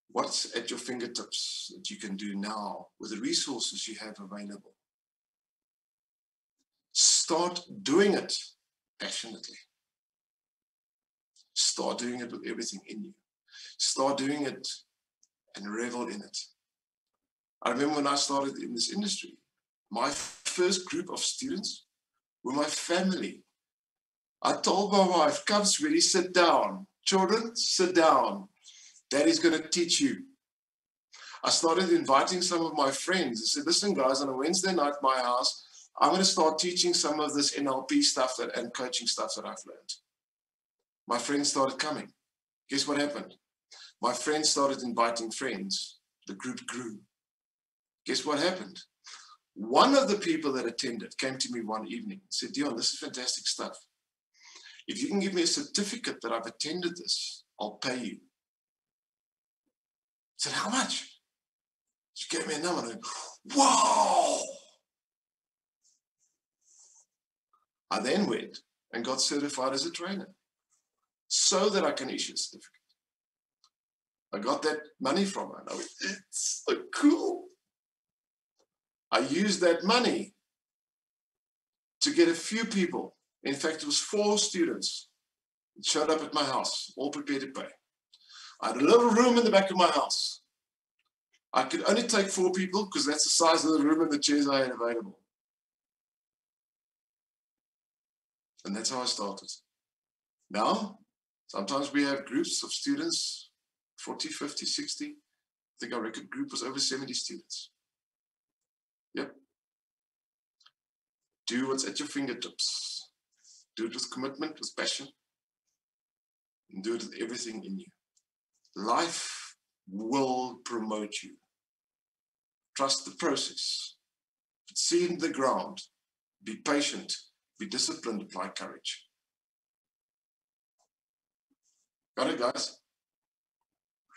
What's at your fingertips that you can do now with the resources you have available? Start doing it passionately. Start doing it with everything in you. Start doing it and revel in it. I remember when I started in this industry, my first group of students were my family. I told my wife, come sweetie, sit down. Children, sit down. Daddy's going to teach you. I started inviting some of my friends. I said, listen guys, on a Wednesday night at my house, I'm going to start teaching some of this NLP stuff and coaching stuff that I've learned. My friends started coming. Guess what happened? My friends started inviting friends. The group grew. Guess what happened? One of the people that attended came to me one evening and said, Dion, this is fantastic stuff. If you can give me a certificate that I've attended this, I'll pay you. I said, how much? She gave me a number and I went, wow! I then went and got certified as a trainer so that I can issue a certificate. I got that money from her and I went, it's so cool. I used that money to get a few people. In fact, it was 4 students that showed up at my house, all prepared to pay. I had a little room in the back of my house. I could only take 4 people because that's the size of the room and the chairs I had available. And that's how I started. Now, sometimes we have groups of students, 40, 50, 60. I think our record group was over 70 students. Yep. Do what's at your fingertips. Do it with commitment, with passion. And do it with everything in you. Life will promote you. Trust the process. Put seed in the ground. Be patient. Be disciplined. Apply courage. Got it, guys?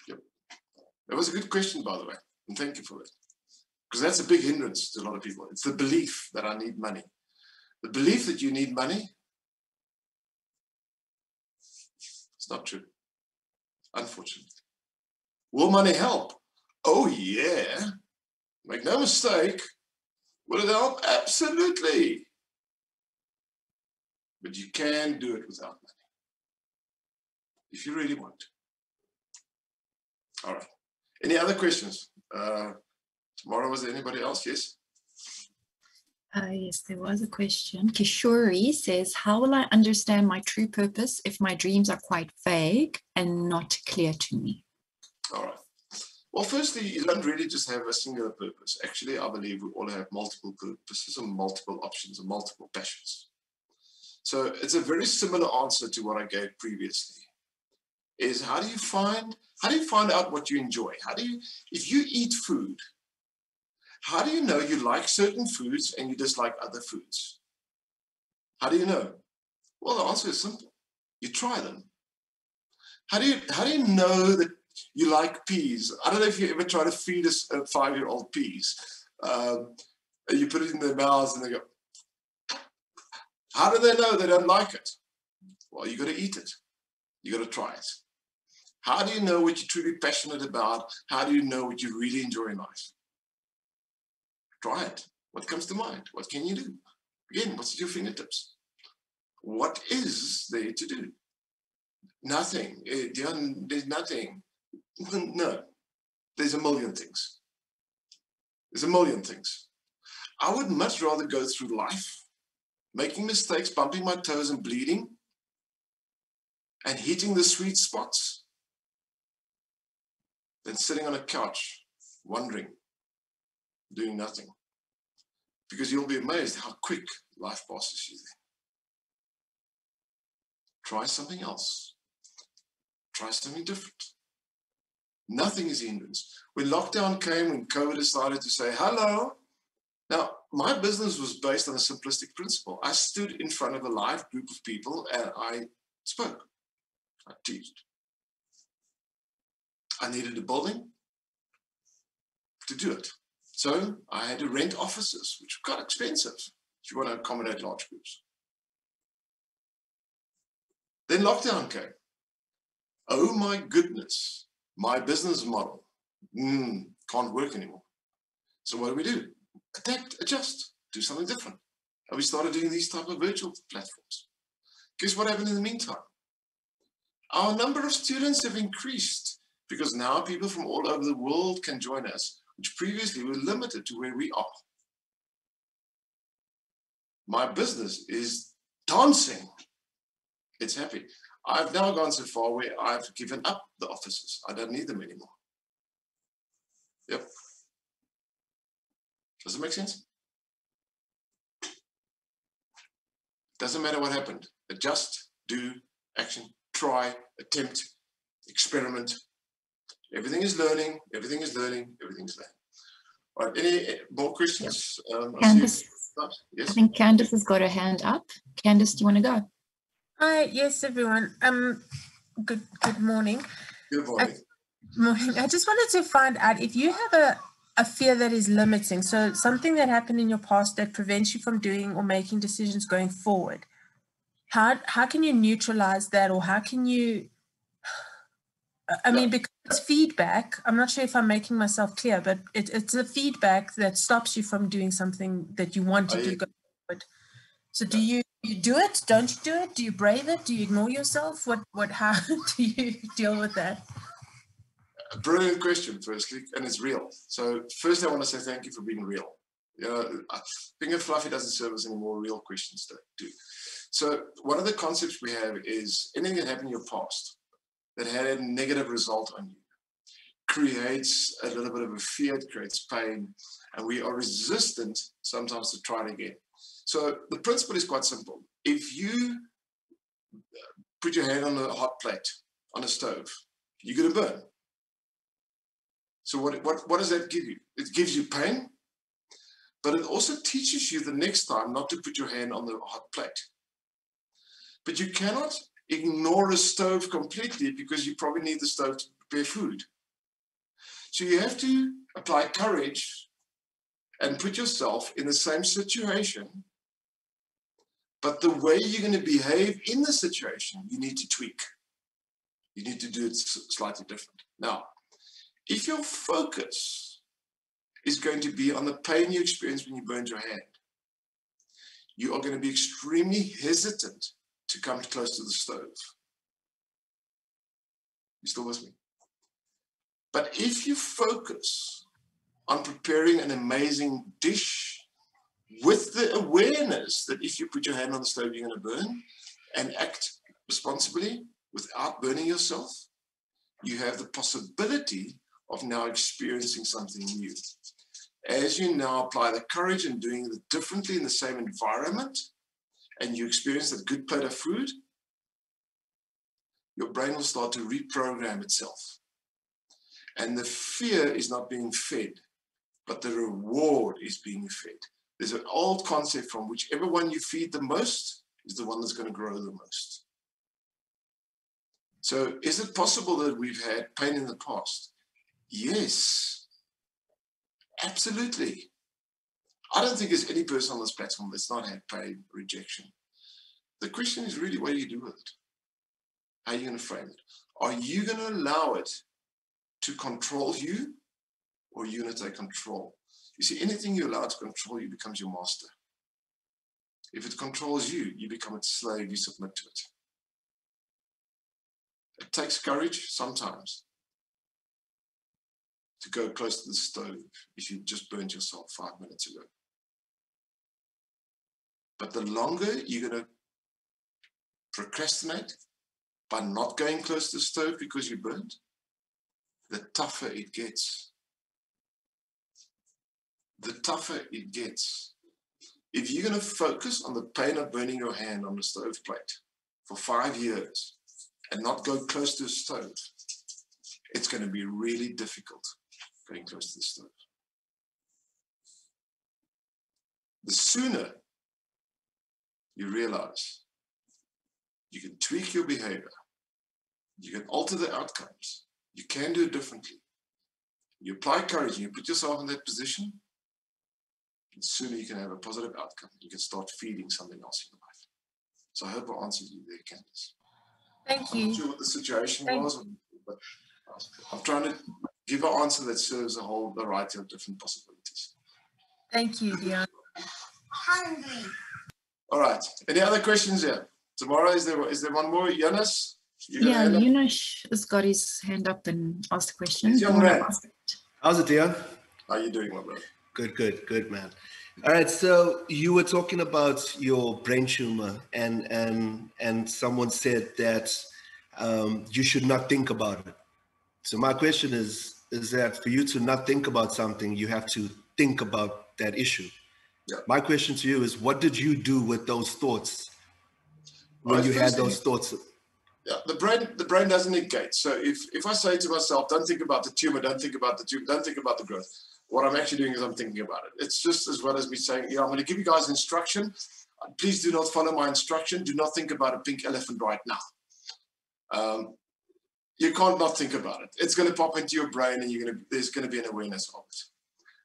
Yep. That was a good question, by the way. And thank you for that. Because that's a big hindrance to a lot of people. It's the belief that I need money. The belief that you need money, it's not true. Unfortunately. Will money help? Oh, yeah. Make no mistake. Will it help? Absolutely. But you can do it without money. If you really want. All right. Any other questions? Tomorrow, was there anybody else? Yes?
Yes, there was a question. Kishori says, how will I understand my true purpose if my dreams are quite vague and not clear to me?
All right. Well, firstly, you don't really just have a singular purpose. Actually, I believe we all have multiple purposes and multiple options and multiple passions. So it's a very similar answer to what I gave previously. Is how do you find out what you enjoy? If you eat food, how do you know you like certain foods and you dislike other foods? How do you know? Well, the answer is simple. You try them. How do you know that you like peas? I don't know if you ever try to feed a 5-year-old peas. You put it in their mouths and they go, how do they know they don't like it? Well, you got to eat it. You got to try it. How do you know what you're truly passionate about? How do you know what you really enjoy in life? Try it. What comes to mind? What can you do? Again, what's at your fingertips? What is there to do? Nothing. There's nothing. No. There's a million things. There's a million things. I would much rather go through life making mistakes, bumping my toes and bleeding and hitting the sweet spots than sitting on a couch wondering, doing nothing. Because you'll be amazed how quick life passes you then. Try something else. Try something different. Nothing is a hindrance. When lockdown came, when COVID decided to say, hello. Now, my business was based on a simplistic principle. I stood in front of a live group of people and I spoke. I teached. I needed a building to do it. So I had to rent offices, which got expensive if you want to accommodate large groups. Then lockdown came. Oh my goodness, my business model can't work anymore. So what do? Adapt, adjust, do something different. And we started doing these type of virtual platforms. Guess what happened in the meantime? Our number of students have increased because now people from all over the world can join us which previously were limited to where we are. My business is dancing. It's happy. I've now gone so far where I've given up the offices. I don't need them anymore. Yep. Does it make sense? Doesn't matter what happened. Adjust, do, action, try, attempt, experiment. Everything is learning, everything is learning, everything is learning. All right, any more questions?
Candice,
yes?
I think Candice has got her hand up. Candice, do you want to go?
Hi, yes, everyone. Good morning.
Good morning.
Morning. I just wanted to find out if you have a fear that is limiting, so something that happened in your past that prevents you from doing or making decisions going forward. How can you neutralize that, or how can you? I mean, because it's feedback. I'm not sure if I'm making myself clear, but it's a feedback that stops you from doing something that you want to do going forward. So do you do it? Don't you do it? Do you brave it? Do you ignore yourself? How do you deal with that?
A brilliant question, firstly, and it's real. So first I want to say thank you for being real. You know, being a fluffy doesn't serve us any more real questions to do. So one of the concepts we have is anything that happened in your past that had a negative result on you creates a little bit of a fear, it creates pain, and we are resistant sometimes to try it again. So the principle is quite simple. If you put your hand on a hot plate, on a stove, you're going to burn. So what does that give you? It gives you pain, but it also teaches you the next time not to put your hand on the hot plate. But you cannot ignore a stove completely because you probably need the stove to prepare food. So you have to apply courage and put yourself in the same situation, but the way you're going to behave in the situation, you need to tweak. You need to do it slightly different. Now, if your focus is going to be on the pain you experience when you burned your hand, you are going to be extremely hesitant to come close to the stove. You still with me? But if you focus on preparing an amazing dish with the awareness that if you put your hand on the stove, you're going to burn, and act responsibly without burning yourself, you have the possibility of now experiencing something new. As you now apply the courage in doing it differently in the same environment, and you experience that good plate of food, your brain will start to reprogram itself. And the fear is not being fed, but the reward is being fed. There's an old concept from whichever one you feed the most is the one that's going to grow the most. So is it possible that we've had pain in the past? Yes, absolutely. I don't think there's any person on this platform that's not had pain, rejection. The question is really what do you do with it? How are you going to frame it? Are you going to allow it to control you, or are you going to take control? You see, anything you allow to control you becomes your master. If it controls you, you become its slave, you submit to it. It takes courage sometimes to go close to the stove if you just burned yourself 5 minutes ago. But the longer you're going to procrastinate by not going close to the stove because you burned, the tougher it gets. The tougher it gets. If you're going to focus on the pain of burning your hand on the stove plate for 5 years and not go close to the stove, it's going to be really difficult going close to the stove. The sooner you realize you can tweak your behavior, you can alter the outcomes, you can do it differently, you apply courage and you put yourself in that position, the sooner you can have a positive outcome. You can start feeding something else in your life. So I hope I answered you there, Candice.
Thank you.
I'm not sure what the situation was, but I'm trying to give an answer that serves a whole variety of different possibilities.
Thank you, Dion.
Hungry.
All
right. Any other questions here? Tomorrow, is there one more? Jonas?
Yeah, Yunosh has got his hand up and asked a question.
Young man.
How's it, Dion?
How are you doing, my brother?
Good, man. All right, so you were talking about your brain tumor, and someone said that you should not think about it. So my question is that for you to not think about something, you have to think about that issue.
Yeah.
My question to you is, what did you do with those thoughts when you had those thoughts?
Yeah, the brain doesn't negate. So if I say to myself, don't think about the tumor, don't think about the tumor, don't think about the growth, what I'm actually doing is I'm thinking about it. It's just as well as me saying, I'm going to give you guys instruction. Please do not follow my instruction. Do not think about a pink elephant right now. You can't not think about it. It's going to pop into your brain, and there's going to be an awareness of it.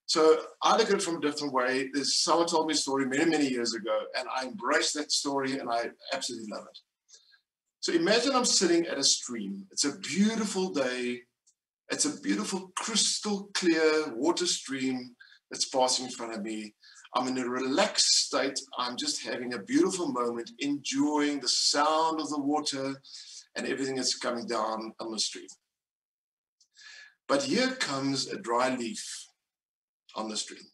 So I look at it from a different way. Someone told me a story many, many years ago, and I embrace that story, and I absolutely love it. So imagine I'm sitting at a stream. It's a beautiful day. It's a beautiful, crystal clear water stream that's passing in front of me. I'm in a relaxed state. I'm just having a beautiful moment, enjoying the sound of the water and everything that's coming down on the stream. But here comes a dry leaf on the stream.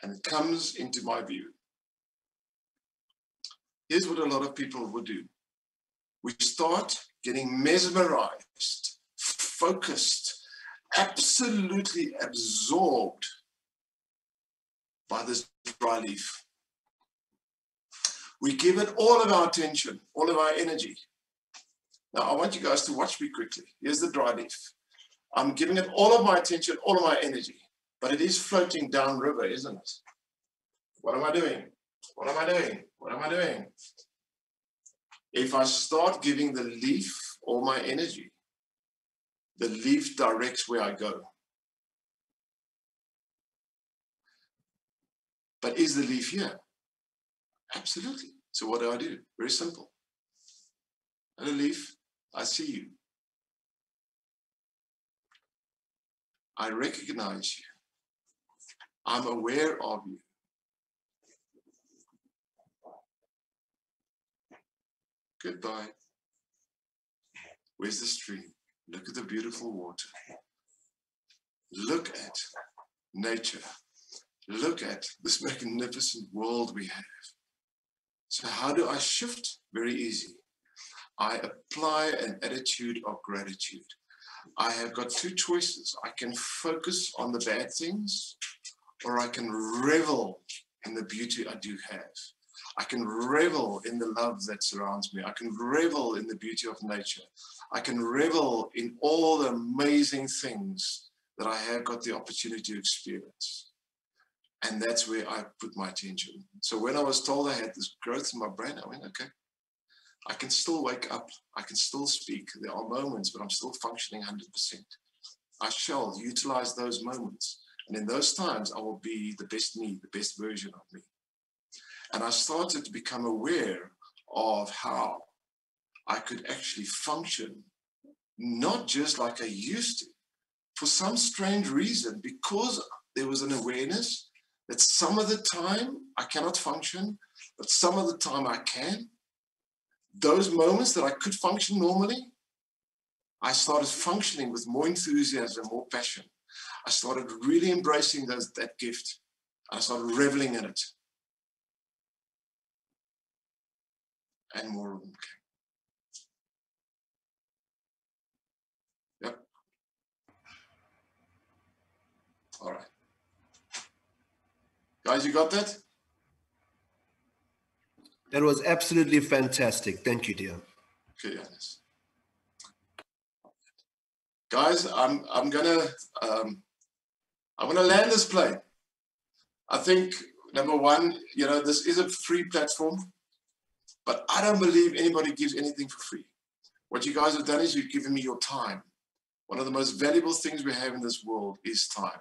And it comes into my view. Here's what a lot of people will do. We start getting mesmerized, focused, absolutely absorbed by this dry leaf. We give it all of our attention, all of our energy. Now, I want you guys to watch me quickly. Here's the dry leaf. I'm giving it all of my attention, all of my energy, but it is floating downriver, isn't it? What am I doing? What am I doing? What am I doing? If I start giving the leaf all my energy, the leaf directs where I go. But is the leaf here? Absolutely. So what do? Very simple. Hello, leaf. I see you. I recognize you. I'm aware of you. Goodbye. Where's the stream? Look at the beautiful water. Look at nature. Look at this magnificent world we have. So how do I shift? Very easy. I apply an attitude of gratitude. I have got two choices. I can focus on the bad things, or I can revel in the beauty I do have. I can revel in the love that surrounds me. I can revel in the beauty of nature. I can revel in all the amazing things that I have got the opportunity to experience. And that's where I put my attention. So when I was told I had this growth in my brain, I went, okay, I can still wake up. I can still speak. There are moments, but I'm still functioning 100%. I shall utilize those moments. And in those times, I will be the best me, the best version of me. And I started to become aware of how I could actually function, not just like I used to. For some strange reason, because there was an awareness that some of the time I cannot function, but some of the time I can. Those moments that I could function normally, I started functioning with more enthusiasm, more passion. I started really embracing that gift. I started reveling in it. And more of them came. Yep. All right. Guys, you got that?
That was absolutely fantastic. Thank you, dear.
Okay, Yanis. Guys, I'm gonna land this plane. I think number one, this is a free platform, but I don't believe anybody gives anything for free. What you guys have done is you've given me your time. One of the most valuable things we have in this world is time.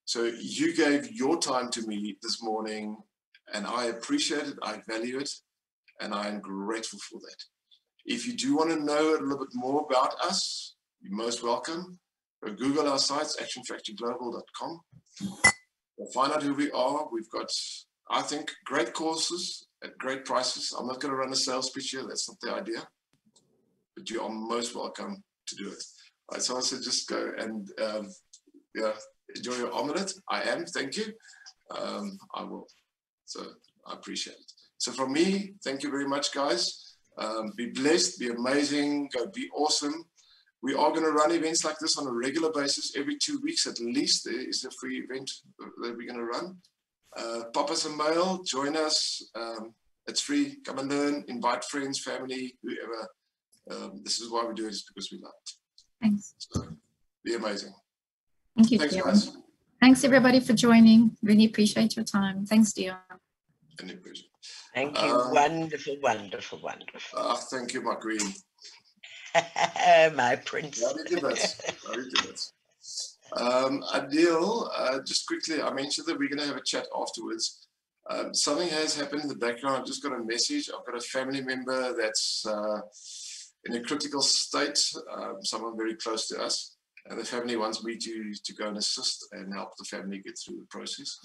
So you gave your time to me this morning, and I appreciate it, I value it, and I am grateful for that. If you do want to know a little bit more about us, you're most welcome. Go Google our sites, actionfactoryglobal.com. We'll find out who we are. We've got, I think, great courses at great prices. I'm not going to run a sales pitch here. That's not the idea. But you are most welcome to do it. Right, so I said, just go and yeah, enjoy your omelette. I am, thank you. I will. So I appreciate it. So from me, thank you very much, guys. Be blessed, be amazing, go be awesome. We are going to run events like this on a regular basis. Every 2 weeks at least, there is a free event that we're going to run. Pop us a mail, join us. It's free. Come and learn, invite friends, family, whoever. This is why we do it, is because we love it.
Thanks.
So be amazing.
Thank you,
Thanks,
Dion.
guys.
Thanks, everybody, for joining. Really appreciate your time. Thanks, Dion.
Any pleasure.
Thank you. Wonderful, wonderful, wonderful.
Thank you, my queen.
My prince.
Adil, just quickly, I mentioned that we're going to have a chat afterwards. Something has happened in the background. I've just got a message. I've got a family member that's in a critical state, someone very close to us, and the family wants me to go and assist and help the family get through the process.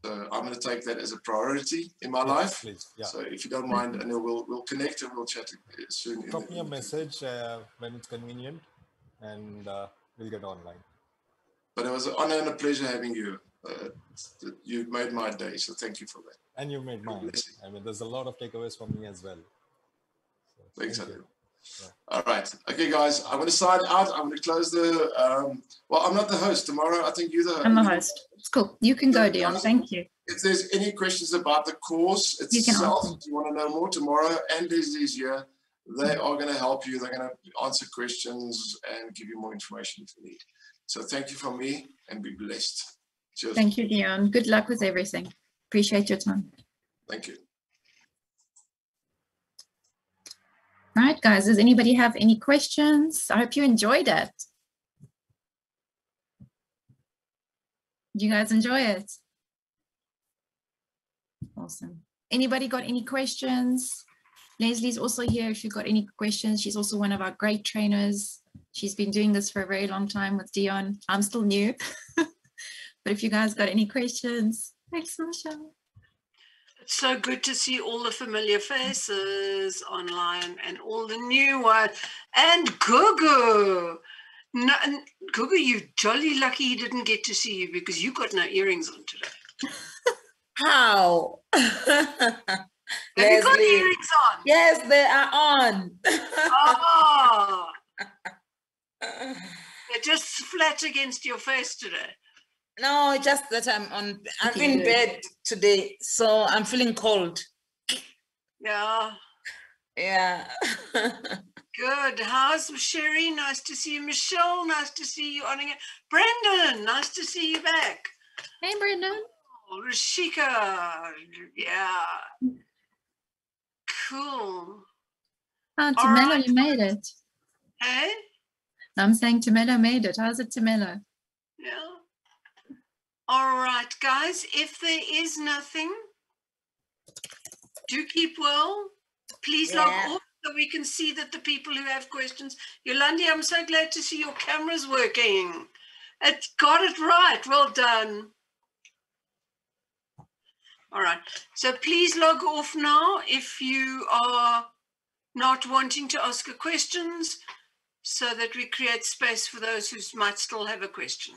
So I'm going to take that as a priority in my life.
Please, yeah.
So if you don't mind, and we'll connect and we'll chat soon.
Drop me a message when it's convenient, and we'll get online.
But it was an honor and a pleasure having you. You made my day, so thank you for that.
And you made mine. I mean, there's a lot of takeaways from me as well. So,
thanks,
thank
Adil.
you. Yeah.
All right. Okay, guys, I'm going to sign out. I'm going to close the... well, I'm not the host. Tomorrow, I think you're the...
I'm the host. It's cool. You can go, Dion. Thank you.
If there's any questions about the course itself, if you want to know more tomorrow, and Leslie's here, they are going to help you. They're going to answer questions and give you more information if you need. So thank you from me, and be blessed. Cheers.
Thank you, Dion. Good luck with everything. Appreciate your time.
Thank you.
All right, guys, does anybody have any questions? I hope you enjoyed it. Did you guys enjoy it? Awesome. Anybody got any questions? Leslie's also here if you've got any questions. She's also one of our great trainers. She's been doing this for a very long time with Dion. I'm still new. But if you guys got any questions, thanks, Michelle.
It's so good to see all the familiar faces online and all the new ones. And Gugu. No, Gugu, you're jolly lucky he didn't get to see you because you got no earrings on today.
How?
Have you got earrings on?
Yes, they are on.
Oh. They're just flat against your face today.
No, just that I'm in bed today, so I'm feeling cold.
Yeah.
Yeah.
Good. How's Sherry? Nice to see you. Michelle, nice to see you on again. Brendan, nice to see you back.
Hey, Brendan.
Oh, Rashika. Yeah. Cool.
Oh, Tamela, you made it.
Hey?
I'm saying Tamela made it. How's it, Tamela?
Yeah. All right, guys, if there is nothing, do keep well. Please log off so we can see that the people who have questions. Yolandi, I'm so glad to see your camera's working. It got it right. Well done. All right. So please log off now if you are not wanting to ask questions so that we create space for those who might still have a question.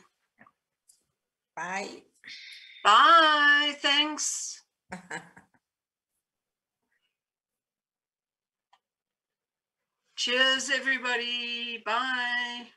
Bye.
Bye. Thanks. Cheers, everybody. Bye.